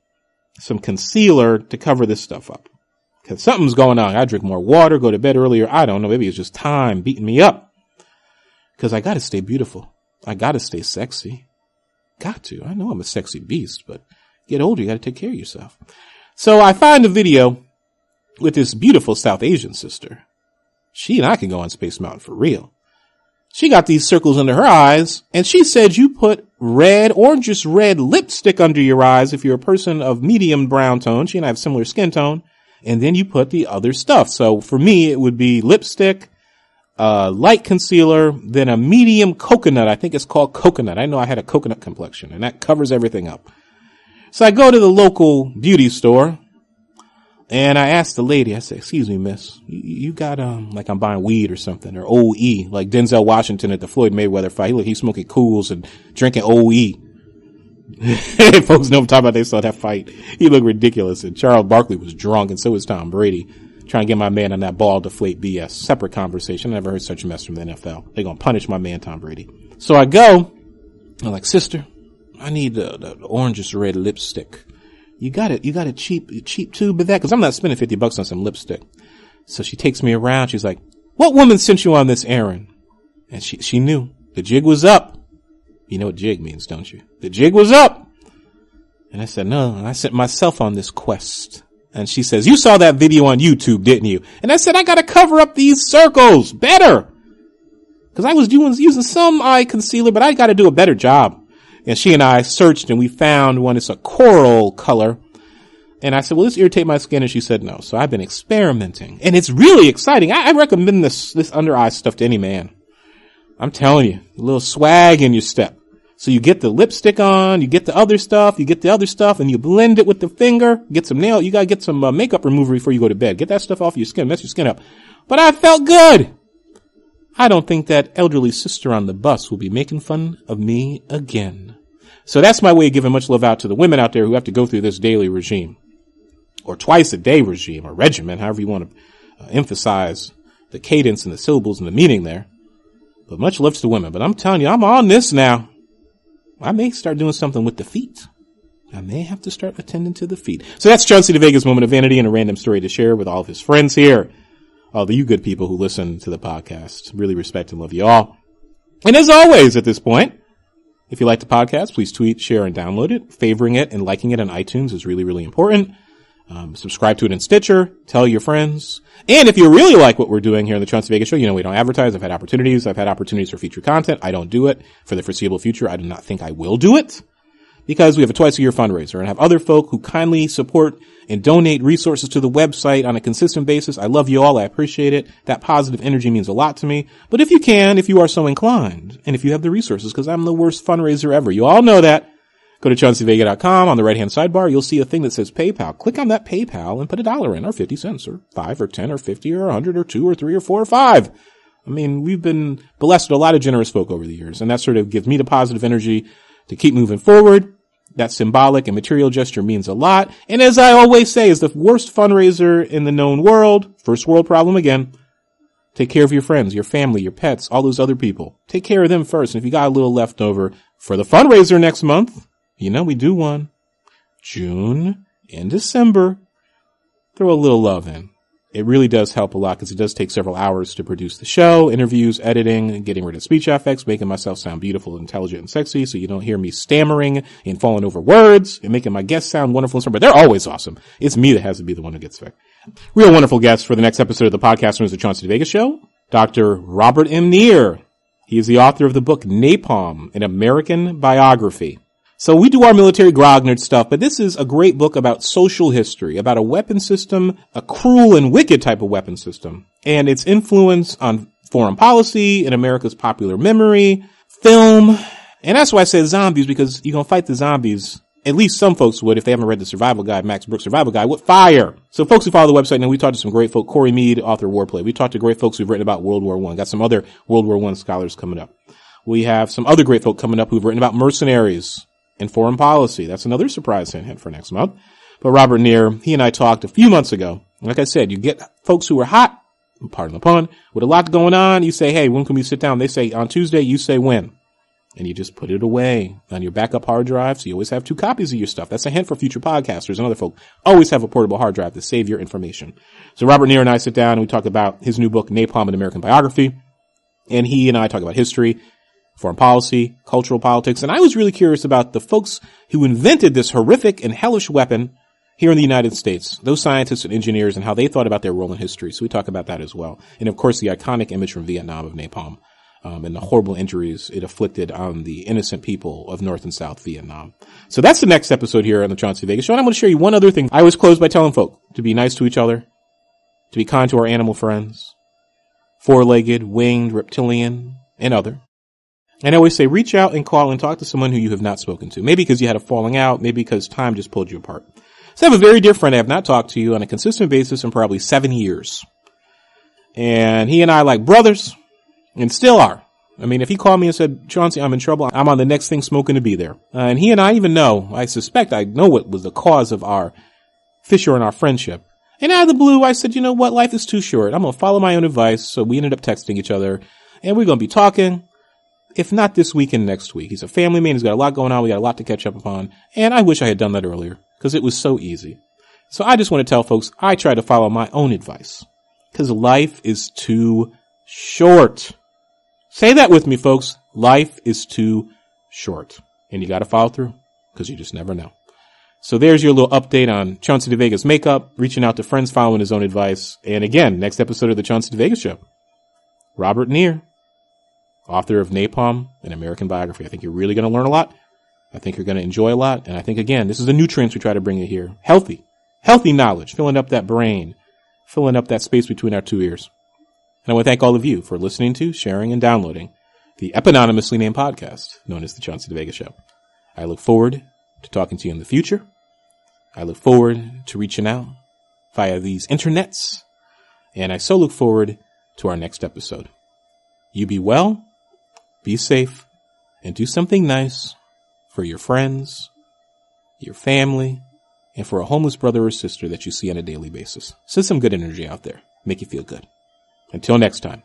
[SPEAKER 1] some concealer to cover this stuff up. Cause something's going on. I drink more water, go to bed earlier. I don't know. Maybe it's just time beating me up. Cause I got to stay beautiful. I got to stay sexy. Got to. I know I'm a sexy beast, but get older, you got to take care of yourself. So I find a video with this beautiful South Asian sister. She and I can go on Space Mountain for real. She got these circles under her eyes, and she said you put red, orangish red lipstick under your eyes if you're a person of medium brown tone. She and I have similar skin tone. And then you put the other stuff. So for me, it would be lipstick, light concealer, then a medium coconut. I think it's called coconut. I know I had a coconut complexion, and that covers everything up. So I go to the local beauty store, and I asked the lady, I said, "Excuse me, miss, you got, like I'm buying weed or something, or OE, like Denzel Washington at the Floyd Mayweather fight. He's smoking Cools and drinking OE. Folks know I'm talking about. They saw that fight. He looked ridiculous. And Charles Barkley was drunk, and so was Tom Brady, trying to get my man on that ball deflate BS. Separate conversation. I never heard such a mess from the NFL. They're going to punish my man, Tom Brady. So I go, I'm like, "Sister, I need the orangish red lipstick. You got a cheap tube of that?" Cause I'm not spending $50 on some lipstick. So she takes me around. She's like, "What woman sent you on this errand?" And she knew the jig was up. You know what jig means, don't you? The jig was up. And I said, "No, I sent myself on this quest." And she says, "You saw that video on YouTube, didn't you?" And I said, "I gotta cover up these circles better." Cause I was using some eye concealer, but I gotta do a better job. And she and I searched and we found one. It's a coral color. And I said, will this irritate my skin? And she said no. So I've been experimenting. And it's really exciting. I recommend this under eye stuff to any man. I'm telling you, a little swag in your step. So you get the lipstick on, you get the other stuff, and you blend it with the finger. Get some you gotta get some makeup remover before you go to bed. Get that stuff off your skin, mess your skin up. But I felt good. I don't think that elderly sister on the bus will be making fun of me again. So that's my way of giving much love out to the women out there who have to go through this daily regime. Or twice a day regime, or regimen, however you want to emphasize the cadence and the syllables and the meaning there. But much love to the women. But I'm telling you, I'm on this now. I may start doing something with the feet. I may have to start attending to the feet. So that's Chauncey DeVega's moment of vanity and a random story to share with all of his friends here. All of you good people who listen to the podcast. Really respect and love you all. And as always at this point, if you like the podcast, please tweet, share, and download it. Favoring it and liking it on iTunes is really, really important. Subscribe to it in Stitcher. Tell your friends. And if you really like what we're doing here on the Chauncey DeVega Show, you know we don't advertise. I've had opportunities for feature content. I don't do it for the foreseeable future. I do not think I will do it because we have a twice-a-year fundraiser and have other folk who kindly support and donate resources to the website on a consistent basis. I love you all. I appreciate it. That positive energy means a lot to me. But if you are so inclined, and if you have the resources, because I'm the worst fundraiser ever, you all know that. Go to ChaunceyDeVega.com. On the right-hand sidebar, you'll see a thing that says PayPal. Click on that PayPal and put $1 in, or 50 cents, or 5, or 10, or 50, or 100, or 2, or 3, or 4, or 5. I mean, we've been blessed with a lot of generous folk over the years, and that sort of gives me the positive energy to keep moving forward. That symbolic and material gesture means a lot. And as I always say, is the worst fundraiser in the known world, first world problem again, take care of your friends, your family, your pets, all those other people. Take care of them first. And if you got a little left over for the fundraiser next month, you know we do one. June and December. Throw a little love in. It really does help a lot because it does take several hours to produce the show, interviews, editing, getting rid of speech affects, making myself sound beautiful, intelligent, and sexy so you don't hear me stammering and falling over words and making my guests sound wonderful and stuff. But they're always awesome. It's me that has to be the one who gets sick. Real wonderful guest for the next episode of the podcast known as the Chauncey DeVega Show, Dr. Robert M. Neer. He is the author of the book Napalm, an American Biography. So we do our military grognard stuff, but this is a great book about social history, about a weapon system, a cruel and wicked type of weapon system, and its influence on foreign policy and America's popular memory, film. And that's why I said zombies, because you're going to fight the zombies. At least some folks would, if they haven't read the survival guide, Max Brooks' survival guide, with fire. So folks who follow the website know we talked to some great folk. Corey Mead, author of Warplay. We talked to great folks who've written about World War I. Got some other World War I scholars coming up. We have some other great folk coming up who've written about mercenaries and foreign policy. That's another surprise hint for next month. But Robert Neer, he and I talked a few months ago. Like I said, you get folks who are hot, pardon the pun, with a lot going on. You say, hey, when can we sit down? They say on Tuesday, you say when. And you just put it away on your backup hard drive. So you always have 2 copies of your stuff. That's a hint for future podcasters and other folk. Always have a portable hard drive to save your information. So Robert Neer and I sit down and we talk about his new book, Napalm, an American Biography. And he and I talk about history, foreign policy, cultural politics. And I was really curious about the folks who invented this horrific and hellish weapon here in the United States, those scientists and engineers, and how they thought about their role in history. So we talk about that as well. And of course, the iconic image from Vietnam of napalm, and the horrible injuries it afflicted on the innocent people of North and South Vietnam. So that's the next episode here on the Chauncey DeVega Show. And I'm going to share you one other thing. I always close by telling folk to be nice to each other, to be kind to our animal friends, 4-legged, winged, reptilian, and other. And I always say, reach out and call and talk to someone who you have not spoken to. Maybe because you had a falling out, maybe because time just pulled you apart. So I have a very dear friend I have not talked to you on a consistent basis in probably 7 years. And he and I like brothers, and still are. I mean, if he called me and said, Chauncey, I'm in trouble, I'm on the next thing smoking to be there. And he and I even know, I know what was the cause of our fissure in our friendship. And out of the blue, I said, you know what, life is too short. I'm going to follow my own advice. So we ended up texting each other, and we're going to be talking. If not this week and next week. He's a family man. He's got a lot going on. We got a lot to catch up upon. And I wish I had done that earlier because it was so easy. So I just want to tell folks, I try to follow my own advice because life is too short. Say that with me, folks. Life is too short. And you got to follow through because you just never know. So there's your little update on Chauncey DeVega's makeup, reaching out to friends, following his own advice. And again, next episode of the Chauncey DeVega Show, Robert Neer, author of Napalm, an American Biography. I think you're really going to learn a lot. I think you're going to enjoy a lot. And I think, again, this is the nutrients we try to bring you here. Healthy knowledge, filling up that brain, filling up that space between our two ears. And I want to thank all of you for listening to, sharing, and downloading the epononymously named podcast known as the Chauncey DeVega Show. I look forward to talking to you in the future. I look forward to reaching out via these internets. And I so look forward to our next episode. You be well, be safe, and do something nice for your friends, your family, and for a homeless brother or sister that you see on a daily basis. Send some good energy out there. Make you feel good. Until next time.